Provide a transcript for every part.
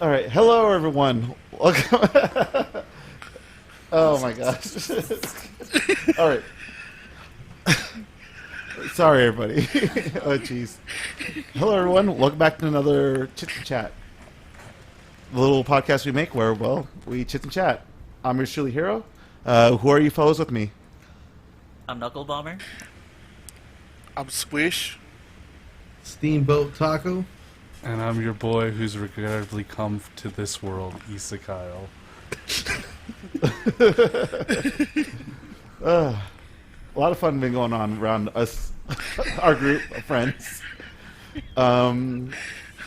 All right, hello everyone. Welcome. Oh my gosh. All right. Sorry everybody. Oh jeez. Hello everyone. Welcome back to another Chits and Chat, the little podcast we make where, well, we chit and chat. I'm your truly hero. Who are you fellows with me? I'm Knuckle Bomber. I'm Squish. Steamboat Taco. And I'm your boy who's regrettably come to this world, Isekyle. A lot of fun been going on around us, our group of friends.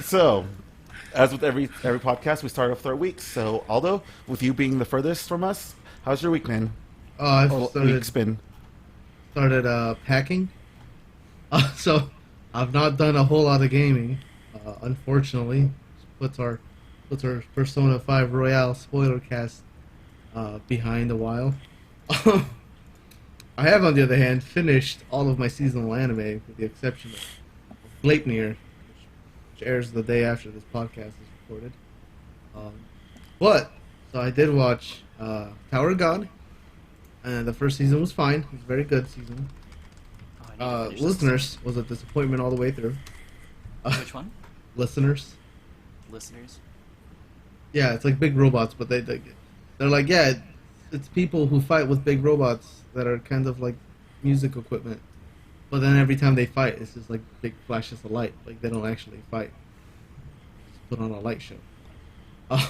So, as with every podcast, we start off with our weeks. So, Aldo, with you being the furthest from us, how's your week been? I've Week's been. started packing. So I've not done a whole lot of gaming. Unfortunately, puts our Persona 5 Royale spoiler cast behind a while. I have, on the other hand, finished all of my seasonal anime, with the exception of Gleipnir, which airs the day after this podcast is recorded. So I did watch Tower of God, and the first season was fine. It was a very good season. Oh, Listeners was a disappointment all the way through. Which one? Listeners. Listeners. Yeah, it's like big robots, but they're like, yeah, it's people who fight with big robots that are kind of like music equipment. But then every time they fight, it's just like big flashes of light. Like they don't actually fight. Just put on a light show. Was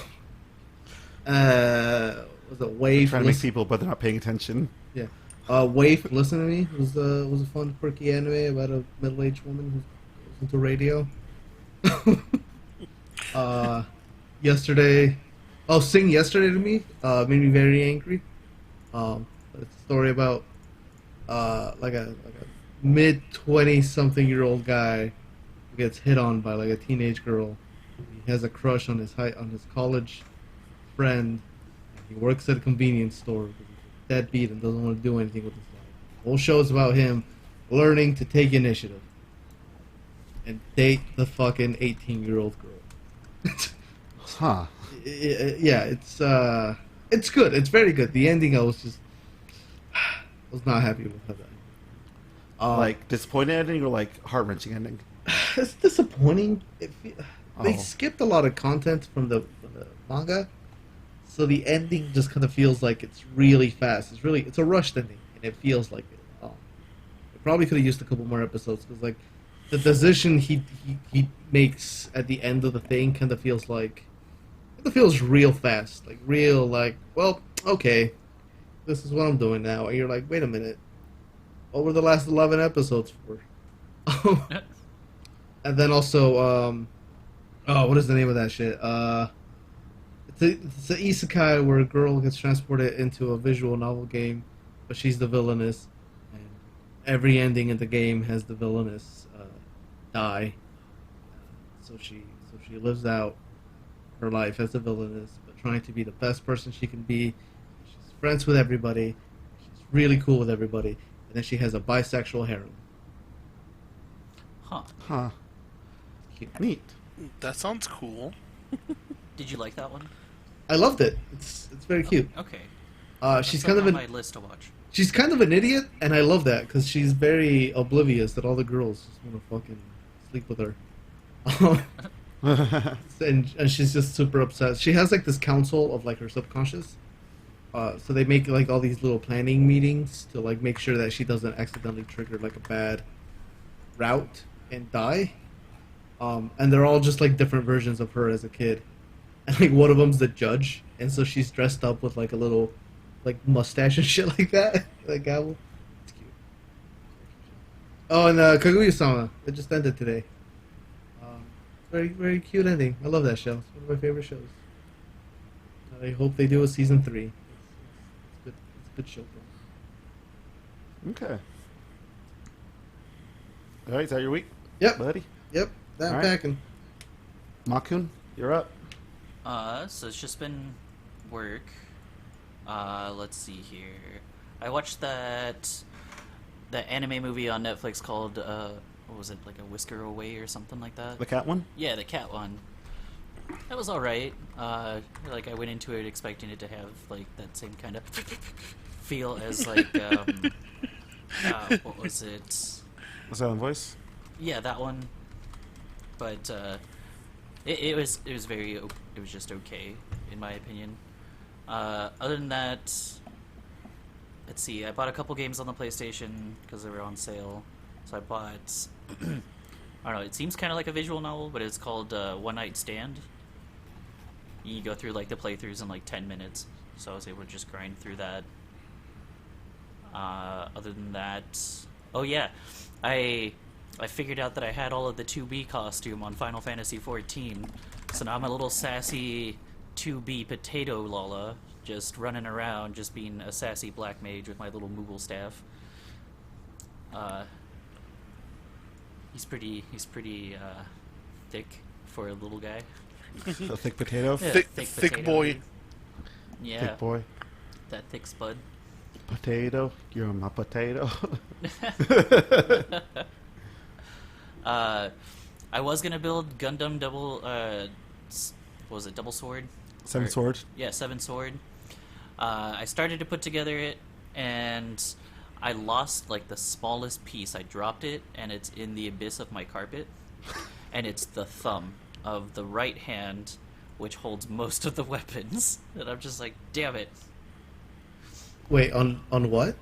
it Wave? Trying to make people, but they're not paying attention. Yeah. Wave, Listen to Me was a fun, quirky anime about a middle-aged woman who goes into radio. Yesterday, Sing Yesterday to Me made me very angry. It's a story about like a mid-20-something-year-old guy who gets hit on by like a teenage girl. He has a crush on his college friend. He works at a convenience store. He's a deadbeat and doesn't want to do anything with his life. The whole show is about him learning to take initiative and date the fucking 18-year-old girl. Huh. Yeah, it's good. It's very good. The ending, I was not happy with that. Like disappointed ending or like heart-wrenching ending? It's disappointing. They Oh. skipped a lot of content from the manga, so the ending just kind of feels like it's really fast. It's a rushed ending, and it feels like it. It probably could have used a couple more episodes because like the decision he makes at the end of the thing kind of feels real fast, like real like, well, okay, this is what I'm doing now, and you're like, wait a minute, what were the last 11 episodes for? And then also, what is the name of that shit? It's an isekai where a girl gets transported into a visual novel game, but she's the villainess, and every ending in the game has the villainess die. So she lives out her life as a villainess, but trying to be the best person she can be. She's friends with everybody. She's really cool with everybody, and then she has a bisexual harem. Huh. Neat. That sounds cool. Did you like that one? I loved it. It's very cute. Okay. She's That's kind of on an my list to watch. she's kind of an idiot, and I love that because she's very oblivious that all the girls just want to fucking sleep with her. and she's just super obsessed. She has like this council of like her subconscious. So they make like all these little planning meetings to like make sure that she doesn't accidentally trigger like a bad route and die. And they're all just like different versions of her as a kid. And like one of them's the judge, and so she's dressed up with like a little like mustache and shit like that. Like gavel. It's cute. Oh, and Kaguya-sama. It just ended today. Very, very cute ending. I love that show. It's one of my favorite shows. I hope they do a season 3. It's good. It's a good show. Okay. All right, is that your week, Yep. buddy? Yep. That All right. packing. Makun, you're up. So it's just been work. Let's see here. I watched the anime movie on Netflix called what was it, like A Whisker Away or something like that? The cat one? Yeah, the cat one. That was all right. Like I went into it expecting it to have like that same kind of feel as like what was it? The Silent Voice. Yeah, that one. But it was just okay in my opinion. Other than that, let's see. I bought a couple games on the PlayStation because they were on sale. So I bought. I don't know. It seems kind of like a visual novel, but it's called One Night Stand. You go through like the playthroughs in like 10 minutes, so I was able to just grind through that. Other than that, oh yeah, I figured out that I had all of the 2B costume on Final Fantasy XIV, so now I'm a little sassy 2B potato Lola, just running around, just being a sassy black mage with my little Moogle staff. He's pretty thick for a little guy. A thick potato. Yeah, Thick potato. boy. Yeah, Thick boy. that thick spud. Potato. You're my potato. I was gonna build Gundam double. What was it? Double sword. Seven Or- sword. Yeah, seven sword. I started to put together it, and I lost like the smallest piece. I dropped it, and it's in the abyss of my carpet, and it's the thumb of the right hand, which holds most of the weapons. And I'm just like, damn it, Wait, on what?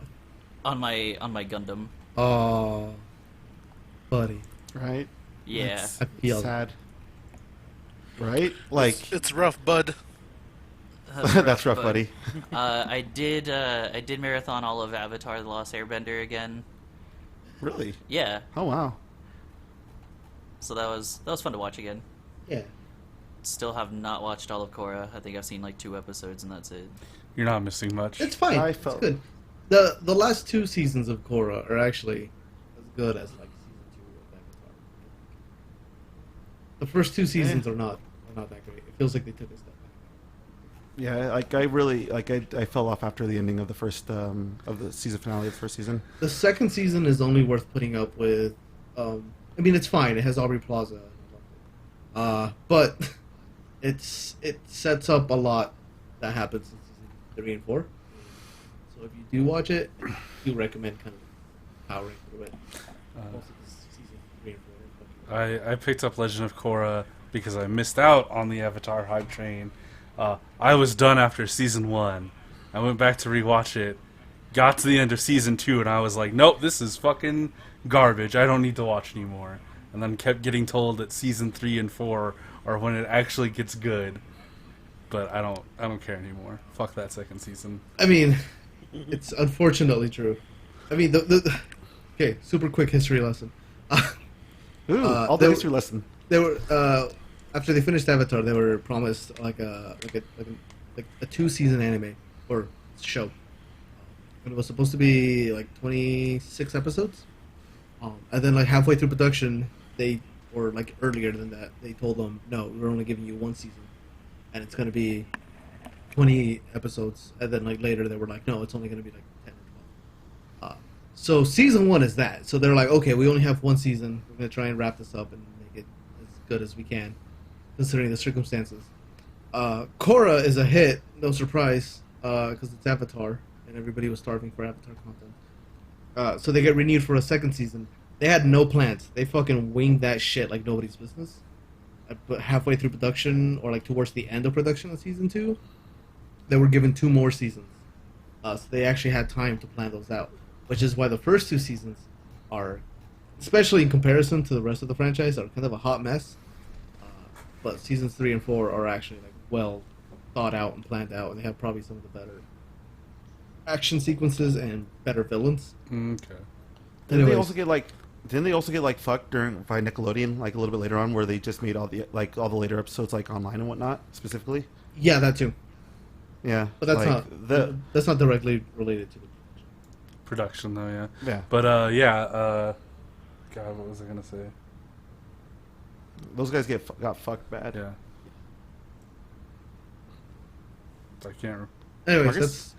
on my Gundam. Oh, buddy. Right. Yeah. That's I feel sad. Right? Like It's rough, bud. that's rough, but, buddy. I did marathon all of Avatar: The Lost Airbender again. Really? Yeah, Oh wow. so that was fun to watch again. Yeah. Still have not watched all of Korra. I think I've seen like 2 episodes and that's it. You're not missing much. It's fine. I It's felt- good. The last 2 seasons of Korra are actually as good as like season 2 of Avatar. The first 2 seasons are not that great. It feels like they took a step back. Yeah, like I really like I fell off after the ending of the first of the season finale of the first season. The second season is only worth putting up with. I mean, it's fine. It has Aubrey Plaza. But it sets up a lot that happens in season 3 and 4. So if you do watch it, I do recommend kind of powering through it. Most of this season 3 and 4. I picked up Legend of Korra because I missed out on the Avatar hype train. I was done after season 1. I went back to rewatch it, got to the end of season 2, and I was like, nope, this is fucking garbage. I don't need to watch anymore. And then kept getting told that season 3 and 4 are when it actually gets good. But I don't care anymore. Fuck that second season. I mean, it's unfortunately true. I mean, okay, super quick history lesson. Ooh, all the there- history lesson. They were after they finished Avatar, they were promised like a 2-season anime or show. And it was supposed to be like 26 episodes. And then like halfway through production, or like earlier than that, they told them, no, we're only giving you 1 season, and it's gonna be 20 episodes. And then like later they were like, no, it's only gonna be like 10 or 12. So season 1 is that. So they're like, okay, we only have 1 season. We're gonna try and wrap this up and make it as good as we can, considering the circumstances. Korra is a hit, no surprise, because it's Avatar, and everybody was starving for Avatar content. So they get renewed for a 2nd season. They had no plans. They fucking winged that shit like nobody's business. But halfway through production, or like towards the end of production of season 2, they were given 2 more seasons. So they actually had time to plan those out, which is why the first 2 seasons are, especially in comparison to the rest of the franchise, are kind of a hot mess. But seasons 3 and 4 are actually like well thought out and planned out, and they have probably some of the better action sequences and better villains. Okay. Didn't they Anyways. also get like? Didn't they also get like fucked by Nickelodeon like a little bit later on, where they just made all the later episodes like online and whatnot specifically? Yeah, that too. Yeah, But that's like, that's not directly related to the Production, though, yeah. yeah. But, God, what was I going to say? Those guys got fucked bad. Yeah. I can't... Anyways, Marcus?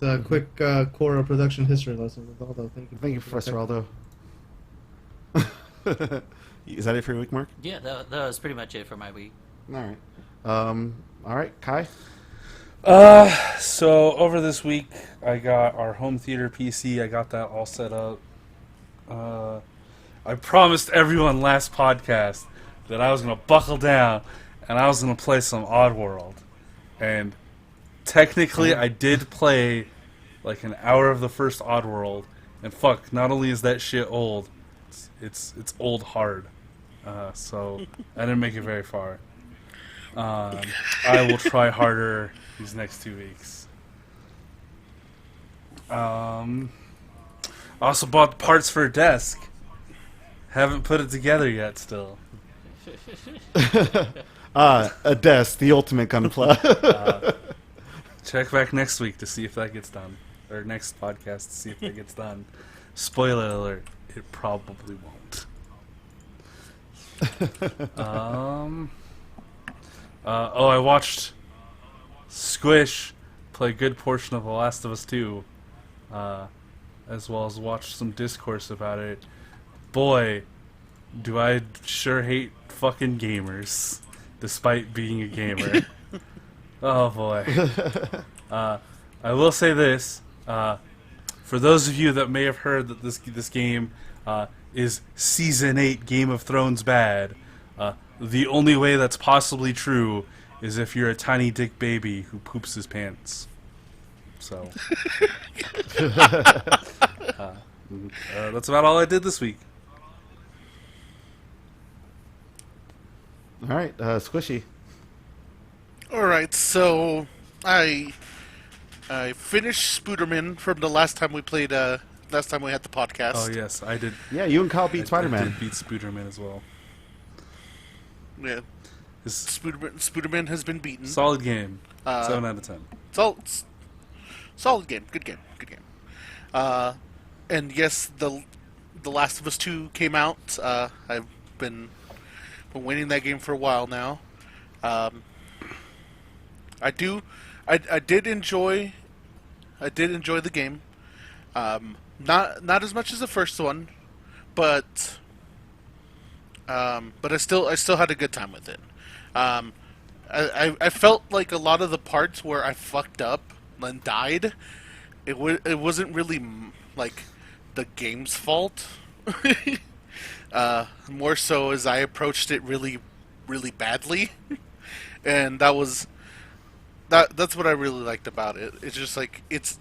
that's a quick Korra production history lesson with Aldo. Thank you. Thank you, Professor Aldo. Is that it for your week, Mark? Yeah, that was pretty much it for my week. All right. All right, Kai. So over this week, I got our home theater PC. I got that all set up. I promised everyone last podcast that I was gonna buckle down and I was gonna play some Oddworld. And technically, I did play like an hour of the first Oddworld. And fuck, not only is that shit old, it's old hard. So I didn't make it very far. I will try harder these next 2 weeks. I also bought parts for a desk. Haven't put it together yet still. A desk, the ultimate gunpla. Check back next week to see if that gets done. Or next podcast to see if that gets done. Spoiler alert, it probably won't. I watched Squish play a good portion of The Last of Us 2, as well as watched some discourse about it. Boy, do I sure hate fucking gamers, despite being a gamer. Oh boy. I will say this, for those of you that may have heard that this game is Season 8 Game of Thrones bad, the only way that's possibly true is if you're a tiny dick baby who poops his pants. So, that's about all I did this week. All right, Squishy. All right, so I finished Spooderman from the last time we played. Last time we had the podcast. Oh yes, I did. Yeah, you and Kyle beat I Spider-Man. did beat Spooderman as well. Yeah, His Spooderman has been beaten. solid game. 7 out of 10. Solid game. Good game. And yes, the Last of Us 2 came out. I've been waiting that game for a while now. I did enjoy the game. Not as much as the first one, but I still had a good time with it. I felt like a lot of the parts where I fucked up and died, it wasn't really like the game's fault. More so as I approached it really, really badly, and that's what I really liked about it. It's just like it's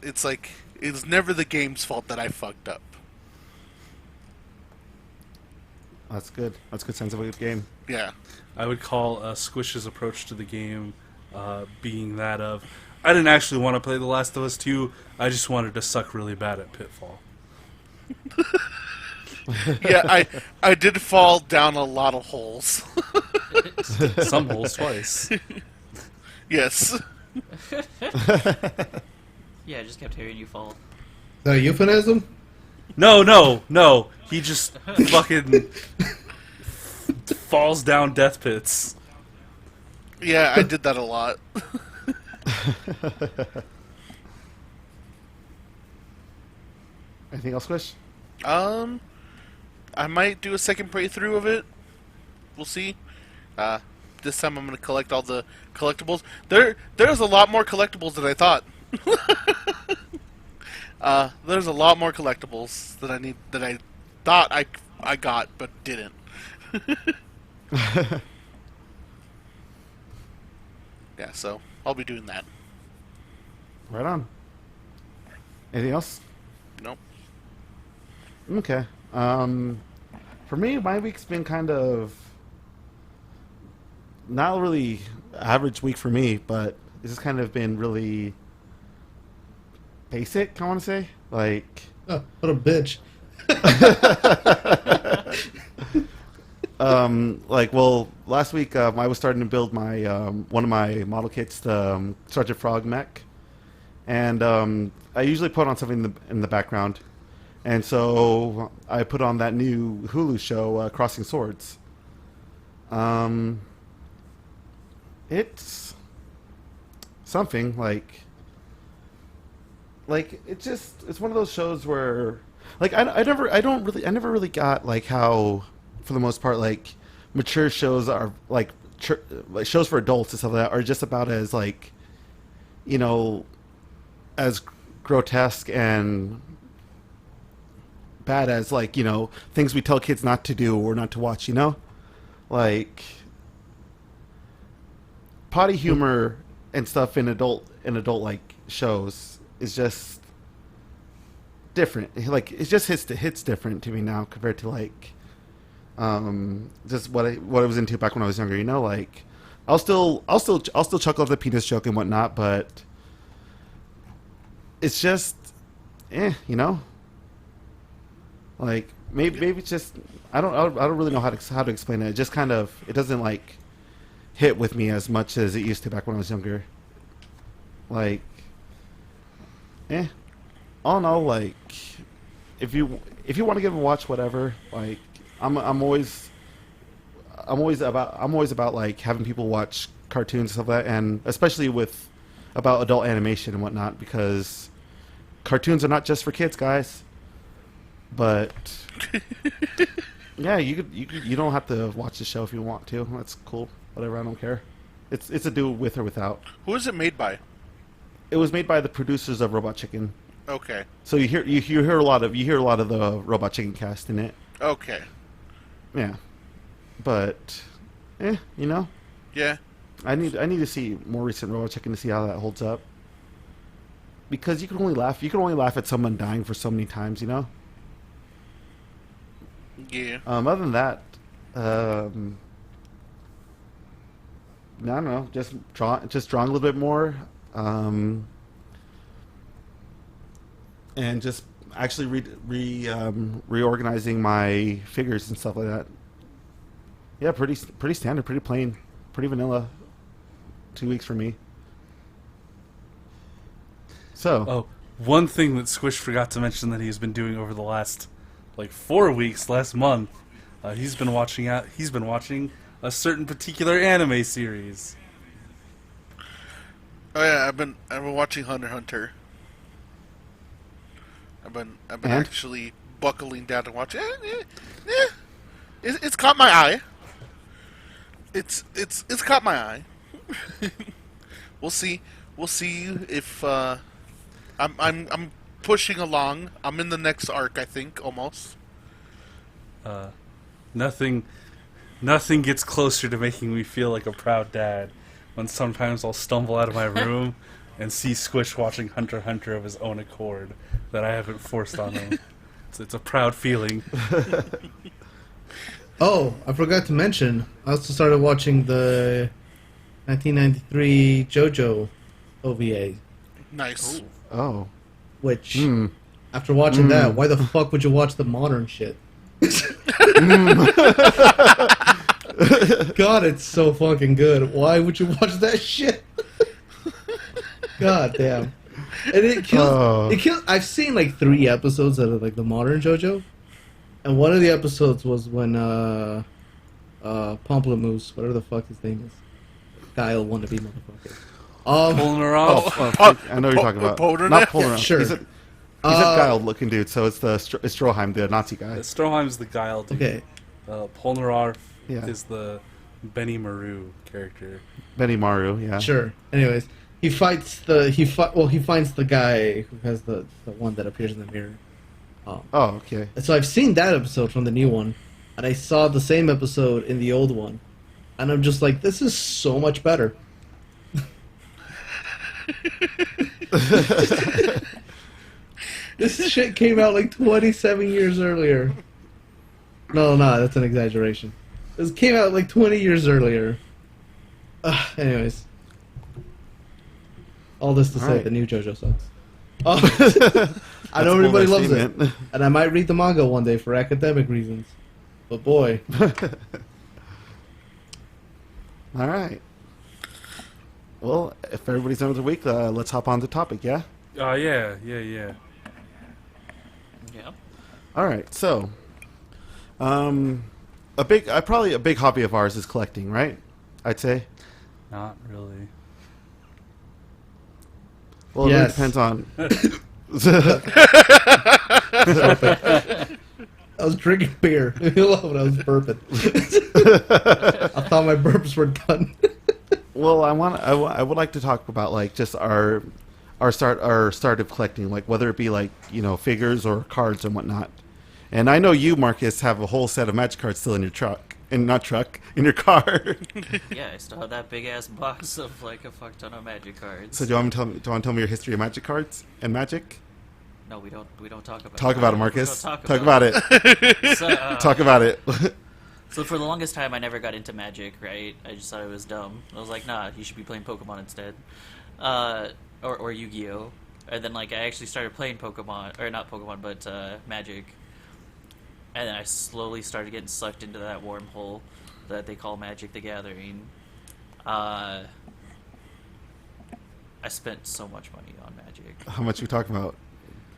never the game's fault that I fucked up. That's good. That's a good sense of a good game. Yeah. I would call Squish's approach to the game being that of, I didn't actually want to play The Last of Us 2, I just wanted to suck really bad at Pitfall. Yeah, I did fall down a lot of holes. Some holes twice. Yes. Yeah, I just kept hearing you fall. Is that a euphemism? No. He just fucking falls down death pits. Yeah, I did that a lot. Anything else, Squish? I might do a second playthrough of it. We'll see. This time I'm gonna collect all the collectibles. There's a lot more collectibles than I thought. There's a lot more collectibles that I thought I got but didn't. Yeah, so I'll be doing that. Right on. Anything else? Nope. Okay. For me, my week's been kind of not really average week for me, but it's just kind of been really basic, I want to say. Like, Oh, what a bitch. well, last week I was starting to build my one of my model kits, the Sergeant Frog mech, and I usually put on something in the background, and so I put on that new Hulu show, Crossing Swords. It's something like it's one of those shows where like I never really got like how, for the most part, like mature shows are like like shows for adults and stuff like that are just about as like, you know, as grotesque and bad as like, you know, things we tell kids not to do or not to watch, you know, like potty humor and stuff in adult like shows is just different. Like it just hits different to me now compared to like just what I was into back when I was younger, you know, like I'll still chuckle at the penis joke and whatnot, but it's just you know, like maybe it's just I don't really know how to explain it. It just kind of, it doesn't like hit with me as much as it used to back when I was younger. Like all in all, like if you want to give it a watch, whatever, like I'm always about like having people watch cartoons and stuff like that, and especially with about adult animation and whatnot, because cartoons are not just for kids, guys. But yeah, you don't have to watch the show if you want to. That's cool. Whatever, I don't care. It's a do with or without. Who is it made by? It was made by the producers of Robot Chicken. Okay. So you hear a lot of the Robot Chicken cast in it. Okay. Yeah. But you know. Yeah. I need to see more recent Robot Chicken to see how that holds up. Because you can only laugh at someone dying for so many times, you know? Yeah. Other than that, I don't know. Just drawing a little bit more, and just actually reorganizing my figures and stuff like that. Yeah, pretty standard, pretty plain, pretty vanilla. 2 weeks for me. So. Oh, one thing that Squish forgot to mention that he's been doing over the last, 4 weeks, last month. He's been watching a certain particular anime series. Oh yeah, I've been watching Hunter x Hunter. I've been actually buckling down to watch it. It's caught my eye. It's caught my eye. We'll see if I'm pushing along. I'm in the next arc, I think, almost. Nothing gets closer to making me feel like a proud dad when sometimes I'll stumble out of my room and see Squish watching Hunter x Hunter of his own accord that I haven't forced on him. It's a proud feeling. Oh, I forgot to mention, I also started watching the 1993 JoJo OVA. Nice. Oh. Which, after watching that, why the fuck would you watch the modern shit? God, it's so fucking good. Why would you watch that shit? God damn. And it kills. It kills. I've seen 3 episodes of the modern JoJo, and one of the episodes was when Pomplamoose, whatever the fuck his name is, Guile wannabe motherfucker. Pulling her off. I know what you're talking about. Polnareff? Not Polnareff. Sure. He's a Guile looking dude, so it's it's Stroheim, the Nazi guy. Stroheim's the Guile dude. Okay. Polnareff Yeah. is the Benny Maru character. Benny Maru, yeah. Sure. Anyways, he finds the guy who has the one that appears in the mirror. Oh, okay. And so I've seen that episode from the new one, and I saw the same episode in the old one, and I'm just like, this is so much better. This shit came out 27 years earlier. No, that's an exaggeration. This came out 20 years earlier. Anyways. All this to say, Alright. the new JoJo sucks. I know everybody loves it. And I might read the manga one day for academic reasons. But boy. Alright. Well, if everybody's done with the week, let's hop on the topic, yeah? Yeah. Yeah. All right, so, probably a big hobby of ours is collecting, right? I'd say. Not really. Well, Yes. it really depends on. I was drinking beer when I was burping. I thought my burps were done. Well, I would like to talk about like just our start of collecting, like whether it be like figures or cards and whatnot. And I know you, Marcus, have a whole set of Magic cards still in your in your car. Yeah, I still have that big ass box of like a fuck ton of Magic cards. So do you want to tell me your history of Magic cards and Magic? No, we don't talk about. Talk about it, We Marcus. don't Talk about it. So, Talk about it. So for the longest time, I never got into Magic. Right? I just thought it was dumb. I was like, nah, you should be playing Pokemon instead, or Yu-Gi-Oh. And then like I actually started playing Pokemon, or not Pokemon, but Magic. And then I slowly started getting sucked into that wormhole that they call Magic the Gathering. I spent so much money on Magic. How much we talking about?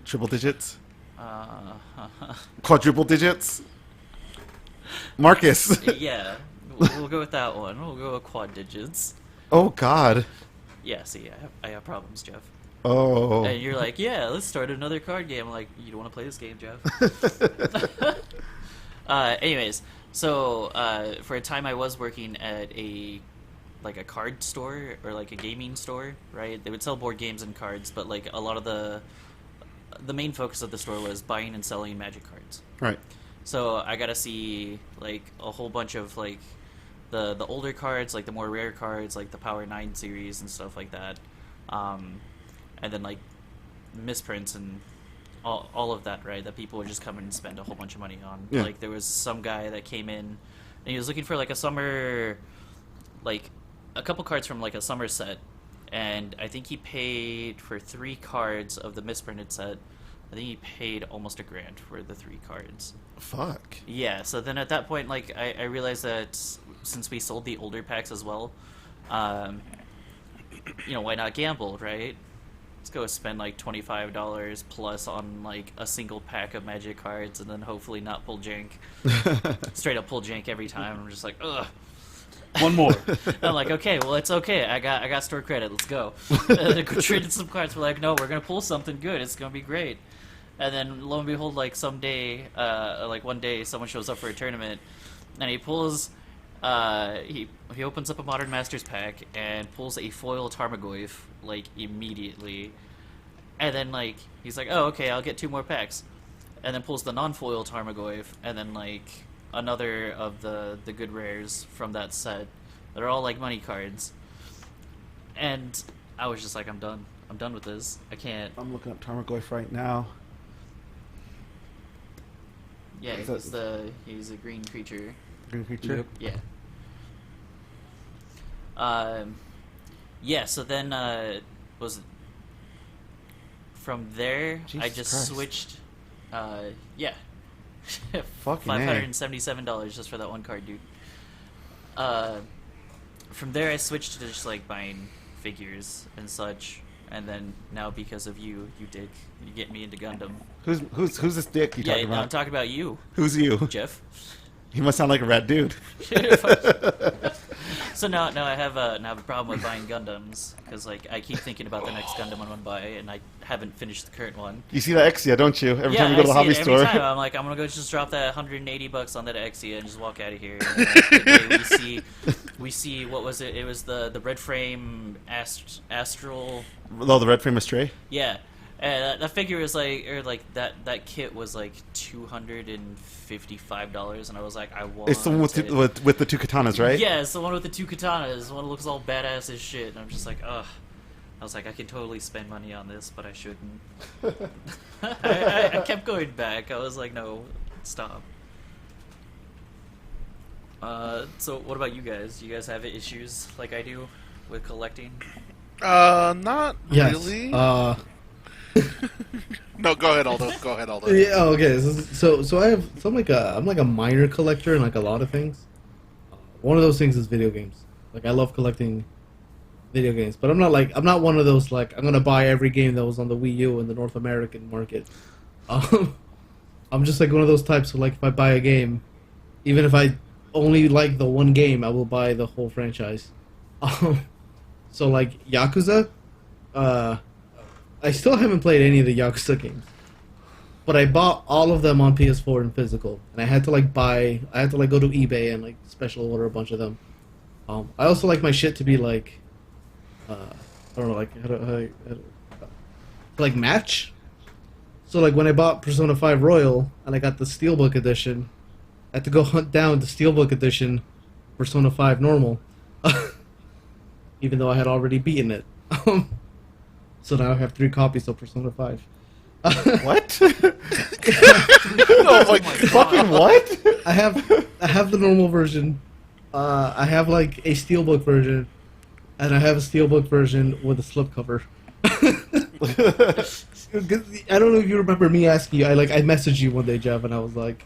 Triple digits? Uh, Quadruple digits? Marcus. yeah, we'll go with that one. We'll go with quad digits. Oh God. Yeah, see, I have problems, Jeff. Oh. And you're like, yeah, let's start another card game. I'm like, you don't want to play this game, Jeff. Anyways, so for a time I was working at a card store or like a gaming store, right? They would sell board games and cards, but like a lot of the main focus of the store was buying and selling Magic cards. Right. So I got to see like a whole bunch of like the older cards, like the more rare cards, like the Power 9 series and stuff like that. And then like misprints and all of that, right? That people would just come in and spend a whole bunch of money on. Yeah. Like there was some guy that came in and he was looking for like a summer, like a couple cards from like a summer set, and I think he paid for 3 cards of the misprinted set. I think he paid almost $1,000 for the 3 cards. Fuck. Yeah, so then at that point, like, I realized that since we sold the older packs as well, why not gamble, right? Let's go spend, like, $25 plus on, like, a single pack of Magic cards and then hopefully not pull jank. Straight up pull jank every time. I'm just like, ugh. One more. I'm like, okay, well, it's okay. I got store credit. Let's go. And traded some cards. We're like, no, we're going to pull something good. It's going to be great. And then, lo and behold, like one day, someone shows up for a tournament, and he pulls, he opens up a Modern Masters pack and pulls a foil Tarmogoyf, like, immediately. And then, like, he's like, oh, okay, I'll get 2 more packs. And then pulls the non-foil Tarmogoyf, and then, like, another of the good rares from that set. They're all, like, money cards. And I was just like, I'm done. I'm done with this. I can't. I'm looking up Tarmogoyf right now. Yeah, Is he's a green creature. Green creature? Yeah. Yeah, so then from there Jesus I just Christ. switched yeah. Fucking A. $577 just for that one card, dude. From there I switched to just like buying figures and such. And then now because of you dick, you get me into Gundam. Who's this dick you Yeah, talking now I'm about? talking about you, Who's you? Jeff. He must sound like a rad dude. So now I have a problem with buying Gundams because like I keep thinking about the next Gundam I want to buy and I haven't finished the current one. You see that Exia, don't you? Every Yeah, time you go to the I see hobby it store. every time. I'm like, I'm gonna go just drop that $180 on that Exia and just walk out of here. And then, today we see what was it? It was the red frame astral. Oh, the red frame astray? Yeah. That figure was like, or like that kit was like $255, and I was like, I want. It's the one with the 2 katanas, right? Yeah, it's the one with the 2 katanas. The one that looks all badass as shit. And I'm just like, ugh. I was like, I could totally spend money on this, but I shouldn't. I kept going back. I was like, no, stop. So what about you guys? Do you guys have issues like I do with collecting? Not Yes. really. Uh, No, go ahead, Aldo. Go ahead, Aldo. yeah. Okay. So I have. So I'm like a minor collector in like a lot of things. One of those things is video games. Like I love collecting video games, but I'm not one of those like I'm gonna buy every game that was on the Wii U in the North American market. I'm just like one of those types who like if I buy a game, even if I only like the one game, I will buy the whole franchise. So like Yakuza, I still haven't played any of the Yakuza games, but I bought all of them on PS4 in physical, and I had to go to eBay and like special order a bunch of them. I also like my shit to be like, I don't know, like to like match. So like when I bought Persona 5 Royal and I got the Steelbook edition, I had to go hunt down the Steelbook edition Persona 5 Normal, even though I had already beaten it. So now I have 3 copies of Persona 5. What? Oh my Fucking what? I have the normal version. I have like a steelbook version, and I have a steelbook version with a slipcover. I don't know if you remember me asking you. I messaged you one day, Jeff, and I was like,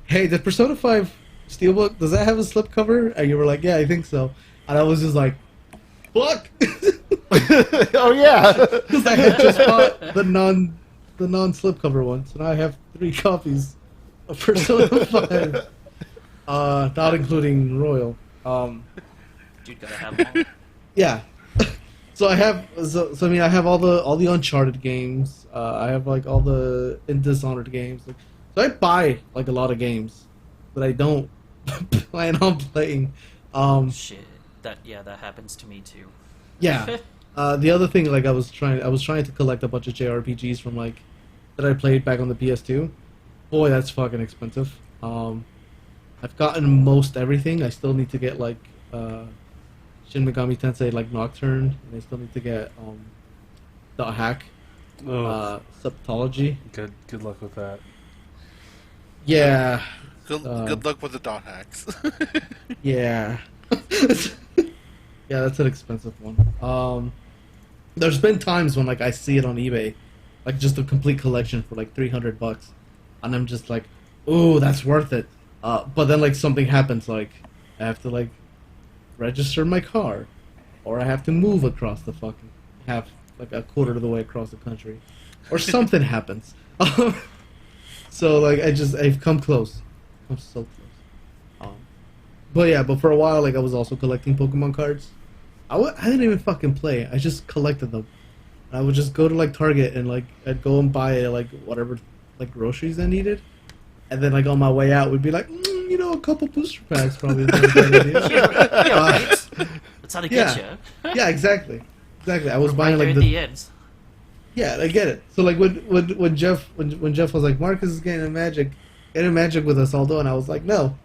"Hey, the Persona 5 steelbook, does that have a slipcover?" And you were like, "Yeah, I think so." And I was just like, "Fuck!" Oh yeah. Because I had just bought the non slipcover one, so now I have 3 copies of Persona 5. Not including Royal. Dude, gotta have them all. Yeah. So I have, I mean, I have all the Uncharted games. I have like all the Dishonored games. So I buy like a lot of games that I don't plan on playing. Shit. That happens to me too. Yeah. The other thing, like I was trying to collect a bunch of JRPGs from like that I played back on the PS2. Boy, that's fucking expensive. I've gotten most everything. I still need to get like Shin Megami Tensei like Nocturne, and I still need to get Dot Hack, Septology. Good luck with that. Yeah. Good luck with the dot hacks. Yeah. Yeah, that's an expensive one. There's been times when like I see it on eBay, like just a complete collection for like $300, and I'm just like, ooh, that's worth it. But then like something happens, like I have to like register my car, or I have to move across the fucking like a quarter of the way across the country, or something happens. So like I've come close. I'm so close. But for a while, like I was also collecting Pokemon cards. I didn't even fucking play. I just collected them. I would just go to like Target and like I'd go and buy like whatever like groceries I needed, and then like on my way out, we'd be like, a couple booster packs probably. Is not a bad idea. Yeah, right? That's how they get you. Yeah, exactly. I was buying Right like there at the end. Yeah, I get it. So like when Jeff was like, Marcus is getting Magic with us, although, and I was like, no.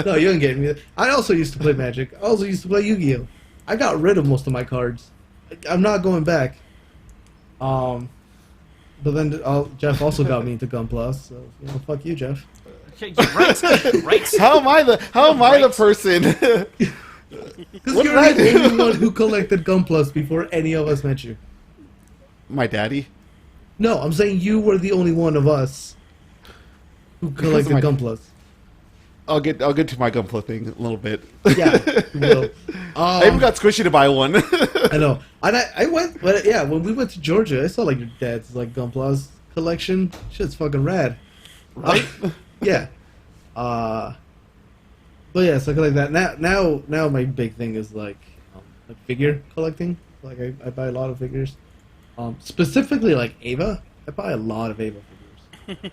No, you ain't getting me. I also used to play Magic. I also used to play Yu-Gi-Oh! I got rid of most of my cards. I'm not going back. But then Jeff also got me into Gun Plus, so fuck you, Jeff. Yeah, right. How am I the person? Because What you're did I the do? only one who collected Gun Plus before any of us met you. My daddy. No, I'm saying you were the only one of us who Because of collected my- Gun Plus. I'll get to my gun flipping a little bit. Yeah, you will. I even got Squishy to buy one. I know. And I went, but yeah, when we went to Georgia, I saw like your dad's like Gunplas collection. Shit's fucking rad. Right? Yeah. But yeah, something like that. Now my big thing is like figure collecting. Like I buy a lot of figures. Specifically like Ava. I buy a lot of Ava figures.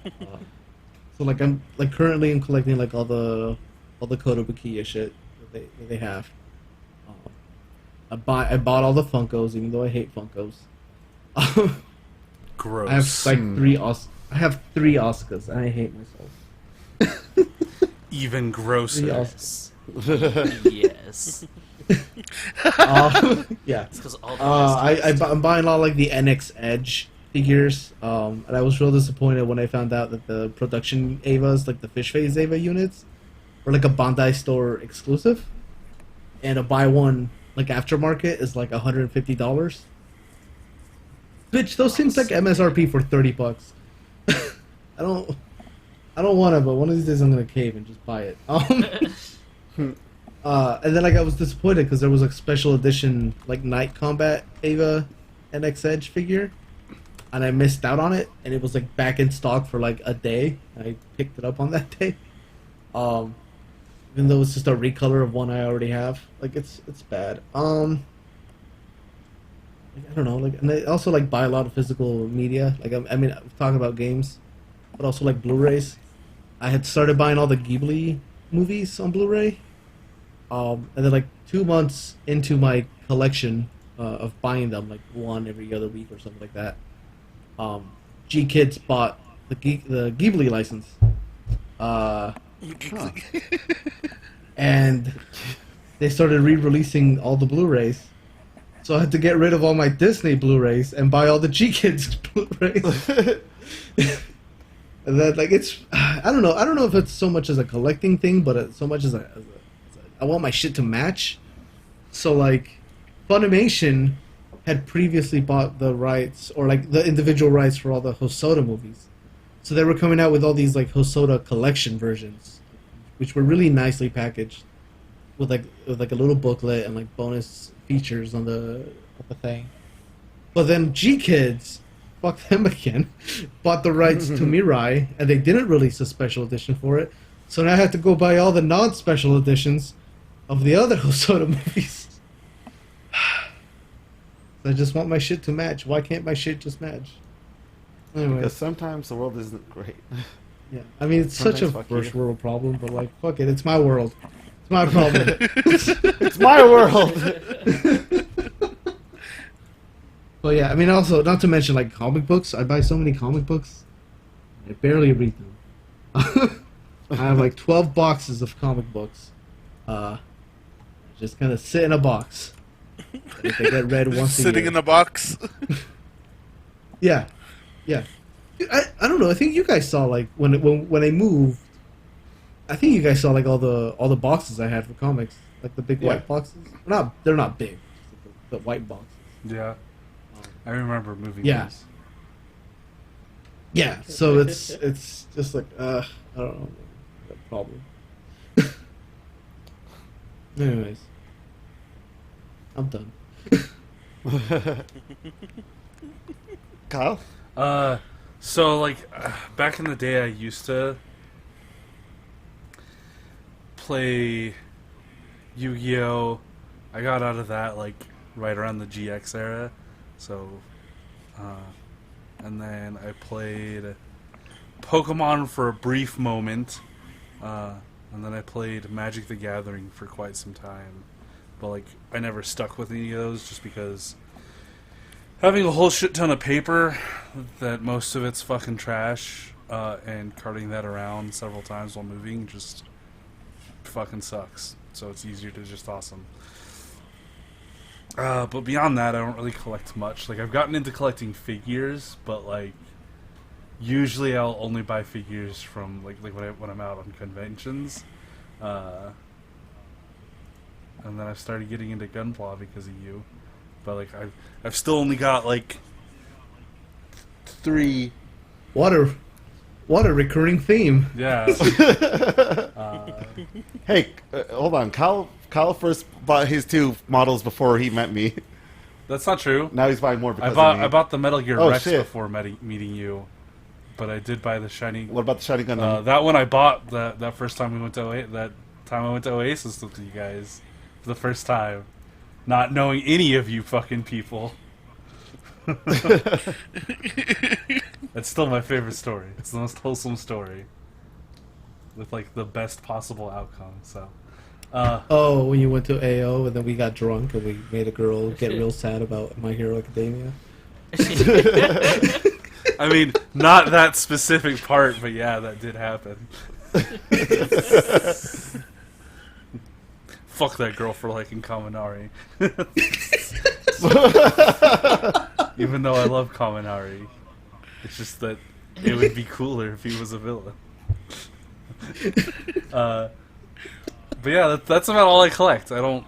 So like I'm currently collecting like all the Kotobukiya shit that they have. I bought all the Funkos, even though I hate Funkos. Gross. I have like I have 3 Oscars, and I hate myself. Even grosser. 3 Oscars. Yes. Yeah. It's because all the I'm buying all like the NX Edge figures, and I was real disappointed when I found out that the production Avas, like the Fish Phase Ava units, were like a Bandai store exclusive, and a buy one like aftermarket is like $150. Bitch, those things like MSRP for $30. I don't want to, but one of these days I'm gonna cave and just buy it. And then like I was disappointed because there was a special edition like Night Combat Ava NX Edge figure, and I missed out on it, and it was like back in stock for like a day. I picked it up on that day. Even though it's just a recolor of one I already have, like it's bad. I don't know, like, and I also like buy a lot of physical media. Like, I mean, I'm talking about games, but also like Blu-rays. I had started buying all the Ghibli movies on Blu-ray, and then like 2 months into my collection of buying them, like one every other week or something like that, um, G Kids bought the Ghibli license, uh, Huh. and they started re-releasing all the Blu-rays. So I had to get rid of all my Disney Blu-rays and buy all the G Kids Blu-rays. And then, like, it's I don't know. I don't know if it's so much as a collecting thing, but so much as I want my shit to match. So like, Funimation had previously bought the rights or like the individual rights for all the Hosoda movies. So they were coming out with all these like Hosoda collection versions, which were really nicely packaged with a little booklet and like bonus features on the thing. But then G Kids, fuck them again, bought the rights to Mirai, and they didn't release a special edition for it. So now I had to go buy all the non-special editions of the other Hosoda movies. I just want my shit to match. Why can't my shit just match? Anyway, Because sometimes the world isn't great. yeah. I mean, it's such a Sometimes fuck you. first world problem, but like, fuck it, it's my world. It's my problem. It's my world. But yeah, I mean, also not to mention like comic books. I buy so many comic books, I barely read them. I have like 12 boxes of comic books. Just kind of sit in a box. And if they get read once a Sitting year. in the box. Yeah, yeah. I don't know. I think you guys saw like when I moved. I think you guys saw like all the boxes I had for comics, like the big Yeah. white boxes. They're not big, just like the white boxes. Yeah. I remember moving Yeah. these. Yeah. So it's just like I don't know, a problem. Anyways, I'm done. Kyle? So like back in the day, I used to play Yu-Gi-Oh. I got out of that like right around the GX era, so and then I played Pokemon for a brief moment, and then I played Magic the Gathering for quite some time, but like I never stuck with any of those just because having a whole shit ton of paper that most of it's fucking trash, and carting that around several times while moving just fucking sucks. So it's easier to just toss them. But beyond that, I don't really collect much. Like, I've gotten into collecting figures, but like usually I'll only buy figures from like when I'm out on conventions. And then I've started getting into Gunpla because of you. But like I've still only got like 3. What a recurring theme. Yeah. Hey, hold on. Kyle first bought his 2 models before he met me. That's not true. Now he's buying more because I of me. bought the Metal Gear Oh, Rex shit. before meeting you, but I did buy the shiny. What about the shiny gun? That one I bought that first time we went to that time I went to Oasis with you guys for the first time, not knowing any of you fucking people. That's still my favorite story. It's the most wholesome story, with like the best possible outcome. So. Oh, when you went to AO and then we got drunk and we made a girl get real sad about My Hero Academia. I mean, not that specific part, but yeah, that did happen. Fuck that girl for liking Kaminari. Even though I love Kaminari, it's just that it would be cooler if he was a villain. But yeah, that's about all I collect. I don't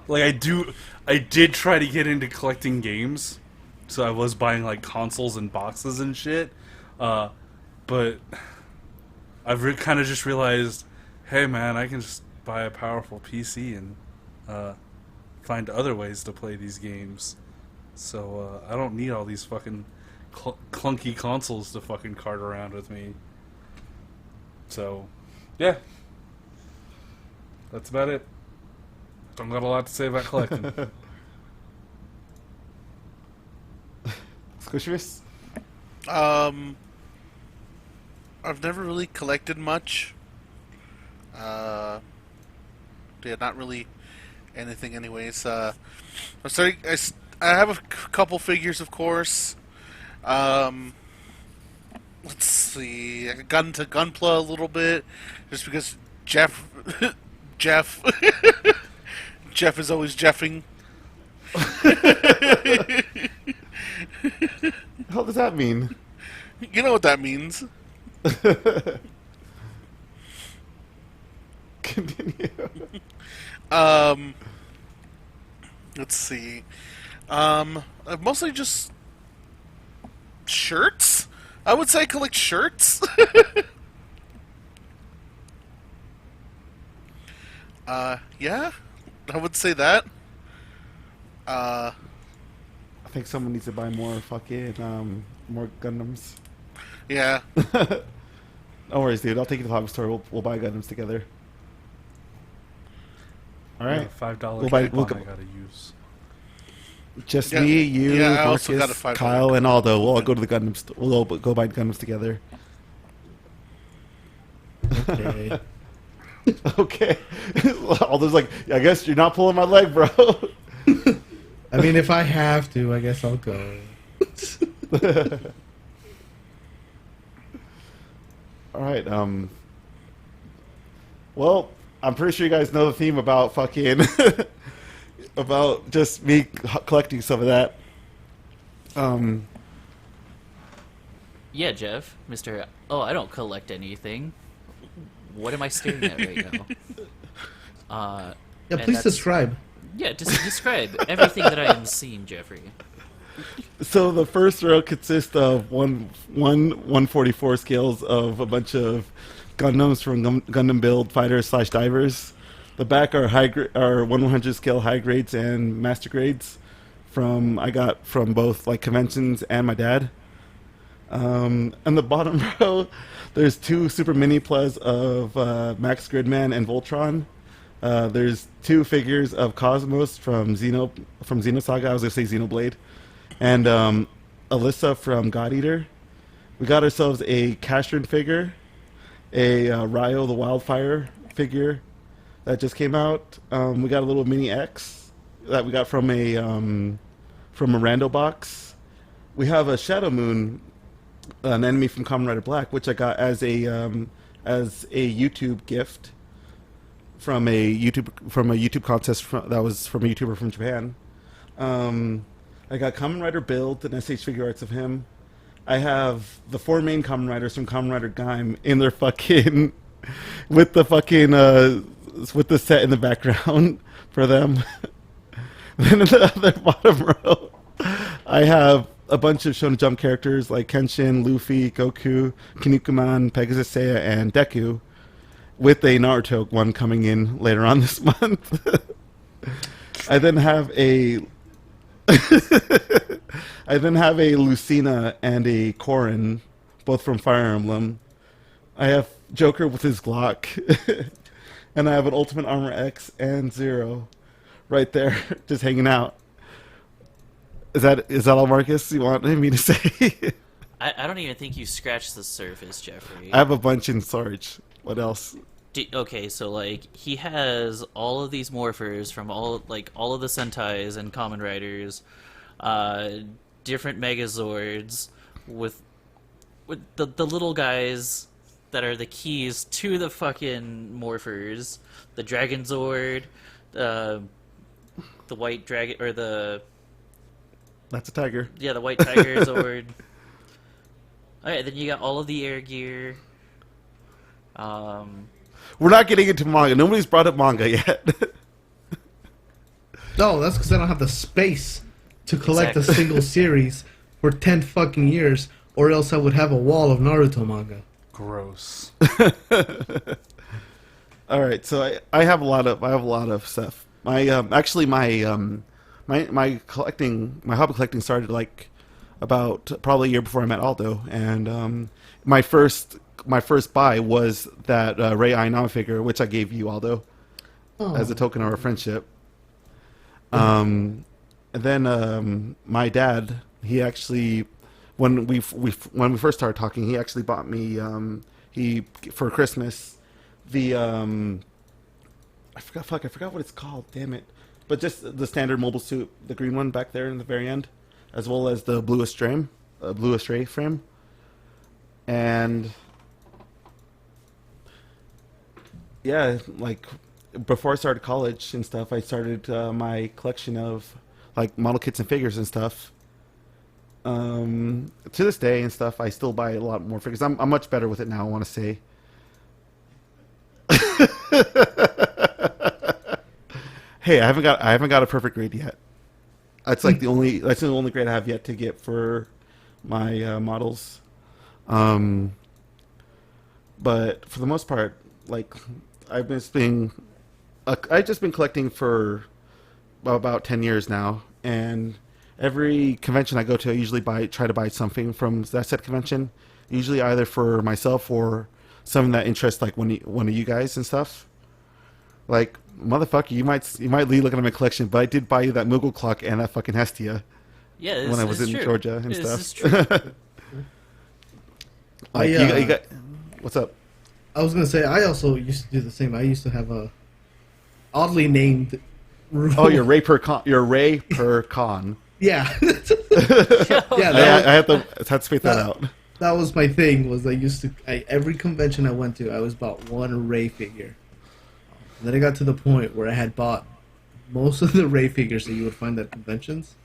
like. I did try to get into collecting games, so I was buying like consoles and boxes and shit. But I've kind of just realized, hey man, I can just buy a powerful PC and find other ways to play these games. So I don't need all these fucking clunky consoles to fucking cart around with me. So, yeah. That's about it. Don't got a lot to say about collecting. Squishimus? I've never really collected much. Yeah, not really anything. Anyways, I'm starting. I have a couple figures, of course. Let's see. I got into Gunpla a little bit, just because Jeff, Jeff, Jeff is always jeffing. The hell does that mean? You know what that means. Continue. Let's see. Mostly just shirts. I would say I collect shirts. Yeah, I would say that. I think someone needs to buy more fucking more Gundams. Yeah. No worries, dude. I'll take you to the hobby store. We'll buy Gundams together. All right. $5 We'll buy- coupon we'll go- I gotta use. Just Yeah, me, you, yeah, I also got a Marcus, $5 Kyle, and Aldo. We'll all go to the Gundam store. We'll all go buy Gundams together. Okay. Okay. Aldo's like, I guess you're not pulling my leg, bro. I mean, if I have to, I guess I'll go. All right. Well, I'm pretty sure you guys know the theme about fucking about just me collecting some of that. Yeah, Jeff, Mr. Oh, I don't collect anything. What am I staring at right now? Yeah, And please that's- describe. Yeah, just describe everything that I am seeing, Jeffrey. So the first row consists of 144 scales of a bunch of Gundams from Gundam Build fighters / divers. The back are are 100 scale high grades and master grades I got from both like conventions and my dad. And the bottom row, there's 2 super mini plus of Max Gridman and Voltron. There's 2 figures of Cosmos from Xenosaga. I was gonna say Xenoblade, and Alyssa from God Eater. We got ourselves a Castron figure, a Ryo the Wildfire figure that just came out. We got a little mini X that we got from a rando box. We have a Shadow Moon, an enemy from Kamen Rider Black, which I got as a YouTube gift from a YouTube contest that was from a YouTuber from Japan. I got Kamen Rider Build and SH figure arts of him. I have the 4 main Kamen Riders from Kamen Rider Gaim in their fucking with the set in the background for them. Then in the other bottom row, I have a bunch of Shonen Jump characters like Kenshin, Luffy, Goku, Kinnikuman, Pegasus Seiya, and Deku, with a Naruto one coming in later on this month. I then have a Lucina and a Korin, both from Fire Emblem. I have Joker with his Glock, and I have an Ultimate Armor X and Zero, right there, just hanging out. Is that all, Marcus? You want me to say? I don't even think you scratched the surface, Jeffrey. I have a bunch in storage. What else? Okay, so like he has all of these morphers from all of the Sentais and Kamen Riders, different Megazords with the little guys that are the keys to the fucking morphers, the Dragon Zord, the white dragon or the That's a tiger. the white tiger Zord. Alright, then you got all of the air gear. We're not getting into manga. Nobody's brought up manga yet. No, that's because I don't have the space to collect Exactly. a single series for 10 fucking years, or else I would have a wall of Naruto manga. Gross. All right, so I have a lot of stuff. My my hobby collecting started like about probably a year before I met Aldo, and my first buy was that Rei Ayanama figure, which I gave you, Aldo, as a token of our friendship. And then my dad, he actually when we first started talking, he actually bought me he for Christmas the I forgot what it's called. Damn it! But just the standard mobile suit, the green one back there in the very end, as well as the blue Astray frame, and yeah, like before I started college and stuff, I started my collection of like model kits and figures and stuff. To this day and stuff, I still buy a lot more figures. I'm much better with it now, I want to say. Hey, I haven't got a perfect grade yet. That's like the only grade I have yet to get for my models. But for the most part, like I've been collecting for about 10 years now, and every convention I go to, I usually try to buy something from that said convention, usually either for myself or something that interests like one of you guys and stuff. Like, motherfucker, you might leave looking at my collection, but I did buy you that Moogle clock and that fucking Hestia. Yeah, when I was in true. Georgia and This stuff. is true. Like, you got what's up? I was gonna say I also used to do the same. I used to have a oddly named room. Oh, you're Ray Per Con. Yeah. Yeah, I had to spit that out. That was my thing. Was every convention I went to, I always bought one Ray figure. And then I got to the point where I had bought most of the Ray figures that you would find at conventions.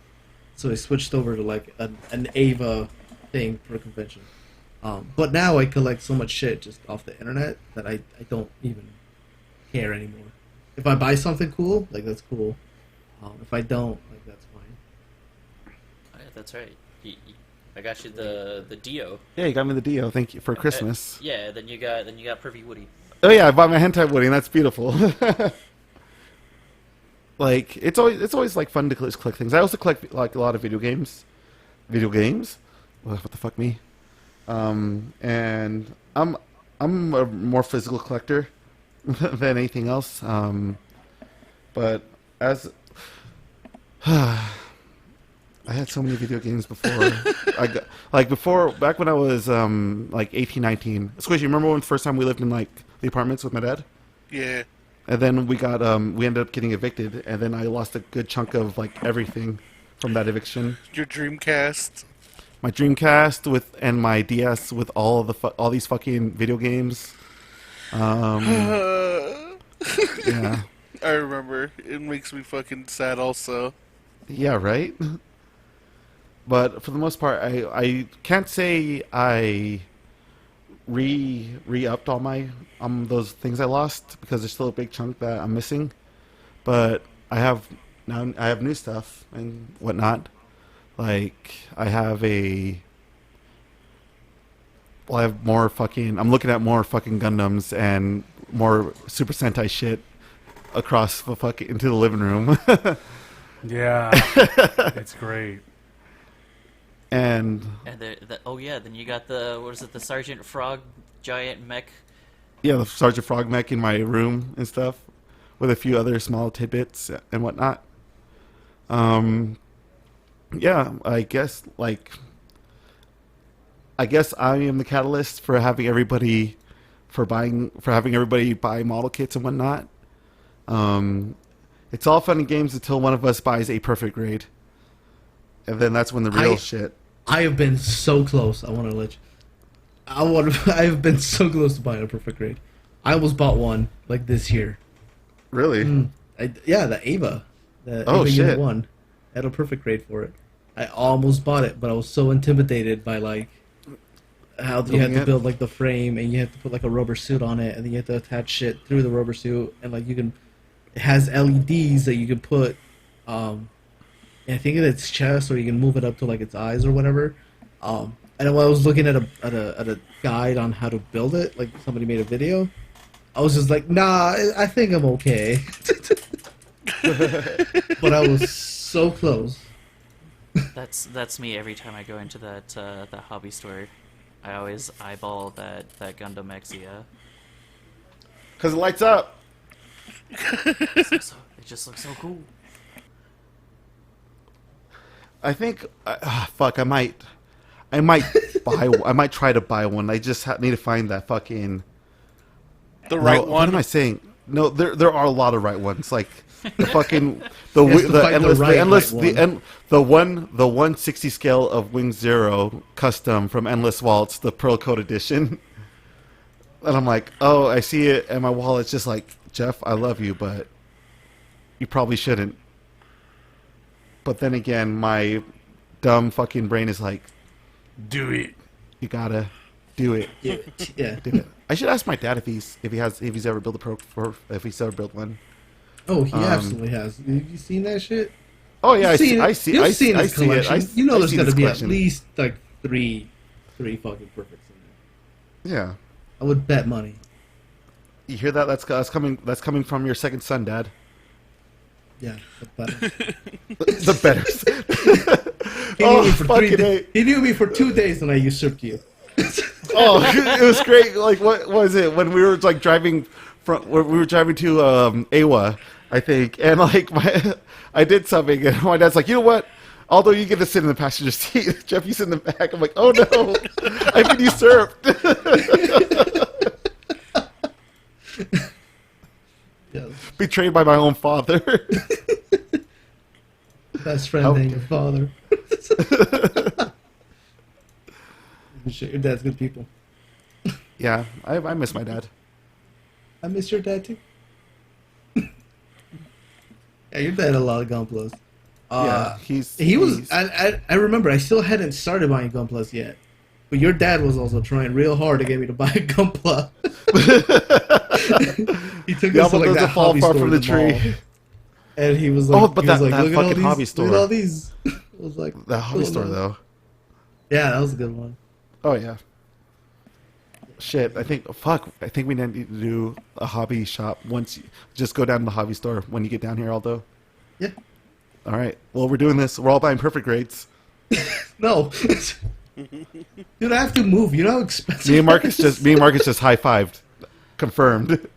So I switched over to like an Ava thing per convention. But now I collect so much shit just off the internet that I don't even care anymore. If I buy something cool, like that's cool. If I don't, like that's fine. Oh, yeah, that's right. I got you the Dio. Yeah, you got me the Dio. Thank you for Christmas. Yeah, then you got Pervy Woody. Oh yeah, I bought my hentai Woody, and that's beautiful. Like it's always like fun to collect things. I also collect like a lot of video games. What the fuck me? And I'm a more physical collector than anything else. But as I had so many video games before. Back when I was like 18, 19. Squishy, remember when the first time we lived in like the apartments with my dad? Yeah. And then we ended up getting evicted, and then I lost a good chunk of like everything from that eviction. Your Dreamcast. My Dreamcast and my DS with all these fucking video games. Yeah. I remember. It makes me fucking sad also. Yeah, right? But for the most part, I can't say I re-upped all my those things I lost, because there's still a big chunk that I'm missing. But I have new stuff and whatnot. Like I have I'm looking at more fucking Gundams and more Super Sentai shit across into the living room. Yeah, it's great. And then you got the Sergeant Frog giant mech. Yeah, the Sergeant Frog mech in my room and stuff, with a few other small tidbits and whatnot. Yeah, I guess I am the catalyst for having everybody buy model kits and whatnot. It's all fun and games until one of us buys a perfect grade, and then that's when the real shit. I have been so close. I have been so close to buying a perfect grade. I almost bought one like this year. Really? The Ava. The Ava Unit shit. 1. I had a perfect grade for it. I almost bought it, but I was so intimidated by like how you had to build like the frame, and you have to put like a rubber suit on it, and then you have to attach shit through the rubber suit, and like it has LEDs that you can put I think in its chest, or you can move it up to like its eyes or whatever. And when I was looking at a guide on how to build it, like somebody made a video, I was just like, nah, I think I'm okay. But I was so close. That's me every time I go into that hobby store. I always eyeball that Gundam Exia. Because it lights up. It just looks so cool. I think, fuck, I might I might I might try to buy one. I just need to find that fucking The right What one. am I saying? No, there are a lot of right ones. Like the fucking He has to find the 160 scale of Wing Zero custom from Endless Waltz, the Pearl Code edition. And I'm like, oh, I see it, and my wallet's just like, Jeff, I love you, but you probably shouldn't. But then again, my dumb fucking brain is like, Do it. you gotta do it. Yeah. Do it. I should ask my dad if he's ever built a Pro for if he's ever built one. Oh, he absolutely has. Have you seen that shit? Oh yeah, You've I seen his collection. it. You know I've there's seen got to his be collection. at least like three fucking perfects in there. Yeah. I would bet money. You hear that? That's coming from your second son, Dad. Yeah, the better. The better. He knew, Oh, me for fucking A. he knew me for 2 days and I usurped you. Oh, it was great. Like, what was it when we were like driving we were driving to Awa, I think, and like I did something, and my dad's like, you know what? Although you get to sit in the passenger seat, Jeff, you sit in the back. I'm like, oh no, I've been usurped. Yes. Betrayed by my own father. Best friend and your father. I'm sure your dad's good people. Yeah, I miss my dad. I miss your dad too. Yeah, your dad had a lot of Gunplas. Yeah, He was. I remember. I still hadn't started buying Gunplas yet, but your dad was also trying real hard to get me to buy a Gunpla. He took us to like that fall hobby far store from in the mall, tree. and he was like, Oh, but he was that like, look at all fucking these, hobby store. Look at all these. I was like, The hobby oh, store, no. though. Yeah, that was a good one. Oh yeah. Shit, I think we need to do a hobby shop once. Just go down to the hobby store when you get down here, Aldo. Yeah. All right. Well, we're doing this. We're all buying perfect grades. No. Dude, I have to move. You know how expensive. Me and Marcus just high fived. Confirmed.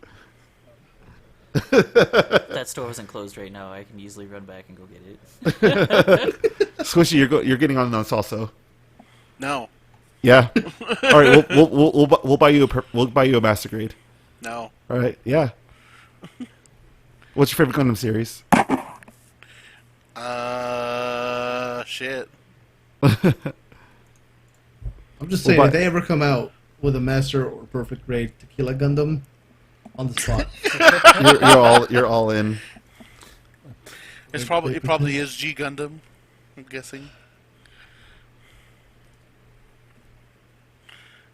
That store isn't closed right now. I can easily run back and go get it. Squishy, you're getting on this also. No, Yeah. All right. We'll buy you a master grade. no. All right. Yeah. What's your favorite Gundam series? Shit. I'm just saying, Well, if they ever come out with a master or perfect grade Tequila Gundam, on the spot. You're all in. It probably is G Gundam. I'm guessing.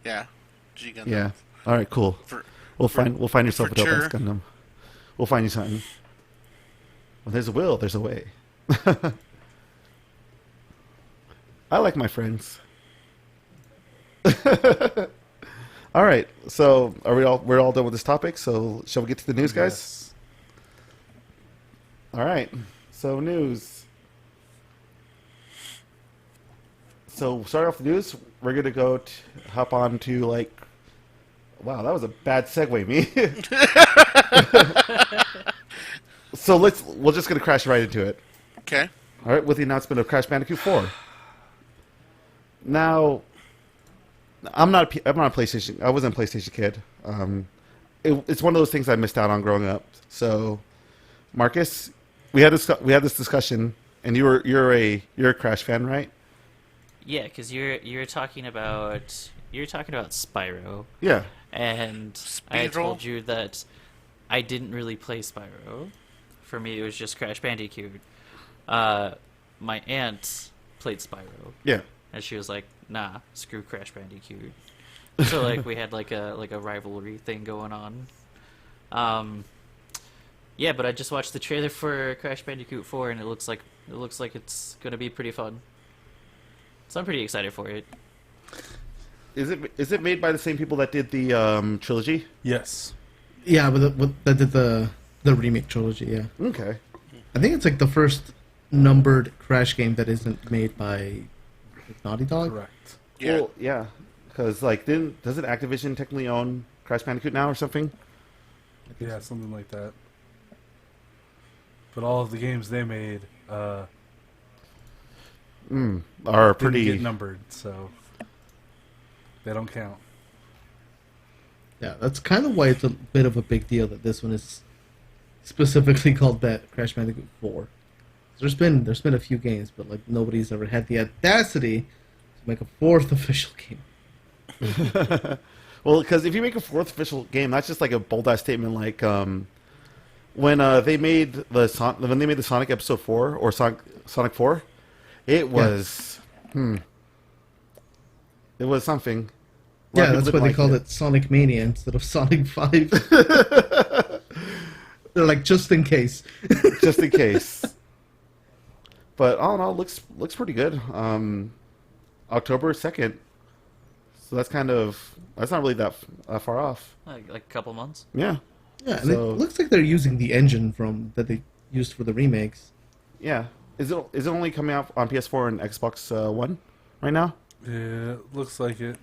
Yeah, G Gundam. Yeah. All right. Cool. We'll find yourself a dope sure. ass Gundam. We'll find you something. When there's a will, there's a way. I like my friends. All right. So we're all done with this topic. So shall we get to the news, guys? Yes. All right. So news. So starting off the news, we're gonna hop on to like. Wow, that was a bad segue, me. So we're just gonna crash right into it. Okay. All right, with the announcement of Crash Bandicoot 4. Now, I'm not a PlayStation. I wasn't a PlayStation kid. It's one of those things I missed out on growing up. So, Marcus, we had this discussion, and you're a Crash fan, right? Yeah, because you're talking about Spyro, Yeah. and I Speed roll? told you that I didn't really play Spyro. For me, it was just Crash Bandicoot. My aunt played Spyro, Yeah. and she was like, "Nah, screw Crash Bandicoot." So like we had like a rivalry thing going on. Yeah, but I just watched the trailer for Crash Bandicoot 4, and it looks like it's gonna be pretty fun. So I'm pretty excited for it. Is it made by the same people that did the trilogy? Yes. Yeah, but that did the remake trilogy, yeah. Okay. I think it's like the first numbered Crash game that isn't made by Naughty Dog. Correct. Yeah. Well, yeah. Because doesn't Activision technically own Crash Bandicoot now or something? Yeah, something like that. But all of the games they made Are didn't pretty get numbered, so They don't count. Yeah, that's kind of why it's a bit of a big deal that this one is specifically called Crash Bandicoot 4. There's been a few games, but like nobody's ever had the audacity to make a fourth official game. Well, because if you make a fourth official game, that's just like a bold ass statement. Like when they made the Sonic Episode 4 or Sonic 4, it was it was something. Yeah, that's why they called it Sonic Mania instead of Sonic 5. They're like, just in case. Just in case. But all in all, looks pretty good. October 2nd. So that's not really that far off. Like a couple months. Yeah. Yeah, and it looks like they're using the engine that they used for the remakes. Yeah. Is it only coming out on PS4 and Xbox One right now? Yeah, looks like it.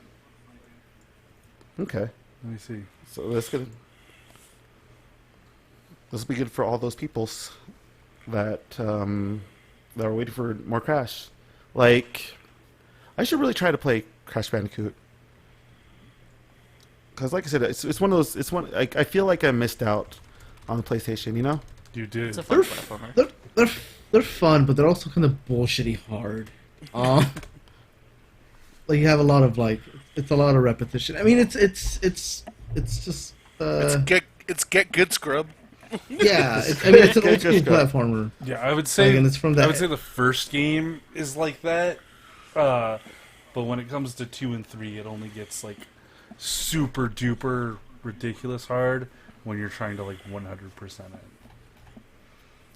Okay. Let me see. So this will be good for all those peoples that are waiting for more Crash. Like, I should really try to play Crash Bandicoot. Because, like I said, it's one of those. I feel like I missed out on the PlayStation. You know. You did. It's a fun platformer. They're fun, but they're also kind of bullshitty hard. Like you have a lot of it's a lot of repetition. I mean, it's just It's get good, scrub. yeah. It's an old school platformer. Yeah, I would say. Like, and it's from that. I would say the first game is like that, but when it comes to 2 and 3, it only gets like super duper ridiculous hard when you're trying to like 100% it.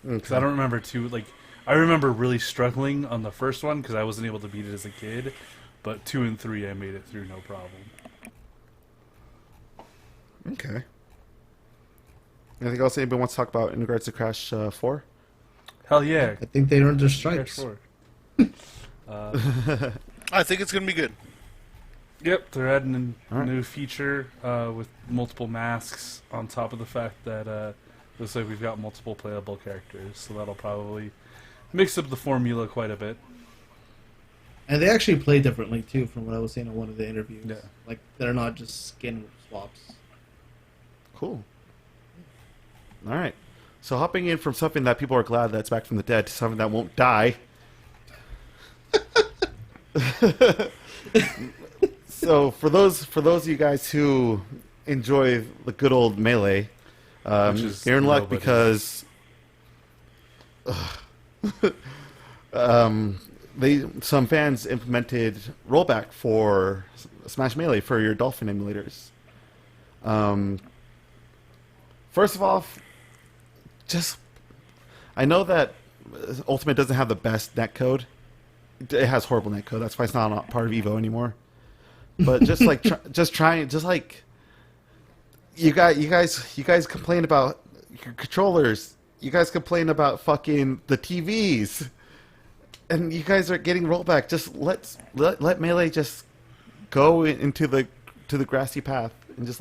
Because I don't remember I remember really struggling on the first one because I wasn't able to beat it as a kid, but 2 and 3 I made it through no problem. Okay. Anything else anybody wants to talk about in regards to Crash 4? Hell yeah! I think they earned their Crash stripes. 4. I think it's gonna be good. Yep, they're adding a Alright. new feature with multiple masks on top of the fact that looks like we've got multiple playable characters, so that'll probably mix up the formula quite a bit. And they actually play differently too, from what I was seeing in one of the interviews. Yeah. Like they're not just skin swaps. Cool. All right. So hopping in from something that people are glad that's back from the dead to something that won't die. So for those of you guys who enjoy the good old Melee, Which is you're in luck nobody. because some fans implemented rollback for Smash Melee for your Dolphin emulators. First of all, I know that Ultimate doesn't have the best netcode. It has horrible netcode. That's why it's not part of Evo anymore. But just like you guys complain about your controllers. You guys complain about fucking the TVs, and you guys are getting rollback. Just let Melee just go into the grassy path and just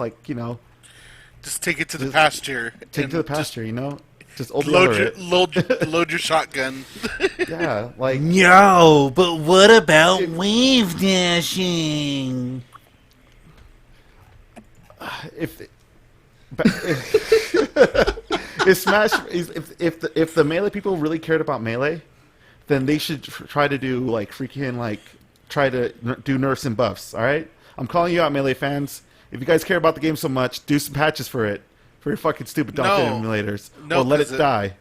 Just take it to the pasture. take and to the pasture. Just old Load your shotgun. Yeah, like No, but what about wave dashing? if Smash if the Melee people really cared about Melee, then they should try to do try to do nerfs and buffs. All right, I'm calling you out, Melee fans. If you guys care about the game so much, do some patches for it, for your fucking stupid Dolphin emulators, No, or let it 'cause die.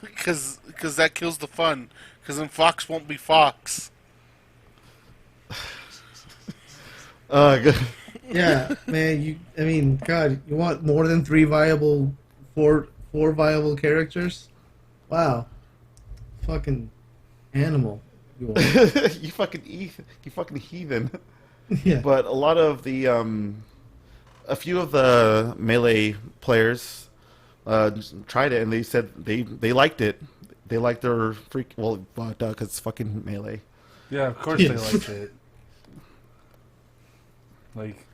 Because that kills the fun. Because then Fox won't be Fox. Good. Yeah, man. God, you want more than four viable characters? Wow, fucking animal. You are. You fucking heathen. Yeah. But a lot of the a few of the Melee players tried it and they said they liked it. They liked their because it's fucking Melee. Yeah, of course Yes. they liked it. Like,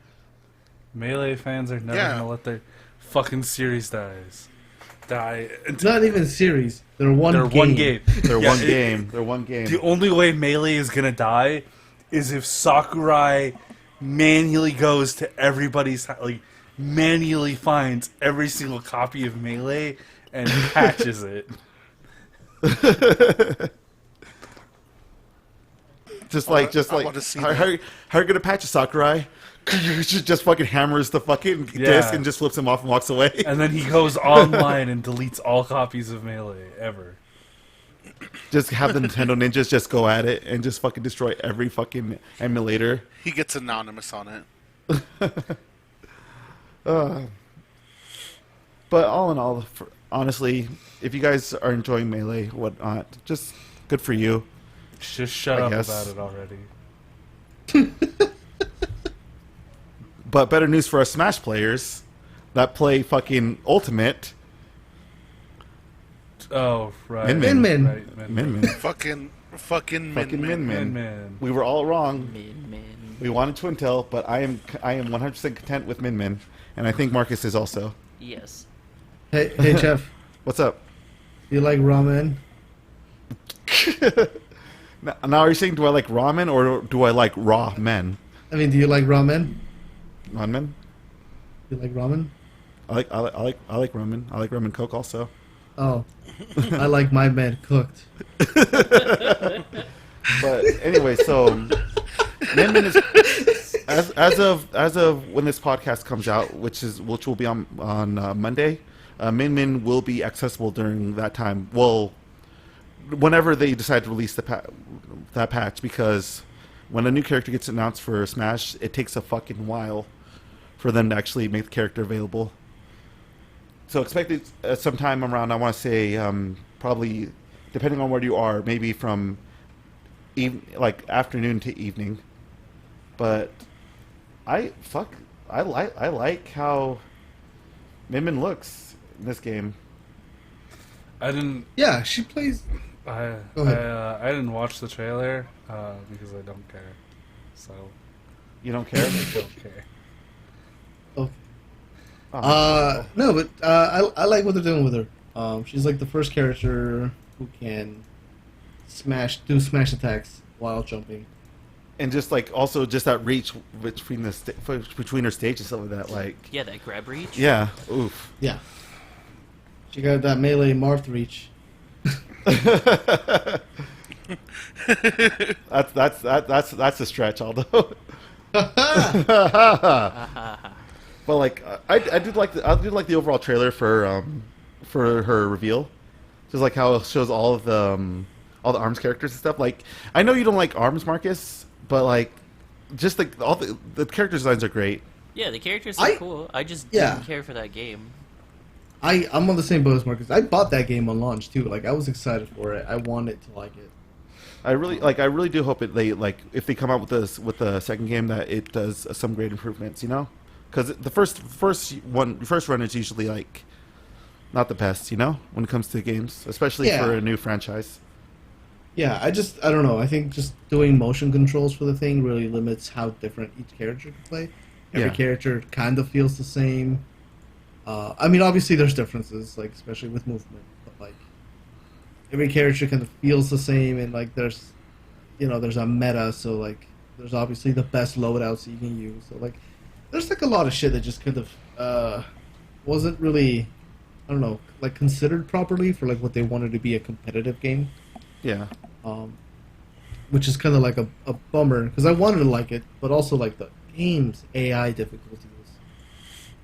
Melee fans are never Yeah. gonna let their fucking series die. It's not even series. They're one They're game. one game. They're Yeah, one game. They're one game. The only way Melee is gonna die is if Sakurai manually goes to everybody's like manually finds every single copy of Melee and patches it. Just I like, wanna see how that. are you gonna patch a Sakurai? Just fucking hammers the fucking disc and just flips him off and walks away. And then he goes online and deletes all copies of Melee ever. Just have the Nintendo ninjas just go at it and just fucking destroy every fucking emulator. He gets anonymous on it. But all in all, honestly, if you guys are enjoying Melee, whatnot, just good for you. Just shut I up guess. about it already. But better news for us Smash players that play fucking Ultimate. Oh, right. Min Min. Right, Min Min. Fucking Fucking Min Min Min. Min. We were all wrong. Min. We wanted Twin Tail, but I am 100% content with Min Min, and I think Marcus is also. Yes. Hey, Jeff. What's up? Do you like ramen? Now are you saying do I like ramen or do I like raw men? I mean, do you like ramen? Ramen? Do you like ramen? I like ramen. I like ramen Coke also. Oh, I like my men cooked. But anyway, so Min Min is as of when this podcast comes out, which will be on Monday. Min Min will be accessible during that time. Well, whenever they decide to release that patch, because when a new character gets announced for Smash, it takes a fucking while for them to actually make the character available. So expect it sometime around, I want to say, probably, depending on where you are, maybe from like afternoon to evening. But I like how Min Min looks in this game. I didn't. Yeah, she plays. I Go ahead. I didn't watch the trailer because I don't care. So You don't care? I don't care. Okay. Oh, No, but I like what they're doing with her. She's like the first character who can do smash attacks while jumping. and just like also just that reach between between her stage and stuff like that. Like, Yeah, that grab reach. yeah, oof. Yeah. She got that melee Marth reach. That's a stretch, although. But like, I did like the overall trailer for her reveal, just like how it shows all the ARMS characters and stuff. Like, I know you don't like ARMS, Marcus, but like, just like all the character designs are great. Yeah, the characters are cool. I just didn't care for that game. I'm on the same boat as Marcus. I bought that game on launch too. Like I was excited for it. I wanted to like it. I really do hope if they come out with the second game that it does some great improvements. You know, because the first run is usually like not the best. You know, when it comes to games, especially for a new franchise. Yeah, I don't know. I think just doing motion controls for the thing really limits how different each character can play. Every character kind of feels the same. I mean, obviously there's differences, like especially with movement, but like every character kind of feels the same, and like there's a meta, so like there's obviously the best loadouts you can use. So like there's like a lot of shit that just kind of wasn't really, I don't know, like considered properly for like what they wanted to be a competitive game. Yeah. Which is kind of like a bummer because I wanted to like it, but also like the game's AI difficulty was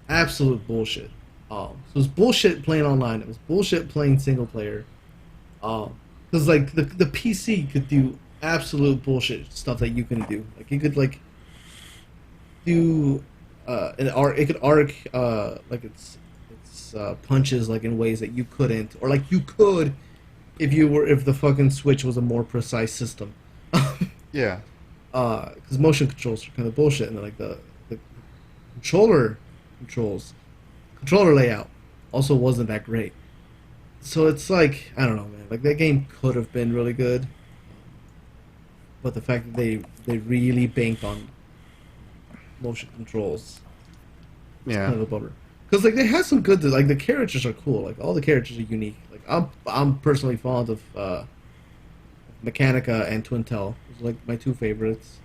absolute bullshit. So it was bullshit playing online. It was bullshit playing single player. Because like the PC could do absolute bullshit stuff that you can do. Like it could like do it could arc like its punches like in ways that you couldn't, or like you could if the fucking Switch was a more precise system. Yeah. Because motion controls are kind of bullshit, and like the controller layout also wasn't that great. So it's like, I don't know, man. Like that game could have been really good, but the fact that they really banked on motion controls, Yeah. kind of a bummer. Because like they had some good, like the characters are cool. Like all the characters are unique. Like I'm personally fond of Mechanica and Twin Tail. Those are like my two favorites.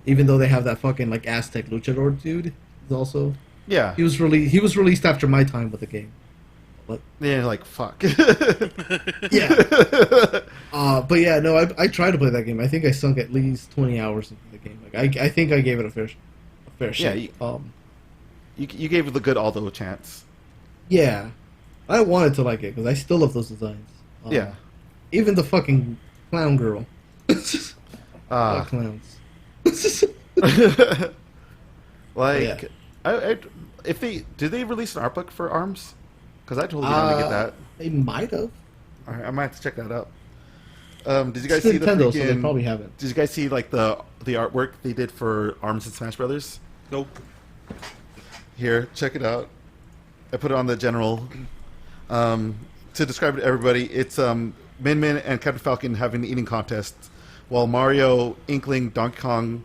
Even though they have that fucking like Aztec luchador dude, is also Yeah. he was released after my time with the game. But Yeah, like, fuck. yeah, but yeah, no, I tried to play that game. I think I sunk at least 20 hours into the game. Like I think I gave it a fair Yeah, shake. You gave the good Aldo a chance. Yeah, I wanted to like it because I still love those designs. Yeah. Even the fucking clown girl. Uh, Clowns. like, Yeah. if did they release an art book for ARMS? Because I totally down to get that. They might have. All right, I might have to check that out. Did you guys It's see the Nintendo, freaking? so they probably haven't. Did you guys see like the artwork they did for ARMS and Smash Brothers? Nope. Here, check it out. I put it on the general. To describe it to everybody, it's Min Min and Captain Falcon having the eating contest, while Mario, Inkling, Donkey Kong,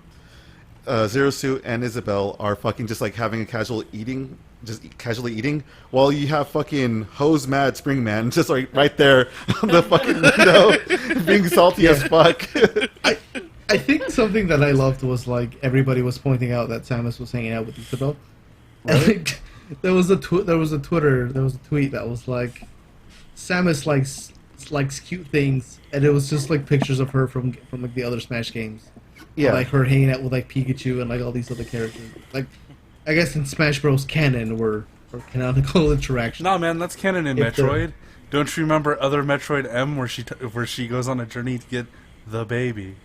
Zero Suit, and Isabelle are fucking just like having a casually eating, while you have fucking Hose Mad Spring Man just like right there on the fucking window, being salty as fuck. I think something that I loved was like everybody was pointing out that Samus was hanging out with Isabelle. And, like, there was a tweet that was like Samus likes cute things, and it was just like pictures of her from like the other Smash games. Yeah, Like her hanging out with like Pikachu and like all these other characters. Like I guess in Smash Bros. Canon or canonical interaction. Nah, man, that's canon in If the- Metroid. Don't you remember other Metroid M where she goes on a journey to get the baby?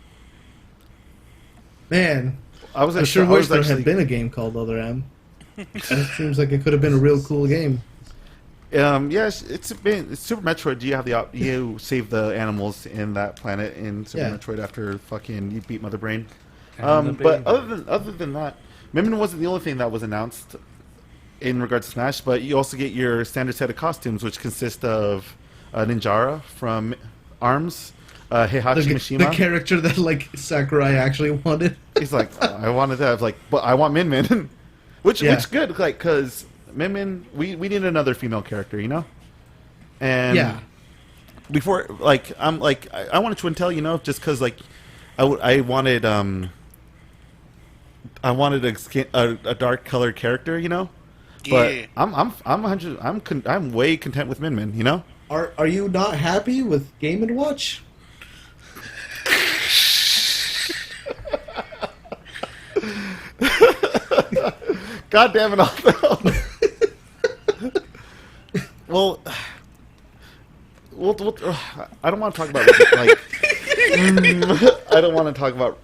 Man, I was. I sure wish there had been a game called Other M. It seems like it could have been a real cool game. Yes, it's Super Metroid. You save the animals in that planet in Super Yeah. Metroid after fucking you beat Mother Brain. And the But baby. other than that, Min Min wasn't the only thing that was announced in regards to Smash. But you also get your standard set of costumes, which consist of Ninjara from ARMS, Heihachi The Mishima. character that like Sakurai actually wanted. He's like, I wanted that. Like, but I want Min Min, which Yeah. good, like, because Min Min, we need another female character, you know. And Yeah. before, like, I wanted Twintel, you know, just because like I wanted a dark colored character, you know. But Yeah. I'm way content with Min Min, you know. Are you not happy with Game and Watch? God damn it, Aldo. well, I don't want to talk about like. I don't want to talk about.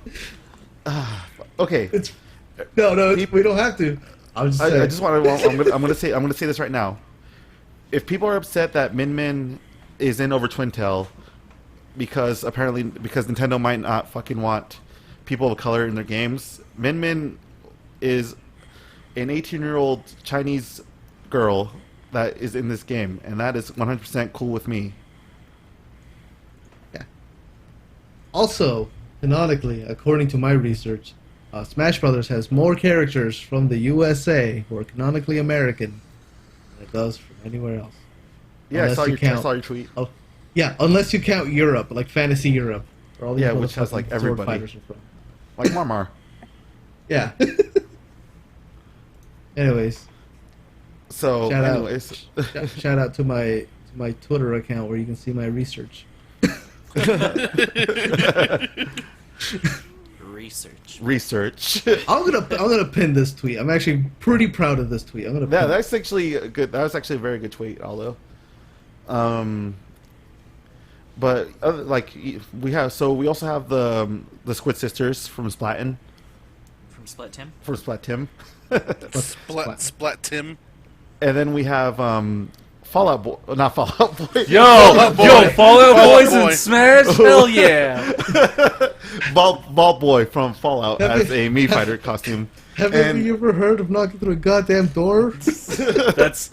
Okay, It's no, we don't have to. I was just saying. I just want to. I'm gonna say this right now. If people are upset that Min Min is in over Twintel because Nintendo might not fucking want people of color in their games, Min Min is an 18-year-old Chinese girl that is in this game, and that is 100% cool with me. Yeah. Also, canonically, according to my research, Smash Brothers has more characters from the USA who are canonically American than it does from anywhere else. Yeah, I Unless saw you your count- tweet. Oh, yeah, unless you count Europe, like Fantasy Europe, where all these Yeah, which has, like, motherfucking sword everybody. fighters are from. Like Marmar. Yeah. Anyways, So, Shout out. anyways, shout out to my Twitter account where you can see my research. Research. I'm gonna pin this tweet. I'm actually pretty proud of this tweet. I'm gonna. yeah, pin it. that's actually a good. That was actually a very good tweet, although. But we also have the Squid Sisters from Splatin. From Split Tim. For Splat Tim. Splat Tim. And then we have Fallout Boy, not Fallout Boy. Yo, Boy. Fallout Boys Boy. in Smash? Hell yeah! Ball Boy from Fallout Have as you- a Mii Fighter costume. Haven't And- you ever heard of knocking through a goddamn door? That's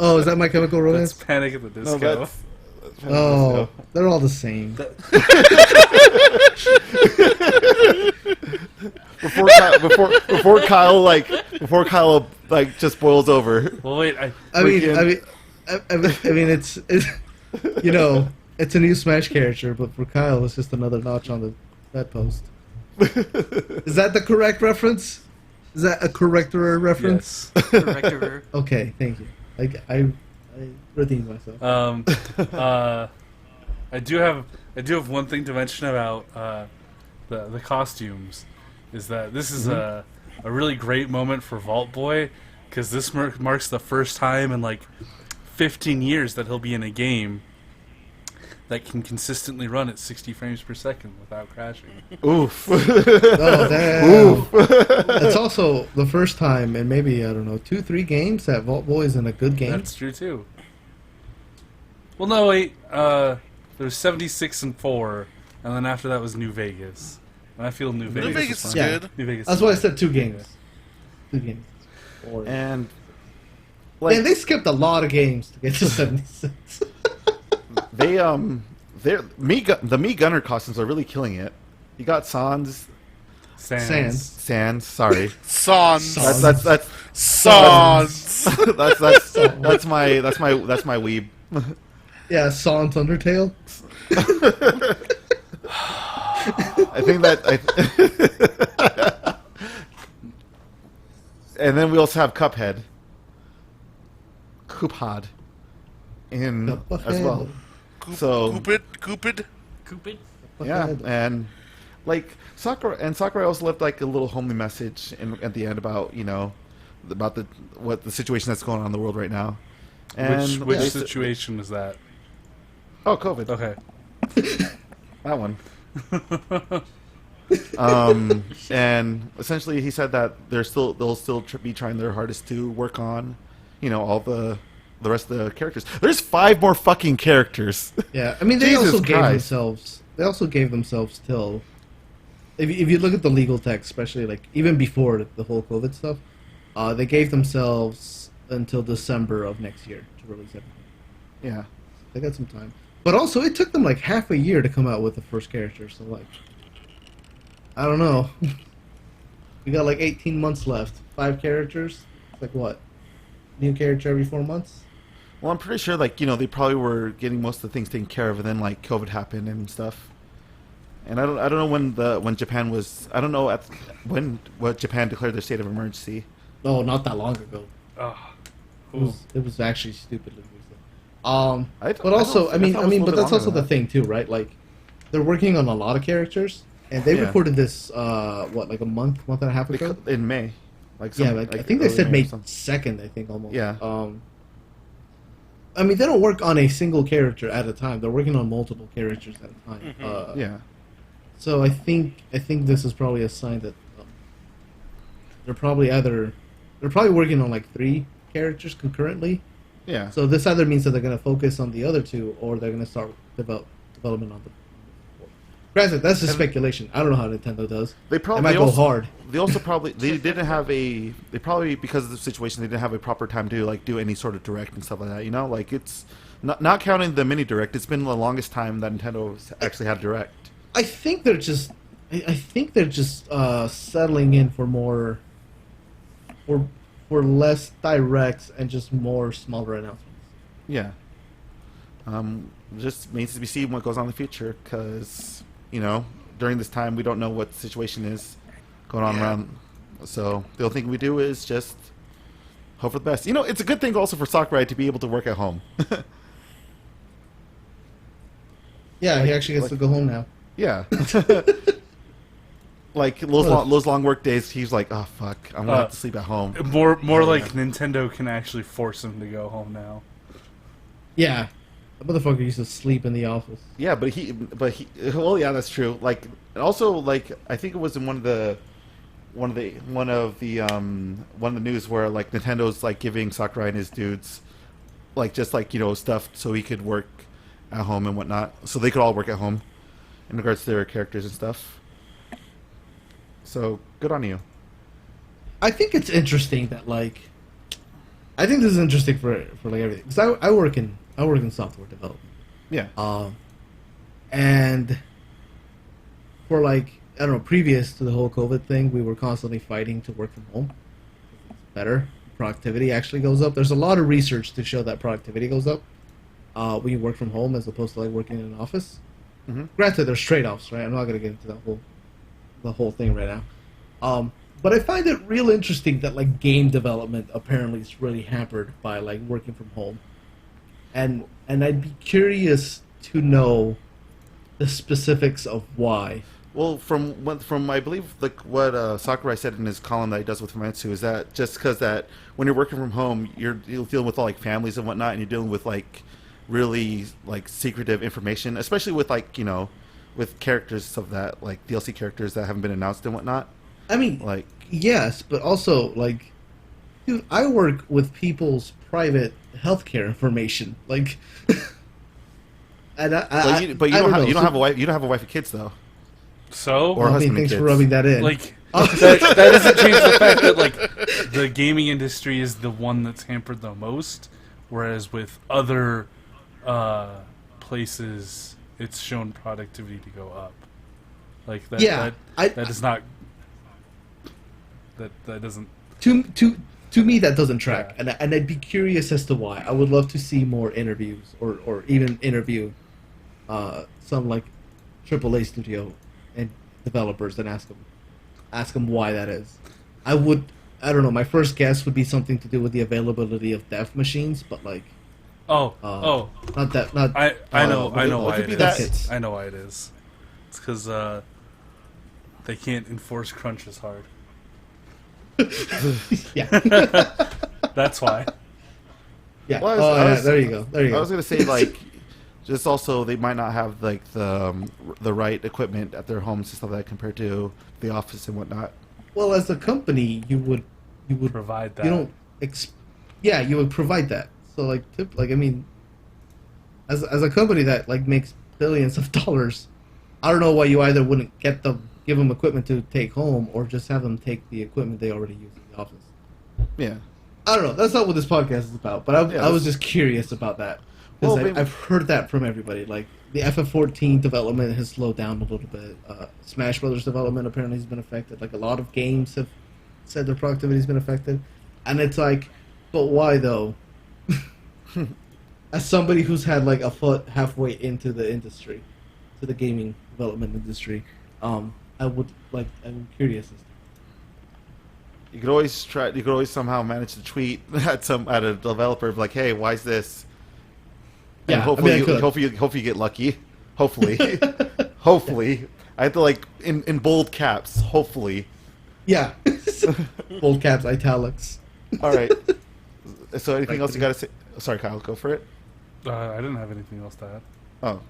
Oh, is that My Chemical that's Romance? Panic at the No, Disco. that's Oh, they're all the same. before Kyle just boils over. Well, wait, I mean, it's you know, it's a new Smash character, but for Kyle, it's just another notch on the bedpost. Is that the correct reference? Is that a corrector reference? Yes. Corrector. Okay, thank you. I redeemed myself. I do have one thing to mention about the costumes, is that this is a really great moment for Vault Boy, because this marks the first time in like 15 years that he'll be in a game that can consistently run at 60 frames per second without crashing. Oof. Oh, damn. Oof. It's also the first time in maybe, I don't know, 2-3 games that Vault Boy is in a good game. That's true too. Well, no, wait. There's 76 and 4, and then after that was New Vegas. And I feel New Vegas. New Vegas is fine. Yeah. good. New Vegas. That's is why I fine. said 2 games. 2 games. Or, And like man, they skipped a lot of games to get to 76. the Me Gunner costumes are really killing it. You got Sans. Sorry. Sans. That's Sans. that's my weeb. Yeah, Sans Undertale. I think and then we also have Cuphead in as well. So Cupid. Cupid. yeah, and like Sakurai also left like a little homely message at the end about about the situation that's going on in the world right now. And Which they- situation was that? Oh, COVID. Okay. That one. And essentially, he said that they'll still be trying their hardest to work on, all the rest of the characters. There's 5 more fucking characters. Yeah, I mean they Jesus also gave Christ. themselves. They also gave themselves till. If you look at the legal text, especially like even before the whole COVID stuff, they gave themselves until December of next year to release everything. Yeah. They got some time. But also, it took them like half a year to come out with the first character. So like, I don't know. We got like 18 months left. 5 characters. It's like what? New character every 4 months. Well, I'm pretty sure they probably were getting most of the things taken care of, and then like COVID happened and stuff. And I don't know when Japan was. I don't know what Japan declared their state of emergency. No, not that long ago. Oh. It was actually stupidly recent. But I also, thought it was a little but bit that's longer also than the that. thing too, right? Like, they're working on a lot of characters, and they Yeah. recorded this like a month and a half ago. In May. I think they said May 2nd. I think almost. Yeah. I mean, they don't work on a single character at a time. They're working on multiple characters at a time. Yeah. So I think this is probably a sign that they're probably working on like 3 characters concurrently. Yeah. So this either means that they're going to focus on the other 2, or they're going to start development on the. Granted, that's just speculation. I don't know how Nintendo does. They probably might go hard. They also probably because of the situation they didn't have a proper time to like do any sort of direct and stuff like that. Like it's not counting the mini direct. It's been the longest time that Nintendo's actually had direct. I think they're just. Settling in for more. For less directs and just more smaller announcements. Yeah. Just remains to be seen what goes on in the future because during this time we don't know what the situation is going on around. So the only thing we do is just hope for the best. It's a good thing also for Sakurai to be able to work at home. Yeah, he actually gets to go home now. Yeah. Like those long work days, he's like, oh fuck, I'm gonna have to sleep at home. More like Nintendo can actually force him to go home now. Yeah, the motherfucker used to sleep in the office. Yeah, but he, well, yeah, that's true. Like, and also, like, I think it was in one of the news where like Nintendo's like giving Sakurai and his dudes, like just like stuff so he could work at home and whatnot, so they could all work at home, in regards to their characters and stuff. So good on you. I think it's interesting that like, I think this is interesting for like everything because I work in software development. Yeah. And for like I don't know, previous to the whole COVID thing, we were constantly fighting to work from home. It's better. Productivity actually goes up. There's a lot of research to show that productivity goes up when you work from home as opposed to like working in an office. Mm-hmm. Granted, there's trade-offs, right? I'm not gonna get into that whole the whole thing right now. But I find it real interesting that like game development apparently is really hampered by like working from home, and I'd be curious to know the specifics of why. Well, from I believe like what Sakurai said in his column that he does with Famitsu is that just because that when you're working from home, you're dealing with all like families and whatnot, and you're dealing with like really like secretive information, especially with like with characters of that like DLC characters that haven't been announced and whatnot. I mean, Like yes, but also like, dude, I work with people's private healthcare information, like, and but you I don't have know. you don't So- have a wife. You don't have a wife and kids though. So Or I mean, husband and thanks for kids. rubbing that in. like that doesn't change the fact that like the gaming industry is the one that's hampered the most, whereas with other places it's shown productivity to go up. Like that. Yeah, that is not. That doesn't. To me that doesn't track, Yeah. and I'd be curious as to why. I would love to see more interviews, or even interview some like AAA studio and developers and ask them why that is. I don't know. My first guess would be something to do with the availability of dev machines, but like Oh, not that not I know why could it be is. that- I know why it is. It's because they can't enforce crunch as hard. yeah. That's why. Yeah. Well, I was- there you go. There you go. I was gonna say like, just also they might not have like the right equipment at their homes and stuff like that compared to the office and whatnot. Well, as a company, you would Provide that. You don't. Yeah, you would provide that. So I mean, as a company that like makes billions of dollars, I don't know why you either wouldn't give them equipment to take home, or just have them take the equipment they already use in the office. Yeah. I don't know. That's not what this podcast is about. But I was just curious about that because Well, maybe- I've heard that from everybody. Like the FF14 development has slowed down a little bit. Smash Brothers development apparently has been affected. Like a lot of games have said their productivity has been affected, and it's like, but why though? As somebody who's had like a foot halfway into the industry, to the gaming development industry, I'm curious. You could always try. You could always somehow manage to tweet at a developer like, "Hey, why is this?" And Yeah, hopefully, I could. hopefully you get lucky. Hopefully, hopefully, I have to like in bold caps. Hopefully. Yeah, bold caps, italics. All right. So anything else you got to say? Sorry, Kyle. Go for it. I didn't have anything else to add. Oh,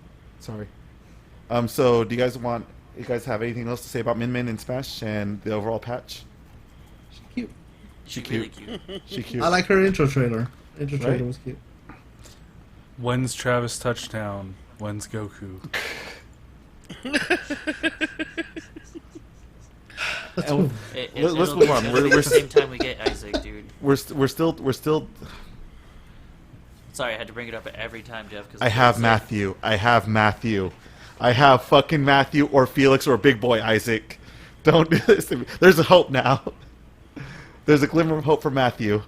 sorry. So do you guys have anything else to say about Min Min and Smash and the overall patch? Cute. She's cute. really cute. She cute. I like her intro trailer. Intro Right? trailer was cute. When's Travis touchdown? When's Goku? Let's And- move. Let's It'll move on. be We're the same time we get Isaac, dude. We're still. Sorry, I had to bring it up every time, Jeff. Cause I have Matthew. I have Matthew. I have fucking Matthew or Felix or Big Boy Isaac. Don't do this to me. There's a hope now. There's a glimmer of hope for Matthew.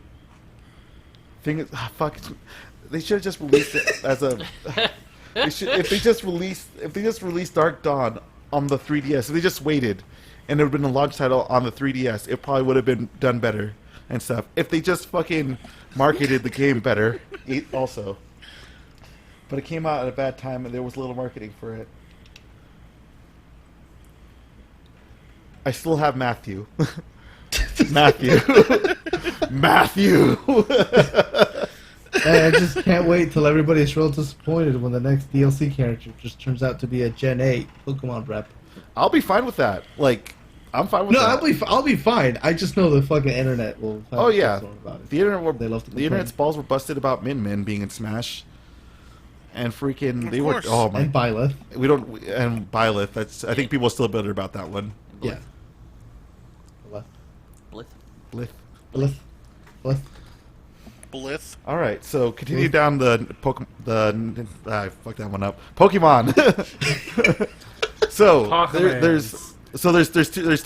Thing is, fuck. They should have just released it as a. If they just released Dark Dawn on the 3DS, if they just waited, and it would have been a launch title on the 3DS, it probably would have been done better and stuff. If they just fucking marketed the game better, also. But it came out at a bad time, and there was little marketing for it. I still have Matthew. Matthew. Matthew. I just can't wait till everybody's real disappointed when the next DLC character just turns out to be a Gen 8 Pokemon rep. I'll be fine with that. Like, I'm fine with No, that. I'll be fine. I just know the fucking internet will. Have Oh a yeah, shitstorm about it. the internet They love to the complain. internet's balls were busted about Min Min being in Smash, and freaking Of they were. course. Oh my, And Byleth. we don't and Byleth. That's I think people are still bitter about that one. Yeah. Byleth. Blith. Blith. Byleth. Byleth. Blith. All right, so continue down the I fucked that one up. Pokemon. So Pokemans. there's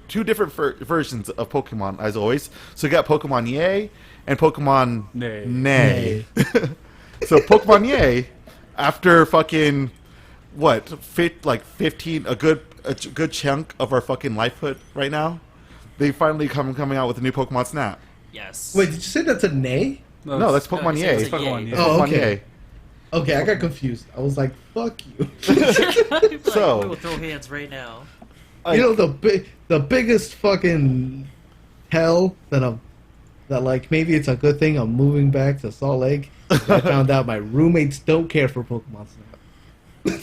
two different versions of Pokemon as always. So you got Pokemon Yay and Pokemon Nay. Nay. So Pokemon Yay, after fucking like 15 a good chunk of our fucking life put right now. They finally coming out with a new Pokemon Snap. Yes. Wait, did you say that's a nay? No, that's Pokemon it's Yay. a Pokemon yay. Yay. Oh, Pokemon okay. Yay. Okay, I got confused. I was like, "Fuck you." Like, So- we will throw hands right now. Like, You know the biggest fucking hell that like maybe it's a good thing I'm moving back to Salt Lake. I found out my roommates don't care for Pokemon Snap.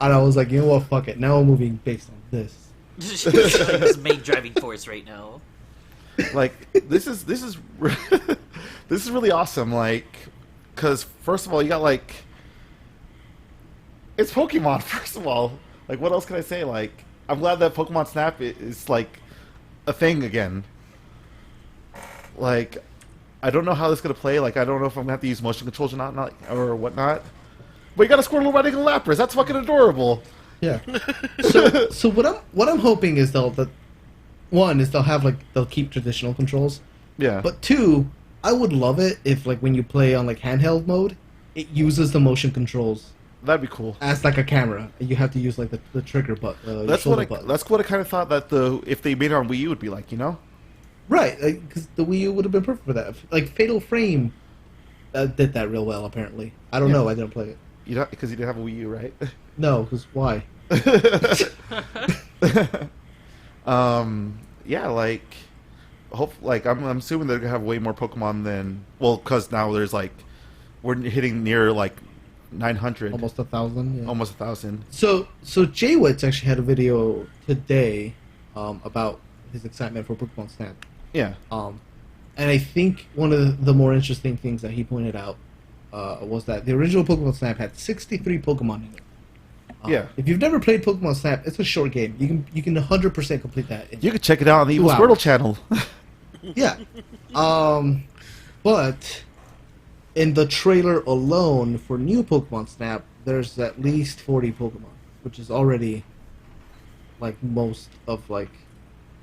And I was like, you know what, fuck it. Now I'm moving based on this. It's like his main driving force right now. like this is this is really awesome. Like, because first of all, you got like it's Pokemon. First of all, like what else can I say? Like, I'm glad that Pokemon Snap is like a thing again. Like, I don't know how this is gonna play. Like, I don't know if I'm gonna have to use motion controls or not or whatnot. But you got a Squirtle riding a Lapras. That's fucking adorable. Yeah. So what I'm hoping is they'll keep traditional controls. Yeah. But two, I would love it if like when you play on like handheld mode, it uses the motion controls That'd be cool. as like a camera. You have to use like the trigger button. That's what I kind of thought that if they made it on Wii U would be like, you know? Right, because the Wii U would have been perfect for that. Like Fatal Frame did that real well. Apparently, I don't Yeah. know. I didn't play it. Because you didn't have a Wii U, right? No, because why? Yeah, like, I'm assuming they're gonna have way more Pokemon than because now there's like, we're hitting near like 900, Almost 1,000. Yeah. almost 1,000. So Jaywitz actually had a video today about his excitement for Pokemon Snap. Yeah, And I think one of the more interesting things that he pointed out was that the original Pokemon Snap had 63 Pokemon in it. Yeah. If you've never played Pokemon Snap, it's a short game. You can 100% complete that. you could check it out on the 2 Evil hours. Squirtle channel. Yeah. But in the trailer alone for new Pokemon Snap, there's at least 40 Pokemon, which is already like most of like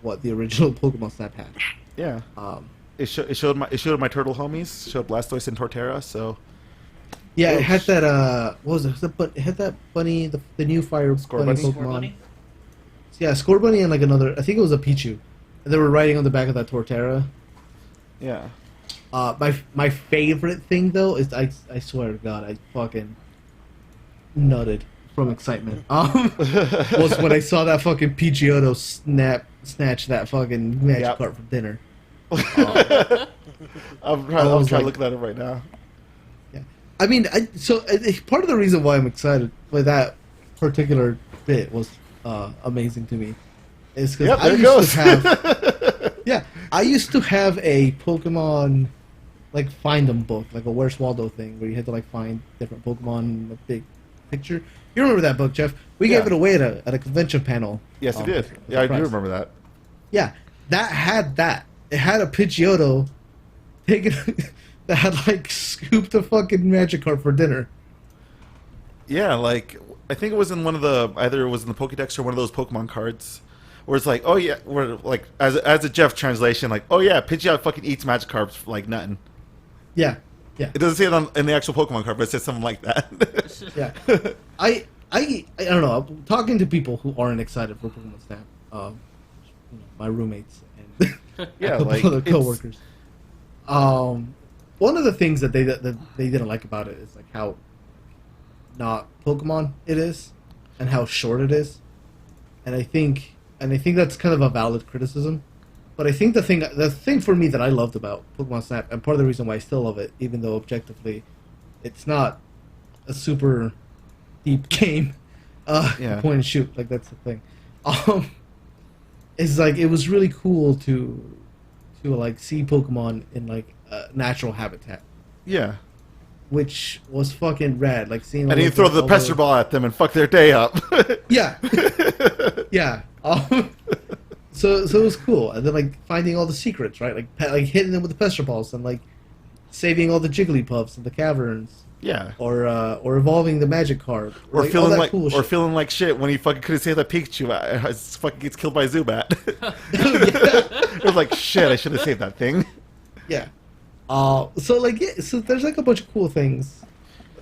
what the original Pokemon Snap had. Yeah, Um, it showed my turtle homies, showed Blastoise and Torterra. So yeah, it had Oops. that what was it? It had that bunny, the new fire Score bunny bunny? Pokemon. Score bunny? Yeah, Score Bunny and like another. I think it was a Pichu. And they were riding on the back of that Torterra. yeah, My favorite thing though is I swear to God I fucking nutted from excitement. Was when I saw that fucking Pidgeotto snatch that fucking Yep. Magikarp for dinner. I'm was trying to like- look at it right now. Yeah, I mean, part of the reason why I'm excited by that particular bit was amazing to me is because Yep, I there it used goes. to have I used to have a Pokemon like find 'em book, like a Where's Waldo thing, where you had to like find different Pokemon in a big picture. You remember that book, Jeff? We Yeah. gave it away at a convention panel. Yes, it did. with Yeah, I do press. remember that. Yeah, that had that. It had a Pidgeotto taking that had like scooped a fucking Magikarp for dinner. Yeah, like I think it was in one of the either it was in the Pokédex or one of those Pokemon cards, where it's like, oh yeah, where like as a Jeff translation, like, oh yeah, Pidgeot fucking eats Magikarps like nothing. Yeah, yeah, It doesn't say it in the actual Pokemon card, but it says something like that. yeah. I don't know. I'm talking to people who aren't excited for Pokemon Snap. My roommates and Yeah, a couple like, other it's- coworkers. One of the things that they didn't like about it is like how not Pokemon it is, and how short it is, and I think that's kind of a valid criticism. But I think the thing for me that I loved about Pokemon Snap, and part of the reason why I still love it, even though objectively it's not a super deep game, Yeah. point and shoot, like that's the thing. Is like it was really cool to like see Pokemon in like a natural habitat, Yeah, which was fucking rad. Like seeing. and all you throw the all pester ball at them and fuck their day up. Yeah, yeah. So it was cool, and then like finding all the secrets, right? Like hitting them with the pester balls, and like saving all the Jigglypuffs in the caverns, Yeah, or evolving the Magikarp, or all feeling that like cool or shit. feeling like shit when he fucking couldn't save that Pikachu. It fucking gets killed by Zubat. It was like shit. I should have saved that thing. Yeah. So like so there's like a bunch of cool things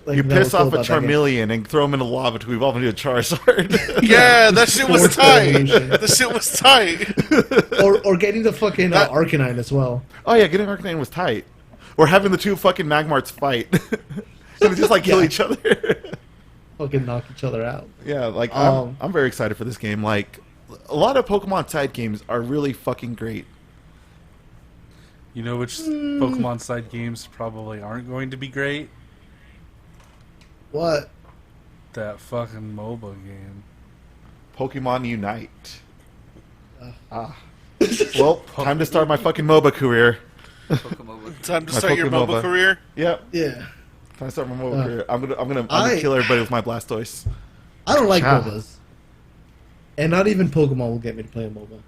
like You that was piss cool off a about that game. Charmeleon and throw him in the lava to evolve into a Charizard. Yeah, that shit was Force tight. evolution. The shit was tight. Or getting the fucking That- Arcanine as well. Oh yeah, getting Arcanine was tight. Or having the two fucking Magmarts fight. And they just like kill Yeah. each other. Fucking knock each other out. Yeah, like Um, I'm very excited for this game. Like a lot of Pokemon side games are really fucking great. You know which Pokemon side games probably aren't going to be great? What? That fucking MOBA game. Pokemon Unite. Well, time to start my fucking MOBA career. Pokemon. Time to My start your Pokemon MOBA MOBA. career. Yep, Yeah. time to start my MOBA Uh, career. I'm gonna I- kill everybody with my Blastoise. I don't like Cha. MOBAs. And not even Pokemon will get me to play a MOBA.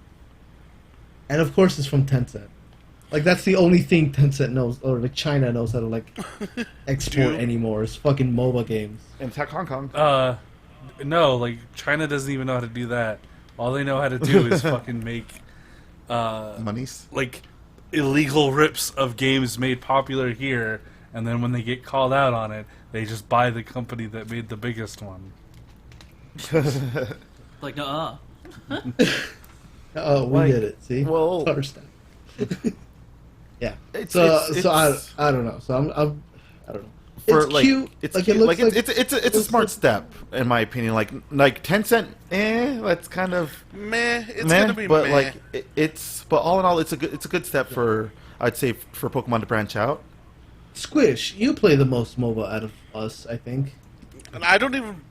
And of course it's from Tencent. Like that's the only thing Tencent knows, or like China knows how to like export Dude. anymore is fucking MOBA games. And Attack Hong Kong. No, like China doesn't even know how to do that. All they know how to do is fucking make Monies. like illegal rips of games made popular here, and then when they get called out on it, they just buy the company that made the biggest one. Like, nuh-uh. Oh, we Like, did it. See, well- first time. Yeah. It's- so it's- so it's- I don't know. So I don't know. For It's like, cute. it's like cute. it looks like like it's a looks smart like- step in my opinion. Like Tencent, that's kind of Meh. It's meh, gonna be but meh. like but all in all, it's a good step for I'd say for Pokemon to branch out. Squish. You play the most MOBA out of us, I think. And I don't even.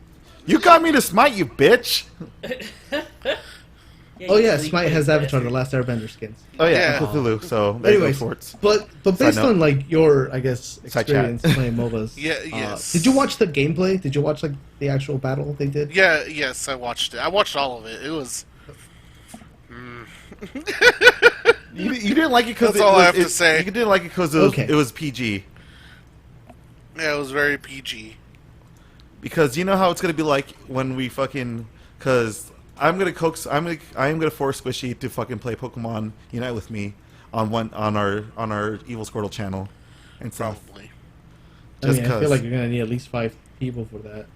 You got me to smite, you bitch. Oh yeah, Smite has Avatar: The Last Airbender skins. Oh yeah, Yeah. Cthulhu. So there you go, Anyways, Forts. but Side based note. on like your, I guess, Side experience chat. playing MOBAs. Yeah, yes. Did you watch the gameplay? Did you watch like the actual battle they did? Yeah. Yes, I watched it. I watched all of it. It was. You didn't like it because That's all I have to say. You didn't like it because Okay. it was PG. Yeah, it was very PG. Because you know how it's gonna be like when we fucking. Because I am gonna force Squishy to fucking play Pokemon Unite with me on our Evil Squirtle channel and stuff. Probably. I Just mean, I feel because like you're gonna need at least 5 people for that.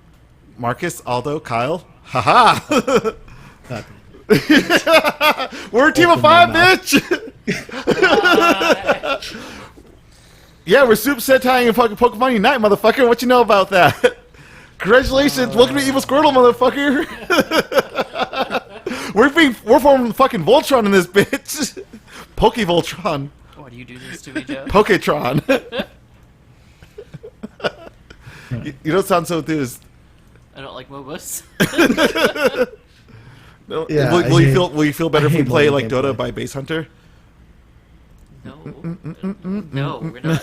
Marcus, Aldo, Kyle, haha. God. We're a team of Open 5, my mouth. bitch. Yeah, we're Super Sentai and fucking Pokemon Unite, motherfucker. What you know about that? Congratulations, welcome to Evil Squirtle, motherfucker. we're forming fucking Voltron in this bitch. Poke Voltron, Why do you do this to me, Jeff? Poketron. You don't sound so enthused. I don't like MOBAs. No? Yeah, will you feel better I if we hate play mobile like Dota gameplay. by Base Hunter? No. No, we're not.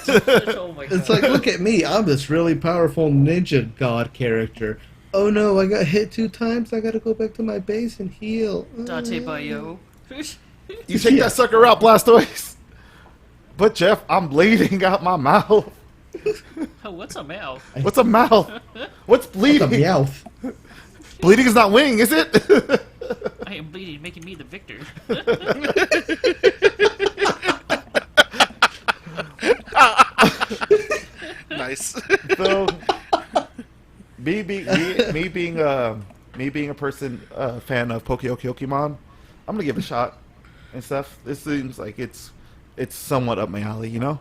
Oh my god. It's like, look at me. I'm this really powerful ninja god character. Oh no, I got hit 2 times. I gotta go back to my base and heal. Dante Bayo. You take Yeah. that sucker out, Blastoise. But Jeff, I'm bleeding out my mouth. Oh, what's a mouth? What's a mouth? What's The bleeding? Meowth. Bleeding is not winning, is it? I am bleeding, making me the victor. Nice. So, me being a person fan of Pokemon, I'm gonna give it a shot and stuff. This seems like it's somewhat up my alley, you know.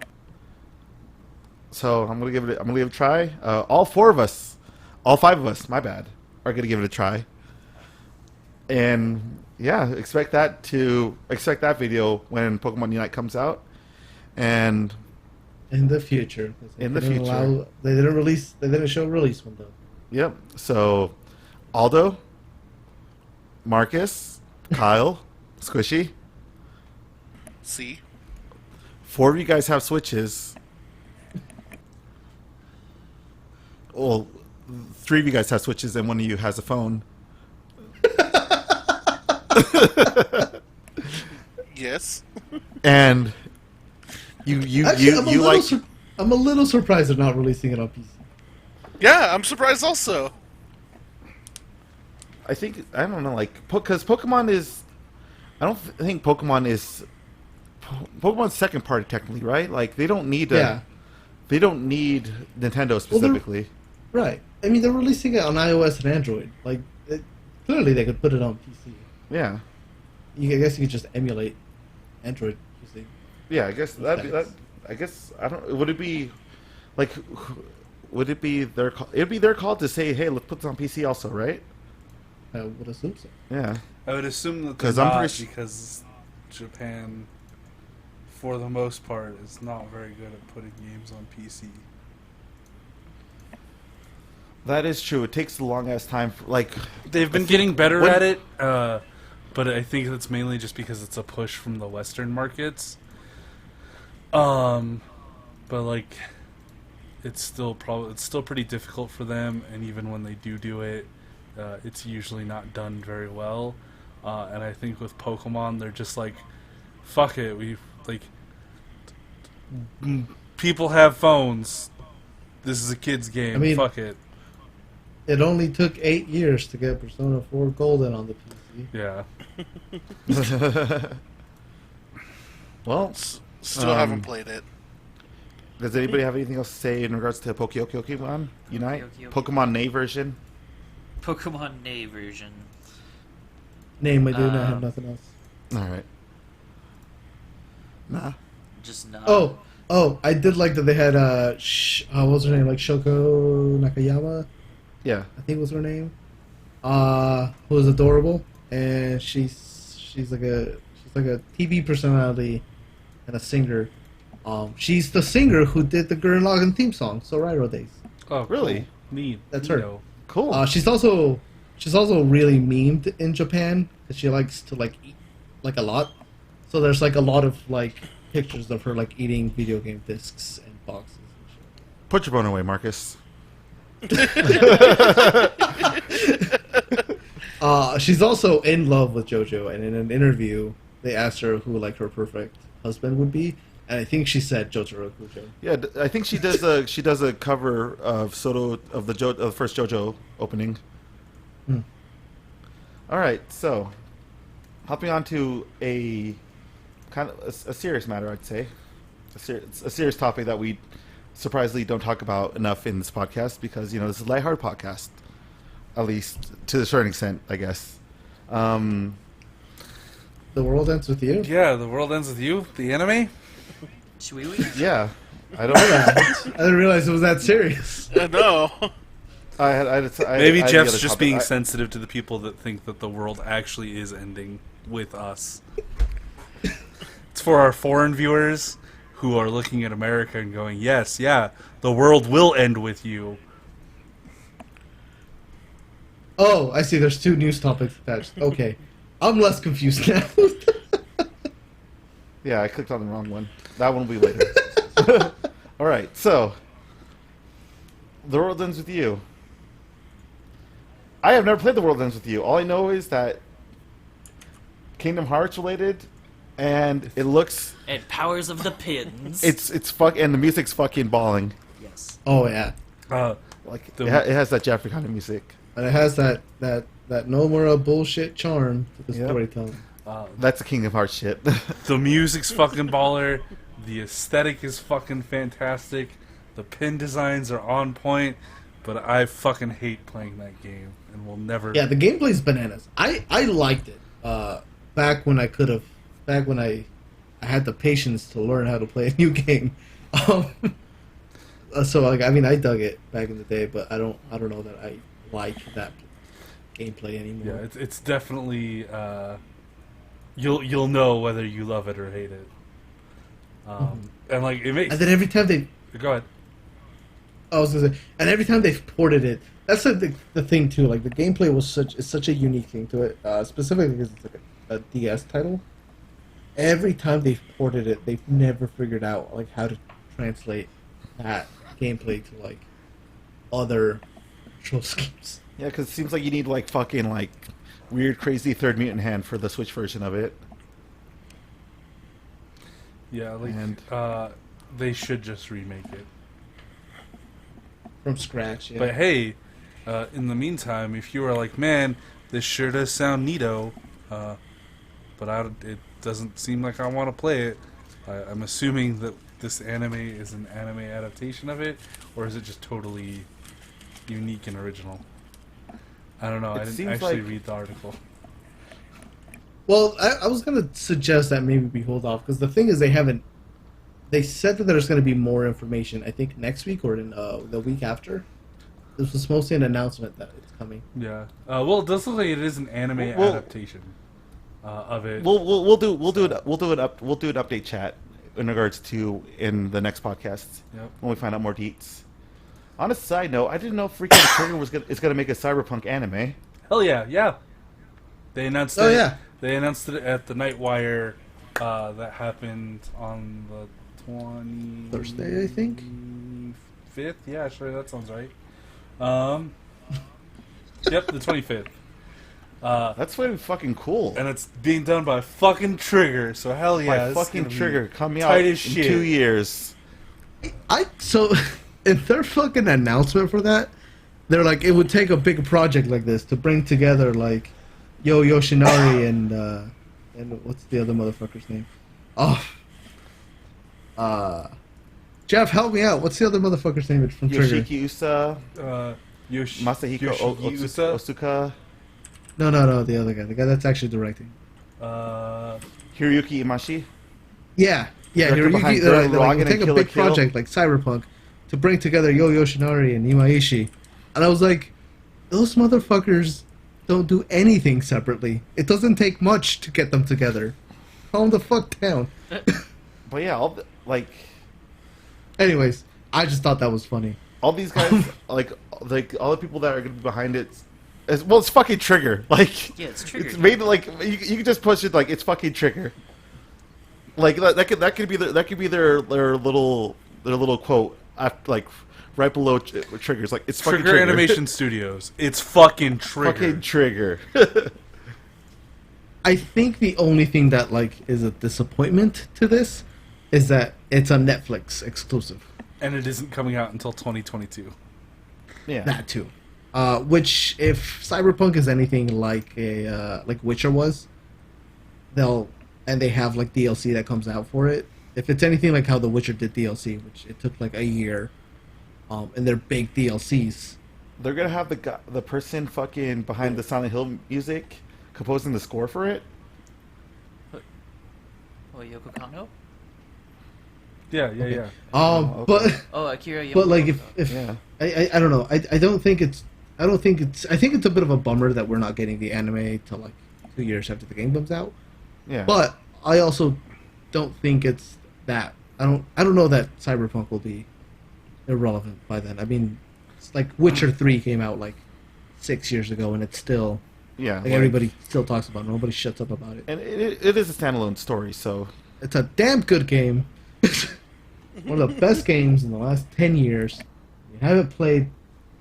So I'm gonna give it a try. All 5 of us, my bad, are gonna give it a try. And yeah, expect that video when Pokemon Unite comes out. And In the future. 'cause they In the didn't future. They didn't show a release window. yep. So Aldo, Marcus, Kyle, Squishy, See? 4 of you guys have Switches. Well, 3 of you guys have Switches, and 1 of you has a phone. Yes. And you Actually, like I'm a little surprised they're not releasing it on PC. Yeah, I'm surprised also. I think I don't know, like because Pokemon is. I don't think Pokemon's second party technically, right? Like they don't need Yeah. they don't need Nintendo specifically. Right. I mean, they're releasing it on iOS and Android. Like, clearly they could put it on PC. Yeah. I guess you could just emulate Android using. Yeah, I guess that. I guess I don't. Would it be like? Would it be their call? It'd be their call to say, "Hey, let's put this on PC also," right? I would assume so. Yeah. I would assume that 'Cause they're I'm not pretty because Japan, for the most part, is not very good at putting games on PC. That is true. It takes a long ass time. They've been think getting better when- at it, but I think that's mainly just because it's a push from the Western markets. But like, it's still pretty difficult for them, and even when they do it, it's usually not done very well. And I think with Pokemon, they're just like, fuck it, people have phones. This is a kid's game. I mean, fuck it. It only took 8 years to get Persona 4 Golden on the PC. Yeah. Well, Still haven't played it. does anybody have anything else to say in regards to Pokemon Unite? Pokemon. Pokemon Nay version? Pokemon Nay version. Name, I do not have nothing else. Alright. Nah. Just not. Oh, I did like that they had, what was her name? Like Shoko Nakayama, Yeah. I think was her name. Who was adorable, and she's like a TV personality and a singer. She's the singer who did the Gurren Lagann theme song, So Rairo Days. Oh, really? Cool. Neat. That's her. Neato. Cool. She's also really memed in Japan because she likes to like eat like a lot. So there's like a lot of like pictures of her like eating video game discs and boxes and shit. Put your bone away, Marcus. She's also in love with JoJo, and in an interview, they asked her who like her perfect husband would be, and I think she said Jotaro Kujo. Yeah, I think she does a cover of Soto of the first JoJo opening. Hmm. All right, so hopping on to a kind of a serious matter, I'd say, a serious topic that we surprisingly don't talk about enough in this podcast because this is a lighthearted podcast, at least to a certain extent, I guess. The World Ends With You? Yeah, The World Ends With You, the anime? Shwee Yeah, I don't. I didn't realize it was that serious. No. Maybe I had the Jeff's other just topic. being sensitive to the people that think that the world actually is ending with us. It's for our foreign viewers who are looking at America and going, yes, yeah, the world will end with you. Oh, I see. There's 2 news topics attached. Okay, I'm less confused now. Yeah, I clicked on the wrong one. That one will be later. All right, so The World Ends With You. I have never played The World Ends With You. All I know is that Kingdom Hearts related, and it looks And Powers of the Pins. it's and the music's fucking balling. Yes. Oh yeah, Like The- it has that Jeffrey kind of music. and it has that Nomura bullshit charm to the Yep. storytelling. That's the Kingdom Hearts shit. The music's fucking baller. The aesthetic is fucking fantastic. The pin designs are on point. But I fucking hate playing that game, and will never. Yeah, the gameplay's bananas. I liked it back when I had the patience to learn how to play a new game. So like, I mean, I dug it back in the day, but I don't know that I like that gameplay anymore. Yeah, it's definitely. You'll know whether you love it or hate it. And like it makes. And then every time they, Go ahead. I was gonna say, and every time they've ported it, that's like the thing too. Like the gameplay was such a unique thing to it, specifically because it's like a DS title. Every time they've ported it, they've never figured out like how to translate that gameplay to like other control schemes. Yeah, because it seems like you need like fucking like weird, crazy Third Mutant Hand for the Switch version of it. Yeah, like And- they should just remake it. From scratch, yeah. But hey, in the meantime, if you are like, man, this sure does sound neato, but it doesn't seem like I want to play it, I'm assuming that this anime is an anime adaptation of it, or is it just totally unique and original. I don't know. It I didn't seems actually like- read the article. Well, I was gonna suggest that maybe we hold off because the thing is they haven't. They said that there's gonna be more information. I think next week or in the week after. This was mostly an announcement that it's coming. Yeah. Well, it does look like it is an anime Well- adaptation of it. We'll do an update chat in regards to in the next podcast Yep. when we find out more deets. On a side note, I didn't know freaking Trigger is gonna make a cyberpunk anime. Hell yeah. They announced Oh, it. yeah. They announced it at the Nightwire. That happened on the 20... Thursday, I think? 5th? Yeah, sure, that sounds right. Yep, the 25th. That's pretty fucking cool. And it's being done by fucking Trigger, so hell yeah. By it's fucking gonna be Trigger coming out tight in as shit. 2 years. So in their fucking announcement for that, they're like, it would take a big project like this to bring together like Yo Yoshinari and what's the other motherfucker's name? Jeff, help me out. What's the other motherfucker's name from Trigger? Yoshiki Usa, Masahiko Yoshiki Usa? Osuka, No, the other guy. The guy that's actually directing. Hiroyuki Imashi. Yeah, Director behind they're Gurren like, Lagann we'll take and a Kill la big Kill. project like Cyberpunk to bring together Yo Yoshinari and Imaishi. And I was like, those motherfuckers don't do anything separately. It doesn't take much to get them together. Calm the fuck down. But yeah, Anyways, I just thought that was funny. all these guys, like all the people that are gonna be behind it, it's fucking Trigger. Like, Yeah, it's Trigger. It's made like you can just push it like it's fucking Trigger. Like that could be their little quote like right below Triggers. Like it's fucking Trigger Animation Studios. It's fucking Trigger. Fucking Trigger. I think the only thing that like is a disappointment to this is that it's a Netflix exclusive. And it isn't coming out until 2022. Yeah. That too. Which, if Cyberpunk is anything like a like Witcher was, they have like DLC that comes out for it. If it's anything like how The Witcher did DLC, which it took like a year, and they're big DLCs. They're gonna have the person fucking behind the Silent Hill music composing the score for it. Oh, Yoko Kanno? Yeah. Okay. But Oh, Akira Yamamoto. but like if Yeah. I don't know. I don't think it's I think it's a bit of a bummer that we're not getting the anime till like 2 years after the game comes out. Yeah. But I also don't think it's that. I don't know that Cyberpunk will be irrelevant by then. I mean, it's like Witcher 3 came out like 6 years ago, and it's still yeah. like everybody still talks about it. Nobody shuts up about it. And it is a standalone story, so It's a damn good game. One of the best games in the last 10 years. You haven't played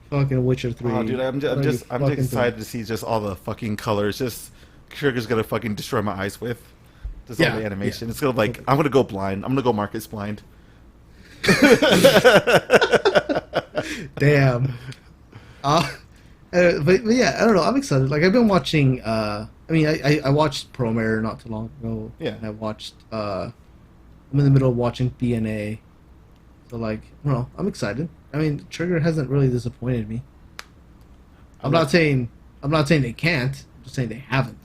fucking Witcher 3. oh, dude, I'm what are you just fucking excited doing? to see just all the fucking colors. Just Trigger's gonna fucking destroy my eyes with. Just all Yeah, the animation. yeah. It's gonna like I'm gonna go blind. I'm gonna go Marcus blind. Damn. But yeah, I don't know. I'm excited. Like I've been watching. I mean, I watched Promare not too long ago. Yeah. And I watched. I'm in the middle of watching DNA. So like, I don't know. I'm excited. I mean, Trigger hasn't really disappointed me. I'm not saying they can't. I'm just saying they haven't.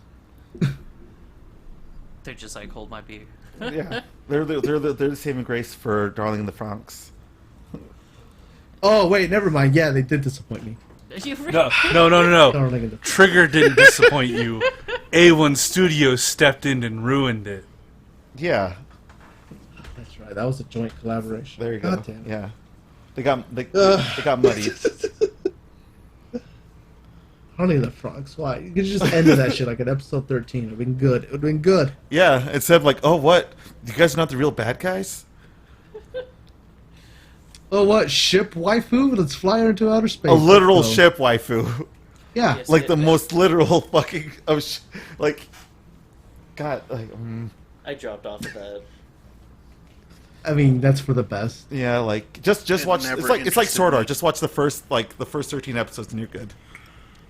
They're just like, hold my beer. Yeah, they're the saving grace for Darling in the Franxx. Oh wait, never mind. Yeah, they did disappoint me. You really- No. Darling in the Trigger didn't disappoint you. A1 Studios stepped in and ruined it. Yeah, That's right. That was a joint collaboration. there you go. God damn it. Yeah, they got muddy. Darling in the Franxx. Why? You could just end that shit like at episode 13. It would have been good. It would have been good. Yeah, instead of like, oh what? You guys are not the real bad guys? Oh, what? Ship waifu? Let's fly her into outer space. A literal Let's go. ship waifu. Yeah. Yes. Like the most literal fucking like God, like I dropped off of that. I mean, that's for the best. yeah, like just It watch. never It's like interested Sword me. Art. Just watch the first 13 episodes and you're good.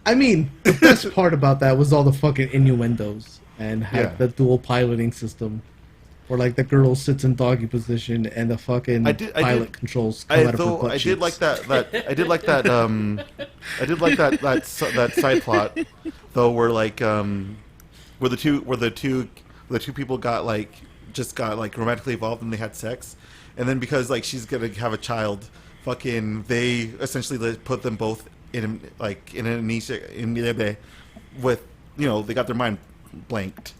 I mean, the best part about that was all the fucking innuendos and had Yeah. the dual piloting system. where like the girl sits in doggy position and the fucking pilot controls come out of her butt I cheeks. did like I did like that. I did like that side plot, though, where like where the two people got like romantically involved and they had sex, and then because like she's gonna have a child, fucking they essentially put them both in like in amnesia with they got their mind wiped.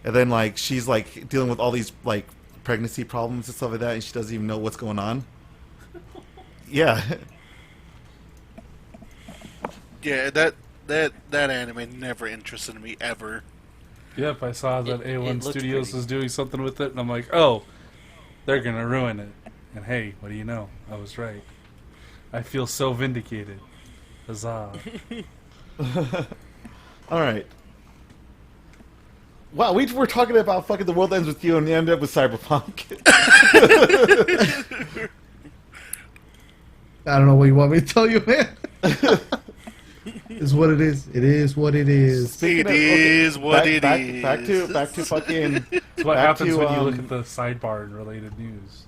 And then, like, she's, like, dealing with all these, like, pregnancy problems and stuff like that, and she doesn't even know what's going on. Yeah. Yeah, that anime never interested me, ever. Yep, I saw that A1 looked Studios pretty. was doing something with it, and I'm like, oh, they're going to ruin it. And hey, what do you know? I was right. I feel so vindicated. Huzzah. All right. Wow, we were talking about fucking The World Ends With You, and we ended up with Cyberpunk. I don't know what you want me to tell you, man. It's what it is. It is what it is. It is what it is. Back to fucking. It's what back happens to, when you look at the sidebar and related news.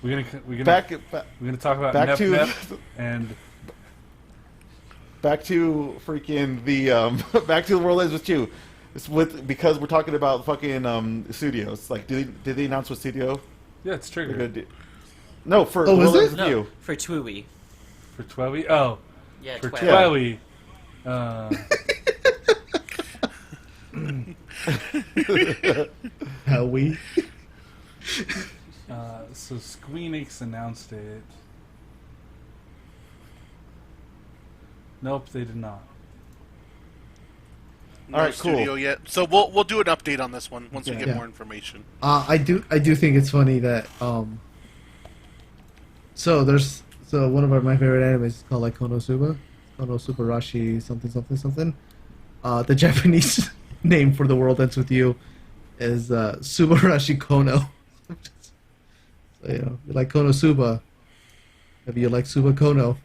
We're gonna back talk about back Nep to- Nep and back to freaking the back to The World Ends With You. It's because we're talking about fucking studios. Like, did they announce what studio yeah, it's they're gonna triggered do? No, for Oh, The is World it? Ends With No, You. for Twooey. for Twelve. Oh, Yeah, for 12. 12. How we? So Squeenix announced it. Nope, they did not. No All right, cool. studio yet. So we'll do an update on this one once we get Yeah. more information. I do think it's funny that so one of my favorite animes is called like Konosuba Rashi something. The Japanese name for The World Ends With You is Subarashi Kono. So, like Konosuba. Maybe you like Suba Kono.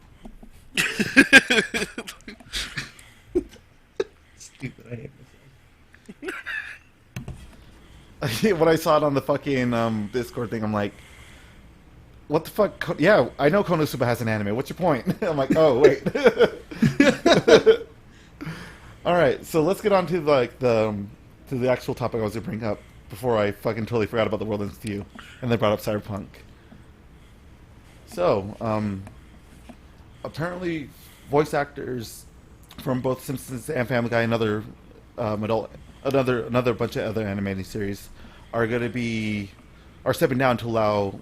Stupid, I hate myself. When I saw it on the fucking Discord thing, I'm like, what the fuck? Yeah, I know Konosuba has an anime. What's your point? I'm like, oh, wait. All right, so let's get on to to the actual topic I was going to bring up before I fucking totally forgot about The World Ends With You, and they brought up Cyberpunk. So, apparently voice actors from both Simpsons and Family Guy and other another bunch of other animated series are stepping down to allow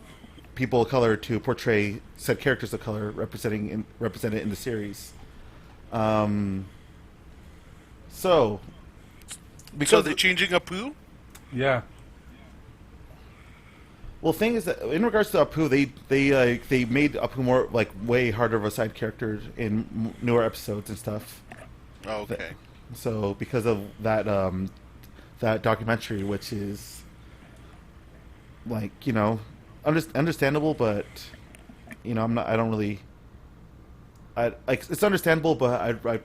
people of color to portray said characters of color represented in the series. So So they're changing Apu? Yeah. well, thing is that in regards to Apu, they made Apu more like way harder of a side character in newer episodes and stuff. Oh, okay. So because of that that documentary, which is like understandable, but I don't really. It's understandable, but I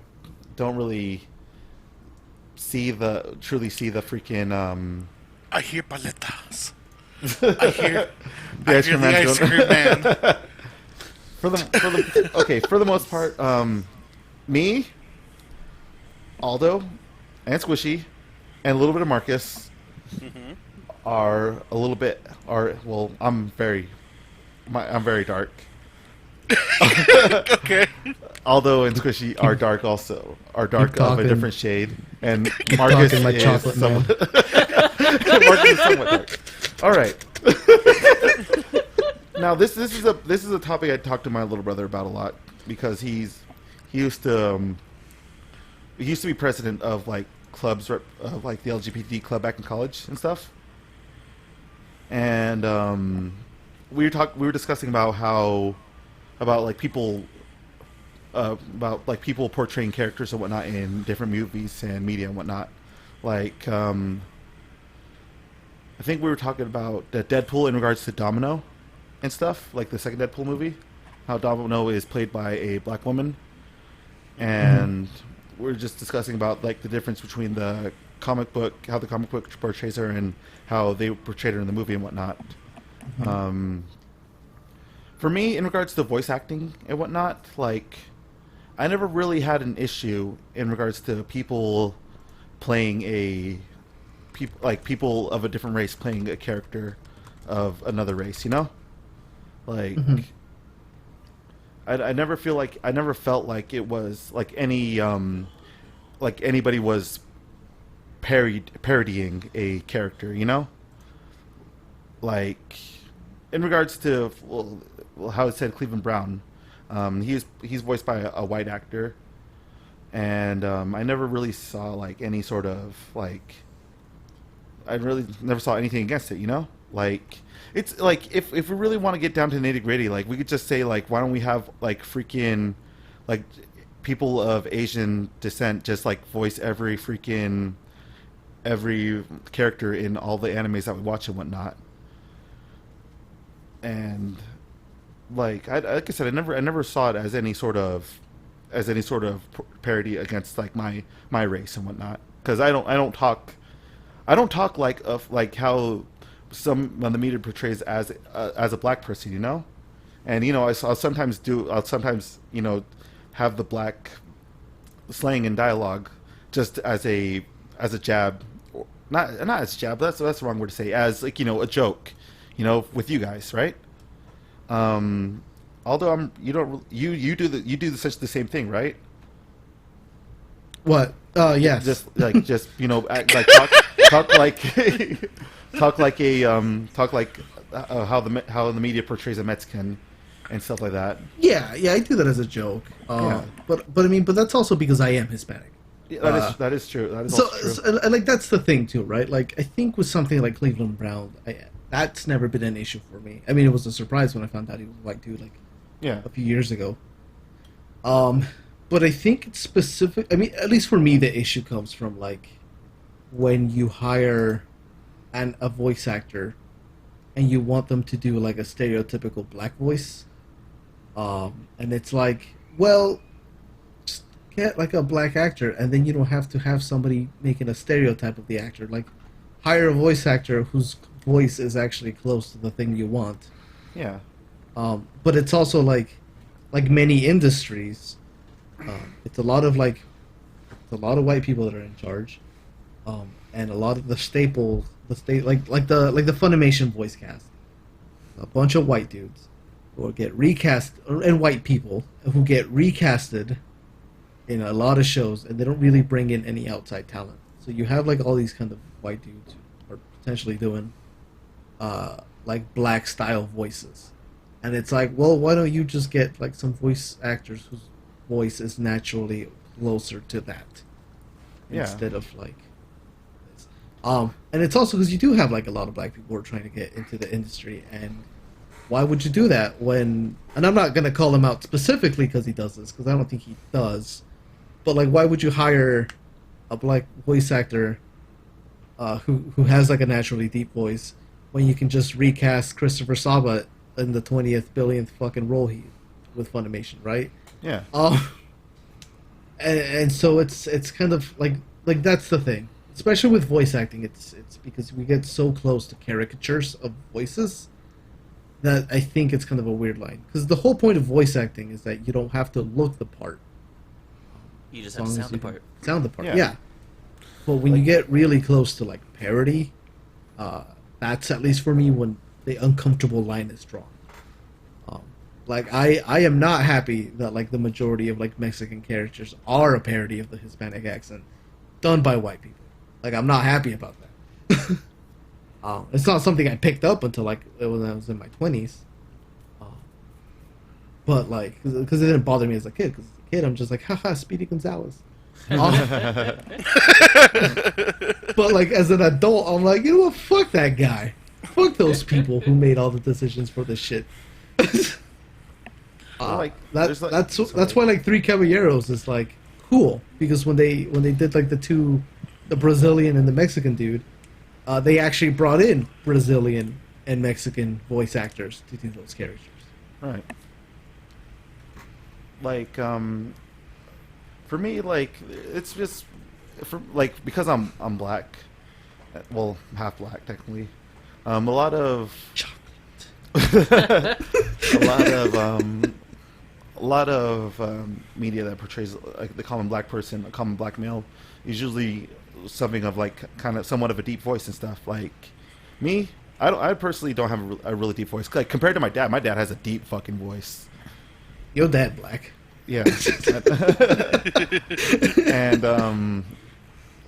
don't really truly see the freaking. I hear paletas. I hear The ice cream the man's ice going- cream man. For the most part, me, Aldo, and Squishy, and a little bit of Marcus are a little bit well. I'm very dark. Okay. Aldo and Squishy are dark also. Are dark Keep of a talking. different shade, and Marcus talking, my is chocolate man. Marcus is somewhat dark. All right. Now this is a topic I talked to my little brother about a lot because he used to be president of like clubs of like the LGBT club back in college and stuff, and we were discussing about people portraying characters and whatnot in different movies and media and whatnot. Like, I think we were talking about the Deadpool in regards to Domino and stuff, like the second Deadpool movie. How Domino is played by a black woman, and we're just discussing about like the difference between the comic book, how the comic book portrays her, and how they portrayed her in the movie and whatnot. For me, in regards to voice acting and whatnot, like I never really had an issue in regards to people playing people of a different race playing a character of another race. You know, like. I never felt like it was like like anybody was parodying a character, you know, like in regards to how it said Cleveland Brown, he's voiced by a white actor, and I never really saw like any sort of like I really never saw anything against it, you know, like. It's like if we really want to get down to nitty gritty, like we could just say like why don't we have like freaking like people of Asian descent just like voice every character in all the animes that we watch and whatnot. And like like I said, I never saw it as any sort of parody against like my race and whatnot, because I don't talk like of like how some of the media portrays as a black person, you know, and you know I'll sometimes you know have the black slang and dialogue just as a jab, or not as a jab. That's the wrong word to say. As like, you know, a joke, you know, with you guys, right? Although you do the same thing, right? What? Yes. Just you know talk like talk like how the media portrays a Mexican and stuff like that. Yeah, I do that as a joke. Yeah. But I mean, but that's also because I am Hispanic. Yeah, that is true. That is So, also true. and like that's the thing too, right? Like I think with something like Cleveland Brown, that's never been an issue for me. I mean, it was a surprise when I found out he was a white dude, like Yeah. a few years ago. But I think it's specific. I mean, at least for me, the issue comes from like when you hire a voice actor and you want them to do like a stereotypical black voice, and it's like, well, just get like a black actor, and then you don't have to have somebody making a stereotype of the actor. Like, hire a voice actor whose voice is actually close to the thing you want. Yeah. But it's also like many industries, it's a lot of white people that are in charge, and a lot of the like the Funimation voice cast, a bunch of white dudes who get recast, and white people who get recasted in a lot of shows, and they don't really bring in any outside talent. So you have like all these kind of white dudes who are potentially doing like black style voices. And it's like, well, why don't you just get like some voice actors whose voice is naturally closer to that, instead of like this. And it's also because you do have like a lot of black people who are trying to get into the industry, and why would you do that when? And I'm not gonna call him out specifically because he does this, because I don't think he does. But like, why would you hire a black voice actor who has like a naturally deep voice when you can just recast Christopher Sabat in the 20th billionth fucking role with Funimation, right? Yeah. And so it's kind of like that's the thing, especially with voice acting. It's because we get so close to caricatures of voices that I think it's kind of a weird line. Because the whole point of voice acting is that you don't have to look the part. You just As have to long sound as the you can part. Sound the part, Yeah. yeah. But when you get really close to like parody, that's at least for me when the uncomfortable line is drawn. Like I am not happy that like the majority of like Mexican characters are a parody of the Hispanic accent done by white people. Like I'm not happy about that. It's not something I picked up until like when I was in my 20s. But like, because it didn't bother me as a kid. Because as a kid, I'm just like, haha, Speedy Gonzalez. But like as an adult, I'm like, you know what? Fuck that guy. Fuck those people who made all the decisions for this shit. That's why like Three Caballeros is like cool, because when they did like the Brazilian and the Mexican dude, they actually brought in Brazilian and Mexican voice actors to do those characters. Right. Like, for For me, like it's just for like because I'm black, well half black technically. A lot of a lot of media that portrays like the common black person, a common black male, is usually something of like kind of somewhat of a deep voice and stuff. Like me, I personally don't have a really deep voice. Like compared to my dad has a deep fucking voice. Your dad black. Yeah. And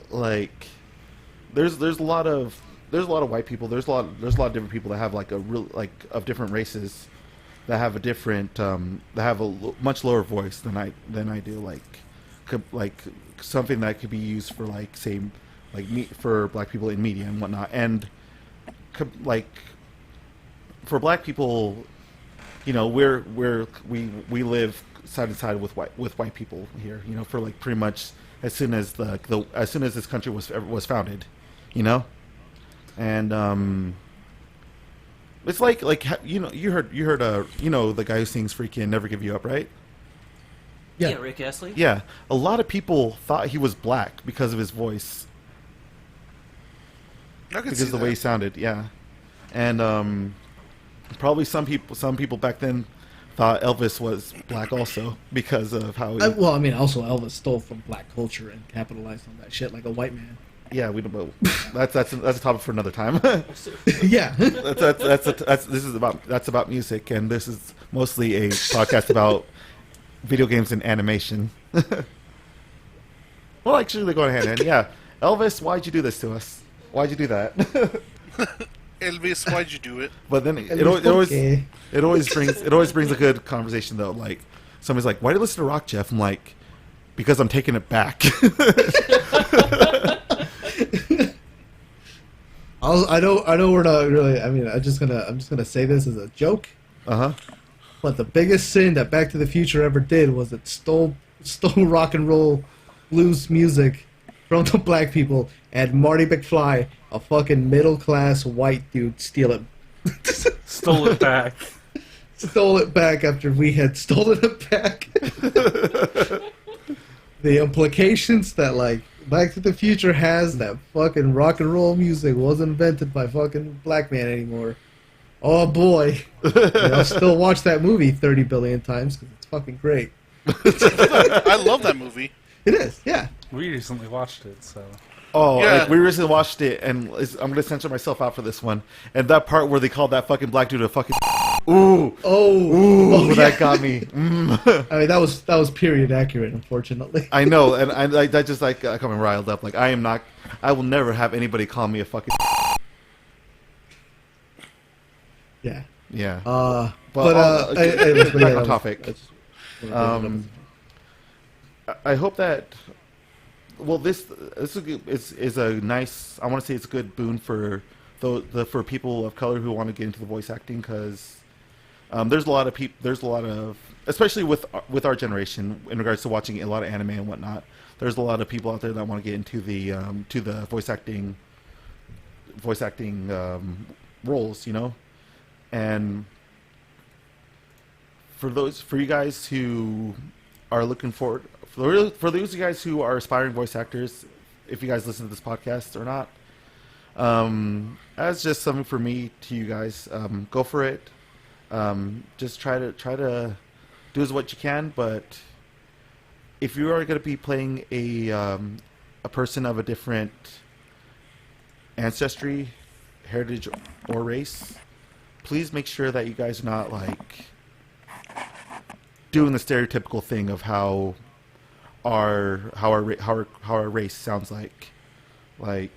like there's a lot of white people, there's a lot of different people that have like a real like of different races that have a different that have a much lower voice than I do, like something that could be used for like say like for black people in media and whatnot. And like for black people, you know, we live side to side with white people here, you know, for like pretty much as soon as as soon as this country was founded, you know. And it's like you know, you heard you know the guy who sings "Freakin' Never Give You Up," right? Yeah, Rick Astley. Yeah, a lot of people thought he was black because of his voice, because of the way he sounded. Yeah, and probably some people back then thought Elvis was black also because of how he... Well, I mean, also Elvis stole from black culture and capitalized on that shit like a white man. Yeah, we don't. That's a topic for another time. Yeah, that's about music, and this is mostly a podcast about video games and animation. Well, actually, they go hand in hand. Yeah, Elvis, why'd you do this to us? Why'd you do that? Elvis, why'd you do it? But then it always brings a good conversation though. Like somebody's like, "Why do you listen to rock, Jeff?" I'm like, "Because I'm taking it back." I know we're not really. I mean, I'm just gonna say this as a joke. But the biggest sin that Back to the Future ever did was it stole rock and roll blues music from the black people, and Marty McFly, a fucking middle class white dude, steal it. Stole it back. Stole it back after we had stolen it back. The implications that like Back to the Future has that fucking rock and roll music wasn't invented by fucking black man anymore. Oh boy. I'll still watch that movie 30 billion times because it's fucking great. I love that movie. It is, yeah. We recently watched it, so... Oh, Yeah. like we recently watched it, and I'm gonna censor myself out for this one. And that part where they called that fucking black dude a fucking ooh, Oh, that yeah. got me. Mm. I mean, that was period accurate, unfortunately. I know, and I that just like got me riled up. Like I will never have anybody call me a fucking. Yeah. Yeah. Back on topic. I hope that. Well, this is a nice. I want to say it's a good boon for for people of color who want to get into the voice acting, because there's a lot of people. There's a lot of, especially with our generation, in regards to watching a lot of anime and whatnot. There's a lot of people out there that want to get into the voice acting roles, you know, and for you guys who are looking forward. For those of you guys who are aspiring voice actors, if you guys listen to this podcast or not, as just something for me to you guys, go for it. Just try to do what you can. But if you are going to be playing a person of a different ancestry, heritage, or race, please make sure that you guys are not like doing the stereotypical thing of how our race sounds like. Like,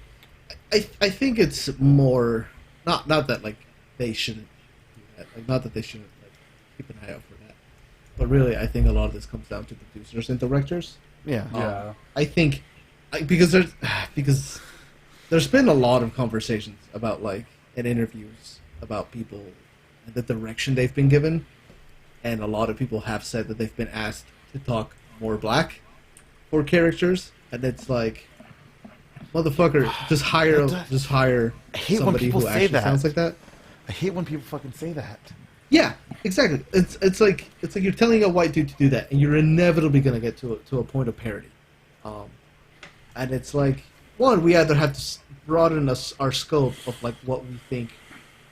I think it's more not that like they shouldn't do that. Like, not that they shouldn't like keep an eye out for that. But really, I think a lot of this comes down to producers and directors. yeah. Yeah. I think because there's been a lot of conversations about like in interviews about people and the direction they've been given, and a lot of people have said that they've been asked to talk more black for characters, and it's like, motherfucker, just hire I hate when somebody people who say actually that. sounds like that. I hate when people fucking say that. Yeah, exactly. It's like you're telling a white dude to do that, and you're inevitably gonna get to a point of parody. Um, and it's like one, we either have to broaden our scope of like what we think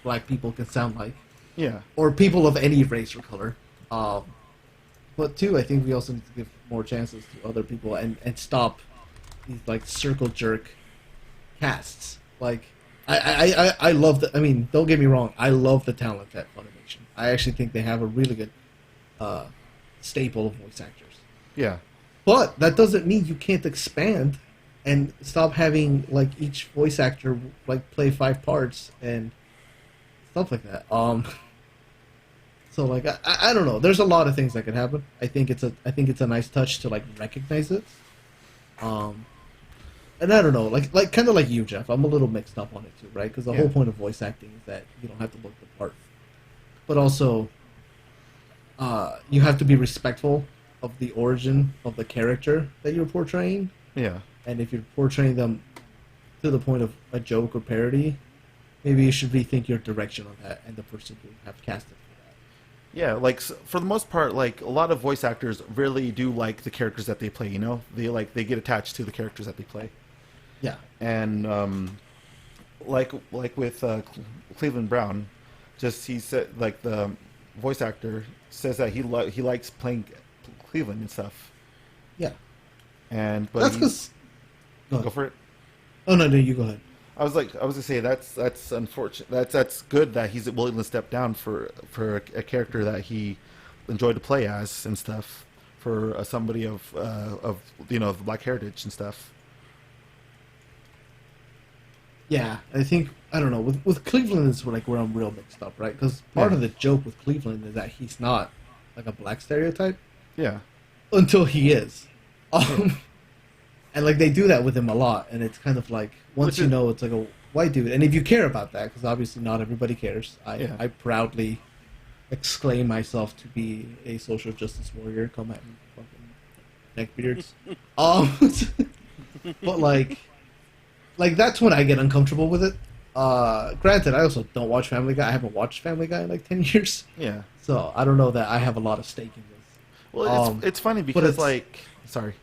black people can sound like, Yeah. or people of any race or color. But two, I think we also need to give more chances to other people and stop these like circle jerk casts. Like I love the. I mean, don't get me wrong. I love the talent at Funimation. I actually think they have a really good staple of voice actors. Yeah. But that doesn't mean you can't expand and stop having like each voice actor like play 5 parts and stuff like that. So like I don't know. There's a lot of things that could happen. I think it's a nice touch to like recognize it. And I don't know, like kind of like you, Jeff. I'm a little mixed up on it too, right? Because the whole point of voice acting is that you don't have to look the part, but also you have to be respectful of the origin of the character that you're portraying. Yeah. And if you're portraying them to the point of a joke or parody, maybe you should rethink your direction on that and the person you have casted for that. Yeah, like for the most part, like a lot of voice actors really do like the characters that they play. You know, they get attached to the characters that they play. Yeah. And like with Cleveland Brown, just he said like the voice actor says that he likes playing Cleveland and stuff. Yeah. And but That's because. Go for it. Oh no, you go ahead. I was gonna say that's unfortunate. That's good that he's willing to step down for a character that he enjoyed to play as and stuff for somebody of of black heritage and stuff. Yeah, I think I don't know. With Cleveland is where I'm real mixed up, right? Because part of the joke with Cleveland is that he's not like a black stereotype. Yeah. Until he is, and like they do that with him a lot, and it's kind of like once you know it's like a white dude, and if you care about that, because obviously not everybody cares. I proudly exclaim myself to be a social justice warrior. Come at me, fucking neckbeards. But like that's when I get uncomfortable with it. Granted, I also don't watch Family Guy. I haven't watched Family Guy in like 10 years. Yeah. So I don't know that I have a lot of stake in this. Well, it's funny because sorry.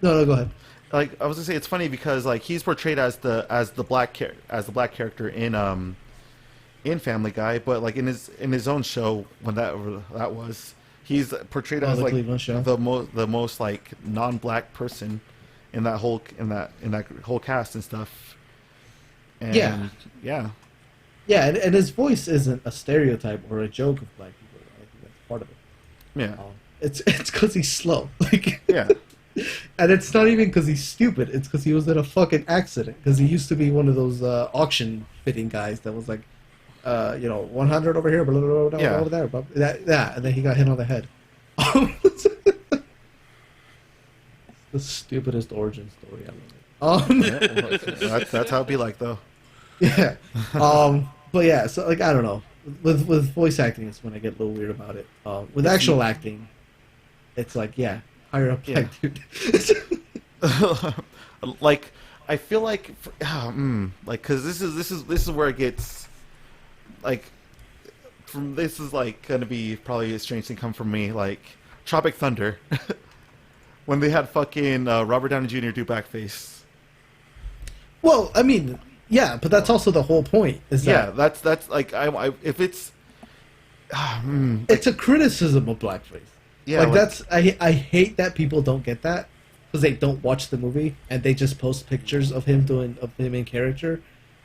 No, go ahead. Like I was gonna say, it's funny because like he's portrayed as the black character in Family Guy, but like in his own show when that was, he's portrayed as like the most like non-black person in that whole cast and stuff. And, yeah, and his voice isn't a stereotype or a joke of black people. I think that's part of it. Yeah, it's because he's slow. Like yeah, and it's not even because he's stupid. It's because he was in a fucking accident. Because he used to be one of those auction fitting guys that was like, 100 over here, blah, blah, blah, over there, blah, that, and then he got hit on the head. The stupidest origin story ever. That's how it be like though. Yeah. But yeah, so like I don't know. With voice acting is when I get a little weird about it. With actual acting, it's like hire a black dude. Like I feel like because this is where it gets like this is like gonna be probably a strange thing come from me, like Tropic Thunder. When they had fucking Robert Downey Jr. do blackface. Well, I mean, yeah, but that's also the whole point. Is that that's like I if it's it's a criticism of blackface. Yeah, like that's I hate that people don't get that because they don't watch the movie and they just post pictures of him in character,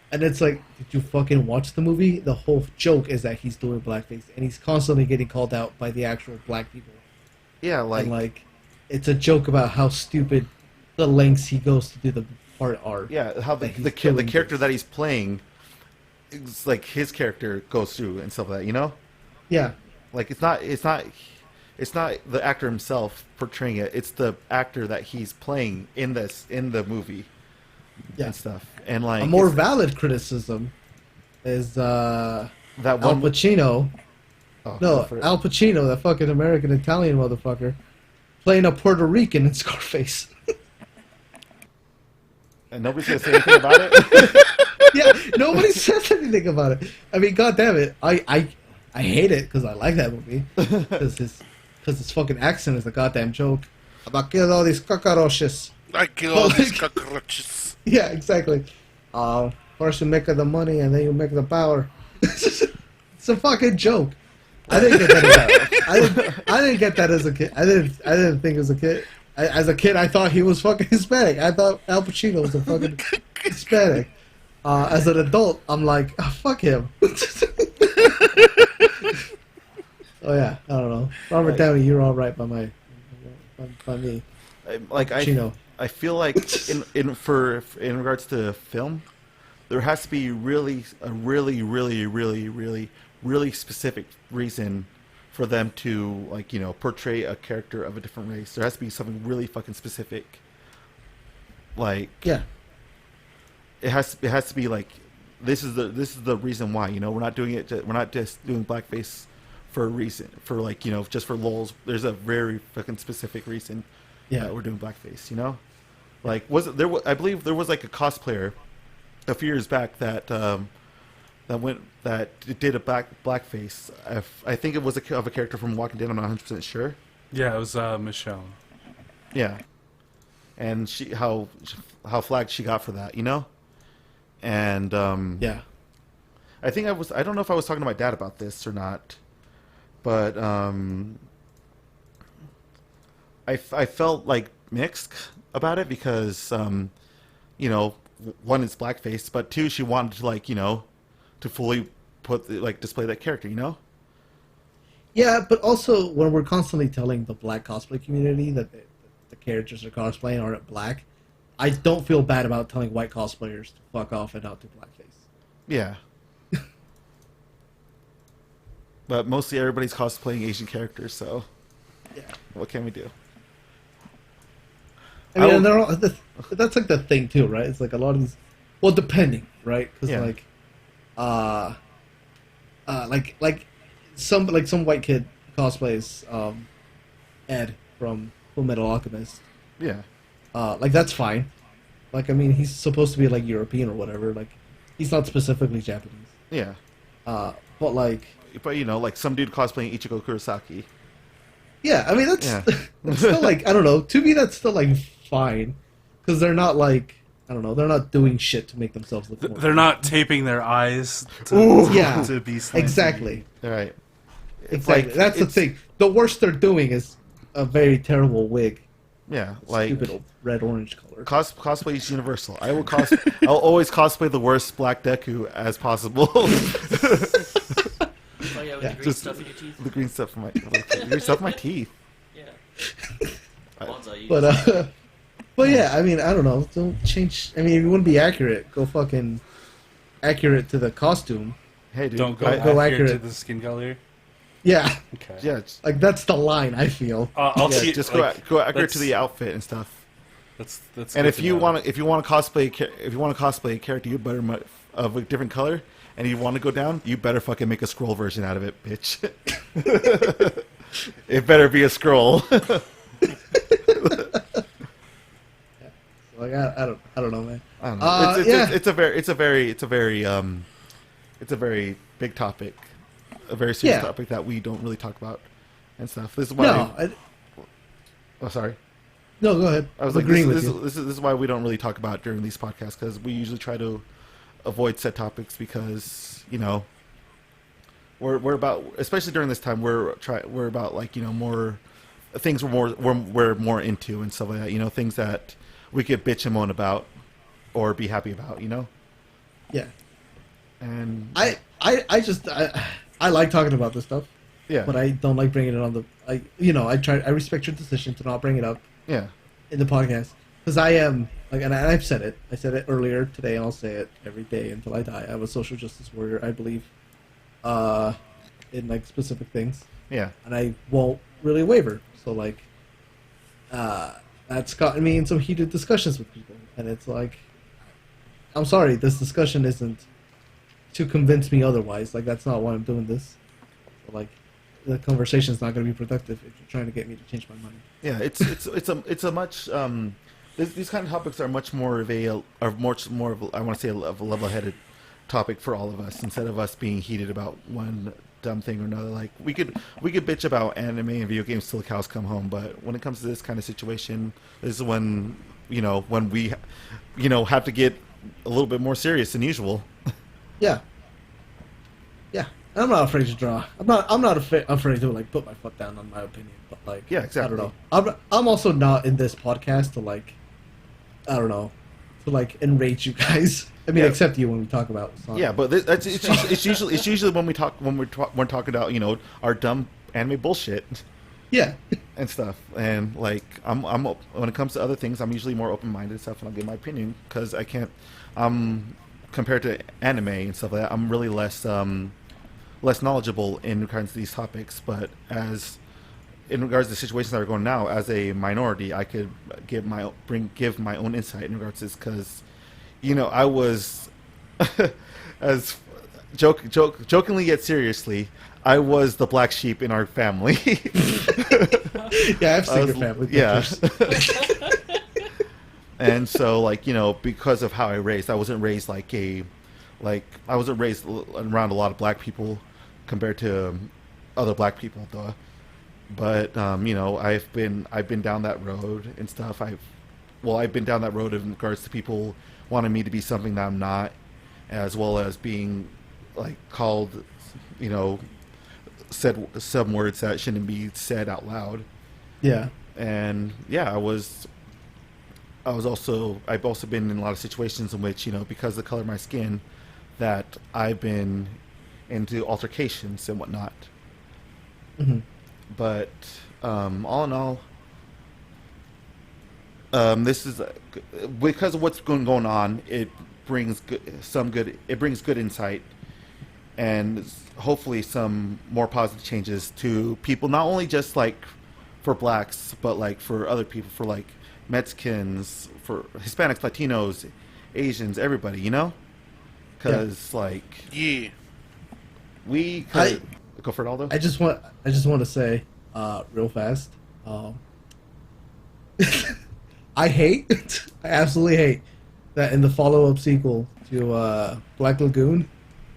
and it's like, did you fucking watch the movie? The whole joke is that he's doing blackface and he's constantly getting called out by the actual black people. Yeah, like it's a joke about how stupid the lengths he goes to do the part are. Yeah, how the character that he's playing, is like his character goes through and stuff like that. You know? Yeah. Like it's not the actor himself portraying it. It's the actor that he's playing in the movie. Yeah. And stuff. And like a more valid criticism is that Al Pacino. Oh, Al Pacino, that fucking American Italian motherfucker, playing a Puerto Rican in Scarface. And nobody's gonna say anything about it. Yeah, nobody says anything about it. I mean, god damn it, I hate it because I like that movie because his fucking accent is a goddamn joke. I'm gonna kill all these cockroaches. I kill all these cockroaches. Yeah, exactly. First you make the money and then you make the power. It's a fucking joke. I didn't get that. I didn't get that as a kid. I didn't think as a kid. As a kid, I thought he was fucking Hispanic. I thought Al Pacino was a fucking Hispanic. As an adult, I'm like, oh, fuck him. Oh yeah, I don't know. Robert Downey, you're all right by me. Pacino. I feel like in regards to film, there has to be a really specific reason for them to portray a character of a different race. There has to be something really fucking specific. Yeah. It has to be like this is the reason why, we're not doing it. We're not just doing blackface for a reason, for just for lulz. There's a very fucking specific reason. Yeah, that we're doing blackface. I believe there was like a cosplayer a few years back that did a blackface. I think it was of a character from Walking Dead. I'm not 100% sure. Yeah, it was Michonne. Yeah, and how flagged she got for that, and yeah. I don't know if I was talking to my dad about this or not, but I felt like mixed about it because one, it's blackface, but two, she wanted to to fully display that character, Yeah, but also when we're constantly telling the black cosplay community that the characters are cosplaying aren't black, I don't feel bad about telling white cosplayers to fuck off and not do blackface. Yeah. But mostly everybody's cosplaying Asian characters, so Yeah. what can we do? I mean, and they're all, that's like the thing too, right? It's like a lot of these, well, depending, right? Because some white kid cosplays Ed from Full Metal Alchemist. Yeah. That's fine. I mean, he's supposed to be like European or whatever. He's not specifically Japanese. Yeah. But some dude cosplaying Ichigo Kurosaki. Yeah, I mean that's still I don't know. To me, that's still fine, because they're not they're not doing shit to make themselves look. More they're not taping their eyes. To be slanted. Exactly. All right. Exactly. That's the thing. The worst they're doing is a very terrible wig. Yeah, stupid red-orange color. Cosplay is universal. I'll always cosplay the worst Black Deku as possible. Oh yeah, with the green stuff in your teeth. The green stuff in my teeth. Yeah. But yeah, I mean, I don't know. Don't change. I mean, if you want to be accurate, go fucking accurate to the costume. Hey, dude, don't go accurate to the skin color. Yeah. Okay. Yeah. That's the line, I feel. Just go accurate to the outfit and stuff. That's. And if you want to cosplay a character, you better of a different color. And you want to go down, you better fucking make a scroll version out of it, bitch. It better be a scroll. I don't know, man. I don't know. It's a very big topic, a very serious topic that we don't really talk about and stuff. This is why. Sorry. No, go ahead. I was agreeing with you. This is why we don't really talk about it during these podcasts, because we usually try to avoid set topics, because we're about, especially during this time, we're about more things we're more into and stuff like that, things that we could bitch and moan about or be happy about, Yeah. And I like talking about this stuff. Yeah. But I don't like bringing it on the I respect your decision to not bring it up. Yeah. In the podcast, because I am and I've said it. I said it earlier today, and I'll say it every day until I die. I'm a social justice warrior. I believe in specific things. Yeah. And I won't really waver. So that's gotten me in some heated discussions with people, and it's I'm sorry, this discussion isn't to convince me otherwise. That's not why I'm doing this. So, the conversation's not going to be productive if you're trying to get me to change my mind. Yeah, it's a much these kind of topics are much more of I want to say a level-headed topic for all of us, instead of us being heated about one dumb thing or another. Like we could bitch about anime and video games till the cows come home, but when it comes to this kind of situation, this is when when we have to get a little bit more serious than usual. Yeah. Yeah. I'm not afraid to draw. I'm not afraid to like put my foot down on my opinion, but like Yeah, exactly. I don't know. I'm also not in this podcast to like I don't know, to like enrage you guys. I mean, Yeah. except you when we talk about Sonic. Yeah, but it's usually when we're talking about our dumb anime bullshit Yeah. and stuff. And like I'm when it comes to other things, I'm usually more open minded and stuff, and I'll give my opinion because I can't. Compared to anime and stuff like that, I'm really less knowledgeable in regards to these topics. But in regards to the situations that are going now, as a minority, I could give my own insight in regards to this because, I was as jokingly yet seriously, I was the black sheep in our family. Yeah, I've seen your family pictures. Yeah. And so, like, because of how I wasn't raised I wasn't raised around a lot of black people compared to other black people, though. But I've been down that road and stuff. I've been down that road in regards to people wanting me to be something that I'm not, as well as being like called, said some words that shouldn't be said out loud. Yeah. And yeah, I've also been in a lot of situations in which, because of the color of my skin, that I've been into altercations and whatnot. Mm-hmm. But all in all, this is because of what's going on. It brings good insight, and hopefully some more positive changes to people, not only just like for blacks, but like for other people, for like Mexicans, for Hispanics, Latinos, Asians, everybody, because Yeah. Go for it, Aldo. I just want to say, real fast, I absolutely hate that in the follow-up sequel to Black Lagoon,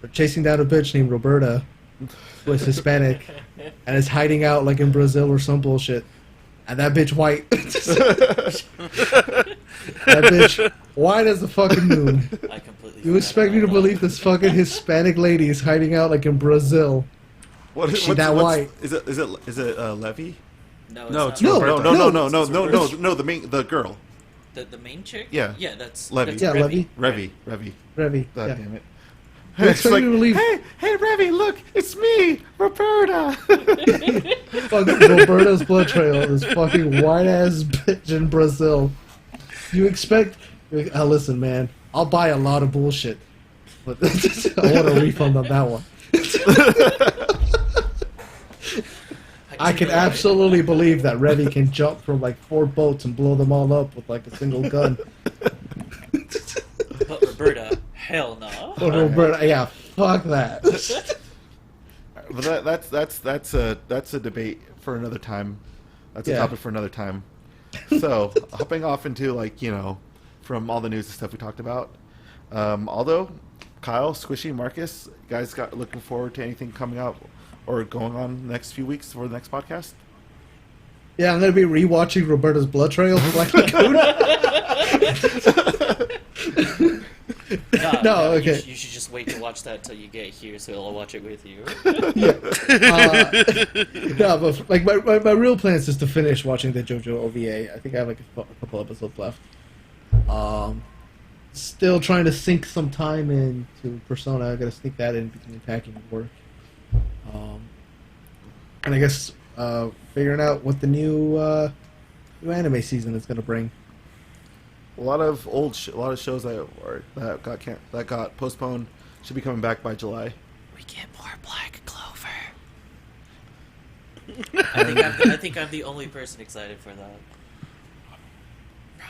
they're chasing down a bitch named Roberta, who is Hispanic, and is hiding out like in Brazil or some bullshit, and that bitch white. That bitch white as the fucking moon. I completely. You expect me to believe this fucking Hispanic lady is hiding out like in Brazil? She that white? Is it Levy? No, No, it's it's not. Roberta. No, the girl. The main chick. Yeah. Yeah, that's Levy. That's Yeah, Revy. Levy. Revy. Yeah. Damn it. You It's expect like, me to believe hey, Revy, look, it's me, Roberta. fucking Roberta's blood trail is fucking white ass bitch in Brazil? You expect? Listen, man, I'll buy a lot of bullshit, but I want a refund on that one. I can absolutely believe that Revy can jump from like 4 boats and blow them all up with like a single gun. But Roberta, hell no. But Roberta, yeah, fuck that. But that's a debate for another time. That's a Yeah. topic for another time. So hopping off into from all the news and stuff we talked about. Although Kyle, Squishy, Marcus, you guys got looking forward to anything coming out or going on the next few weeks for the next podcast? Yeah, I'm gonna be rewatching Roberta's blood trail. Black Lagoon. No, okay. You should just wait to watch that till you get here, so I'll watch it with you. No, but like my real plan is just to finish watching the JoJo OVA. I think I have like a couple episodes left. Still trying to sink some time into Persona. I gotta sneak that in between packing and work. And I guess figuring out what the new anime season is gonna bring. A lot of shows that got postponed should be coming back by July. We get more Black Clover. I think I'm the only person excited for that.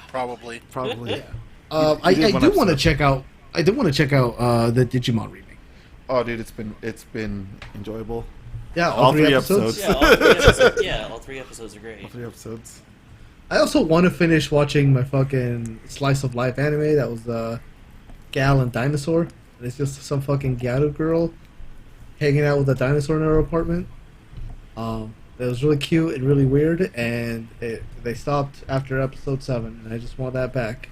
Probably. Probably. I do want to check out. I do want to check out the Digimon remake. Oh, dude, it's been enjoyable. Yeah, all three episodes. Yeah, all 3 episodes are great. All 3 episodes. I also want to finish watching my fucking slice of life anime that was Gal and Dinosaur. It's just some fucking Gato girl hanging out with a dinosaur in our apartment. It was really cute and really weird, and they stopped after episode 7, and I just want that back.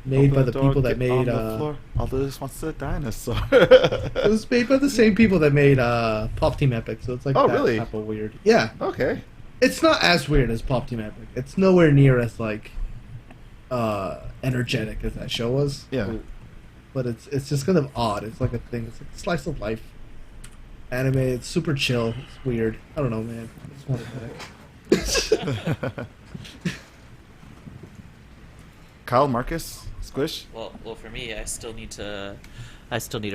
Made by the people that made. Although this wants a dinosaur. It was made by the same people that made Pop Team Epic, so it's like Oh, that really? type of weird. Yeah, Okay. it's not as weird as Pop Team Epic. It's nowhere near as like energetic as that show was. Yeah. But it's just kind of odd. It's like a thing. It's like a slice of life anime. It's super chill. It's weird. I don't know, man. I just want it back. Kyle, Marcus, Squish. Well, for me, I still need to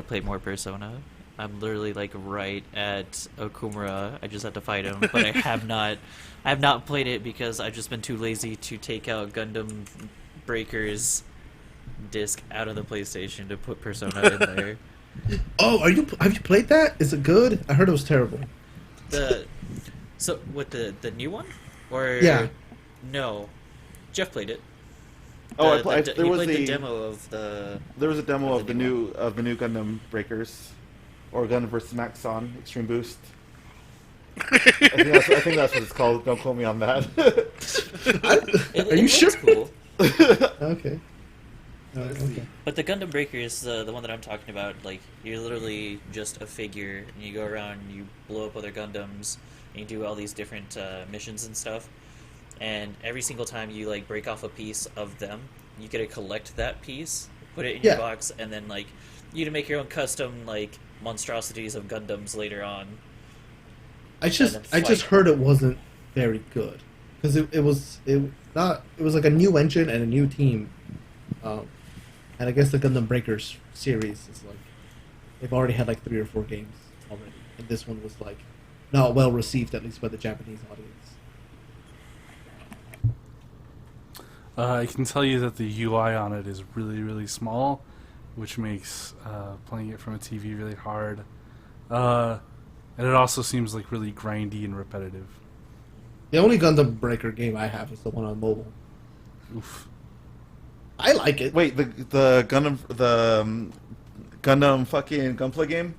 play more Persona. I'm literally like right at Okumura. I just have to fight him, but I have not played it because I've just been too lazy to take out Gundam Breaker's disc out of the PlayStation to put Persona in there. Oh, have you played that? Is it good? I heard it was terrible. So what the new one? Or Yeah. No, Jeff played it. Oh, He played the demo of the. There was a demo of of the the new new Gundam Breakers, or Gundam vs. Maxon Extreme Boost. I think that's what it's called. Don't quote me on that. Are you sure? Cool. Okay. Okay. But the Gundam Breaker is the one that I'm talking about. Like, you're literally just a figure, and you go around, and you blow up other Gundams, and you do all these different missions and stuff. And every single time you like break off a piece of them, you get to collect that piece, put it in your box, and then like you can make your own custom like monstrosities of Gundams later on. I just heard it wasn't very good because it was like a new engine and a new team, and I guess the Gundam Breakers series is like they've already had like 3 or 4 games already, and this one was like not well received, at least by the Japanese audience. I can tell you that the UI on it is really, really small, which makes playing it from a TV really hard. And it also seems like really grindy and repetitive. The only Gundam Breaker game I have is the one on mobile. Oof. I like it. Wait, the Gundam fucking Gunplay game?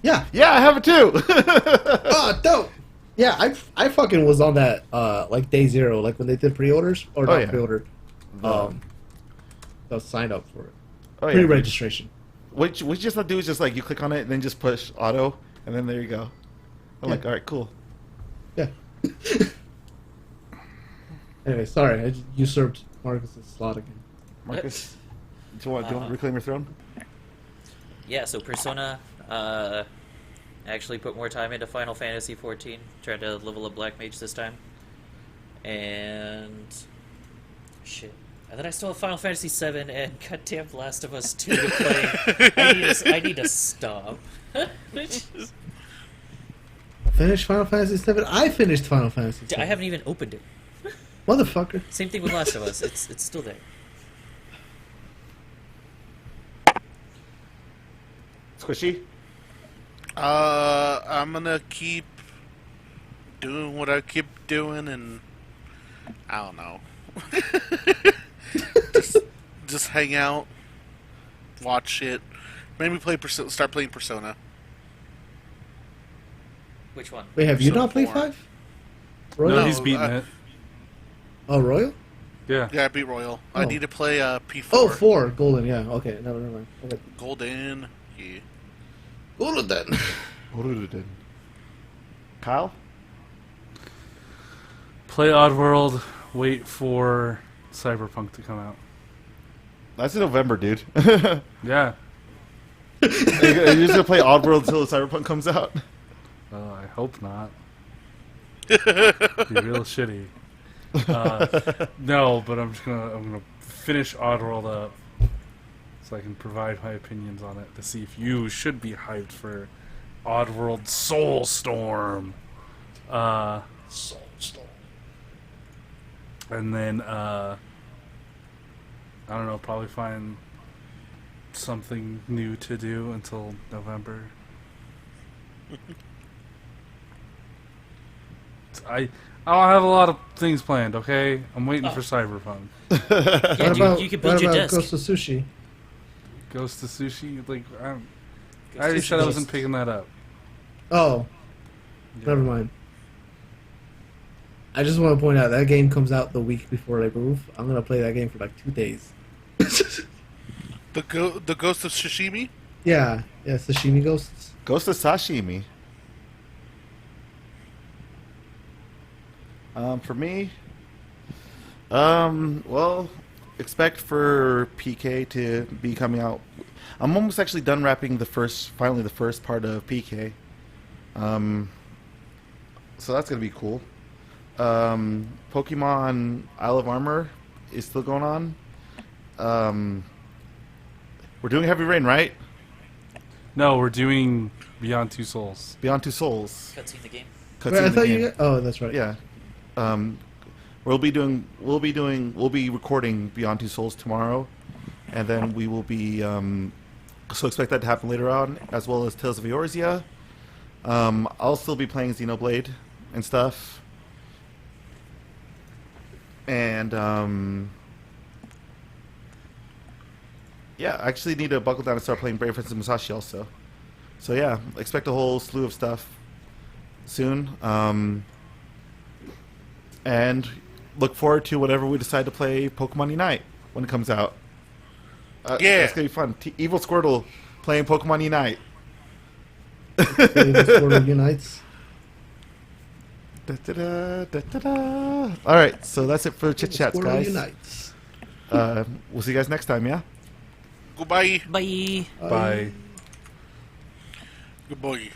Yeah. Yeah, I have it too. Oh, dope. Yeah, I fucking was on that like day 0, like when they did pre-orders or Oh, not yeah. pre-order. I was signed up for it. Oh, yeah. Pre-registration. What you just have to do is just like you click on it and then just push auto, and then there you go. I'm like, all right, cool. Yeah. Anyway, sorry, I just usurped Marcus's slot again. Marcus, do you want to reclaim your throne? Yeah, so Persona, I actually put more time into Final Fantasy XIV, tried to level up Black Mage this time, and shit. And then I still have Final Fantasy VII and goddamn Last of Us 2 to play. I need to stop. Finish Final Fantasy VII? I finished Final Fantasy VII. I haven't even opened it. Motherfucker. Same thing with Last of Us. It's still there. Squishy? I'm gonna keep doing what I keep doing, and I don't know. just hang out, watch it, maybe start playing Persona. Which one? Wait, have you Persona not played 4. 5? No, Royal? he's beating it. Oh, Royal? Yeah. Yeah, I beat Royal. I Oh. need to play P4. Oh, 4. Golden, yeah. Okay, never mind. Okay. Golden. Yeah. Golden then. What did it do? Kyle? Play Oddworld, wait for Cyberpunk to come out. That's in November, dude. Yeah. Are you just gonna play Oddworld until the Cyberpunk comes out? I hope not. Be real shitty. No, but I'm gonna finish Oddworld up so I can provide my opinions on it to see if you should be hyped for Oddworld Soulstorm. Soulstorm. And then I don't know, probably find something new to do until November. I'll have a lot of things planned, okay? I'm waiting for Cyberpunk. Yeah, you can build your desk. Ghost of Sushi? Ghost to Sushi, like, I already said I Ghost. wasn't picking that up. Oh, never mind. I just want to point out that game comes out the week before I move. I'm gonna play that game for like 2 days. The Ghost of Shishimi. Yeah, Sashimi Ghosts. Ghost of Sashimi. For me, well, expect for PK to be coming out. I'm almost actually done wrapping finally the first part of PK. So that's gonna be cool. Pokemon Isle of Armor is still going on. We're doing Heavy Rain, right? No, we're doing Beyond Two Souls. Beyond Two Souls. Cutscene the game. Cutscene Wait, I in the thought game. you. Oh, that's right. Yeah. We'll be recording Beyond Two Souls tomorrow, and then we will be. So expect that to happen later on, as well as Tales of Eorzea. I'll still be playing Xenoblade and stuff, and yeah, I actually need to buckle down and start playing Brave Prince of Musashi also. So yeah, expect a whole slew of stuff soon. And look forward to whatever we decide to play Pokemon Unite when it comes out. Yeah. That's going to be fun. Evil Squirtle playing Pokemon Unite. The Squirtle unites. All right, so that's it for Chit Chats, Squirtle guys. unites. We'll see you guys next time, yeah? Goodbye. Bye. Bye. Goodbye.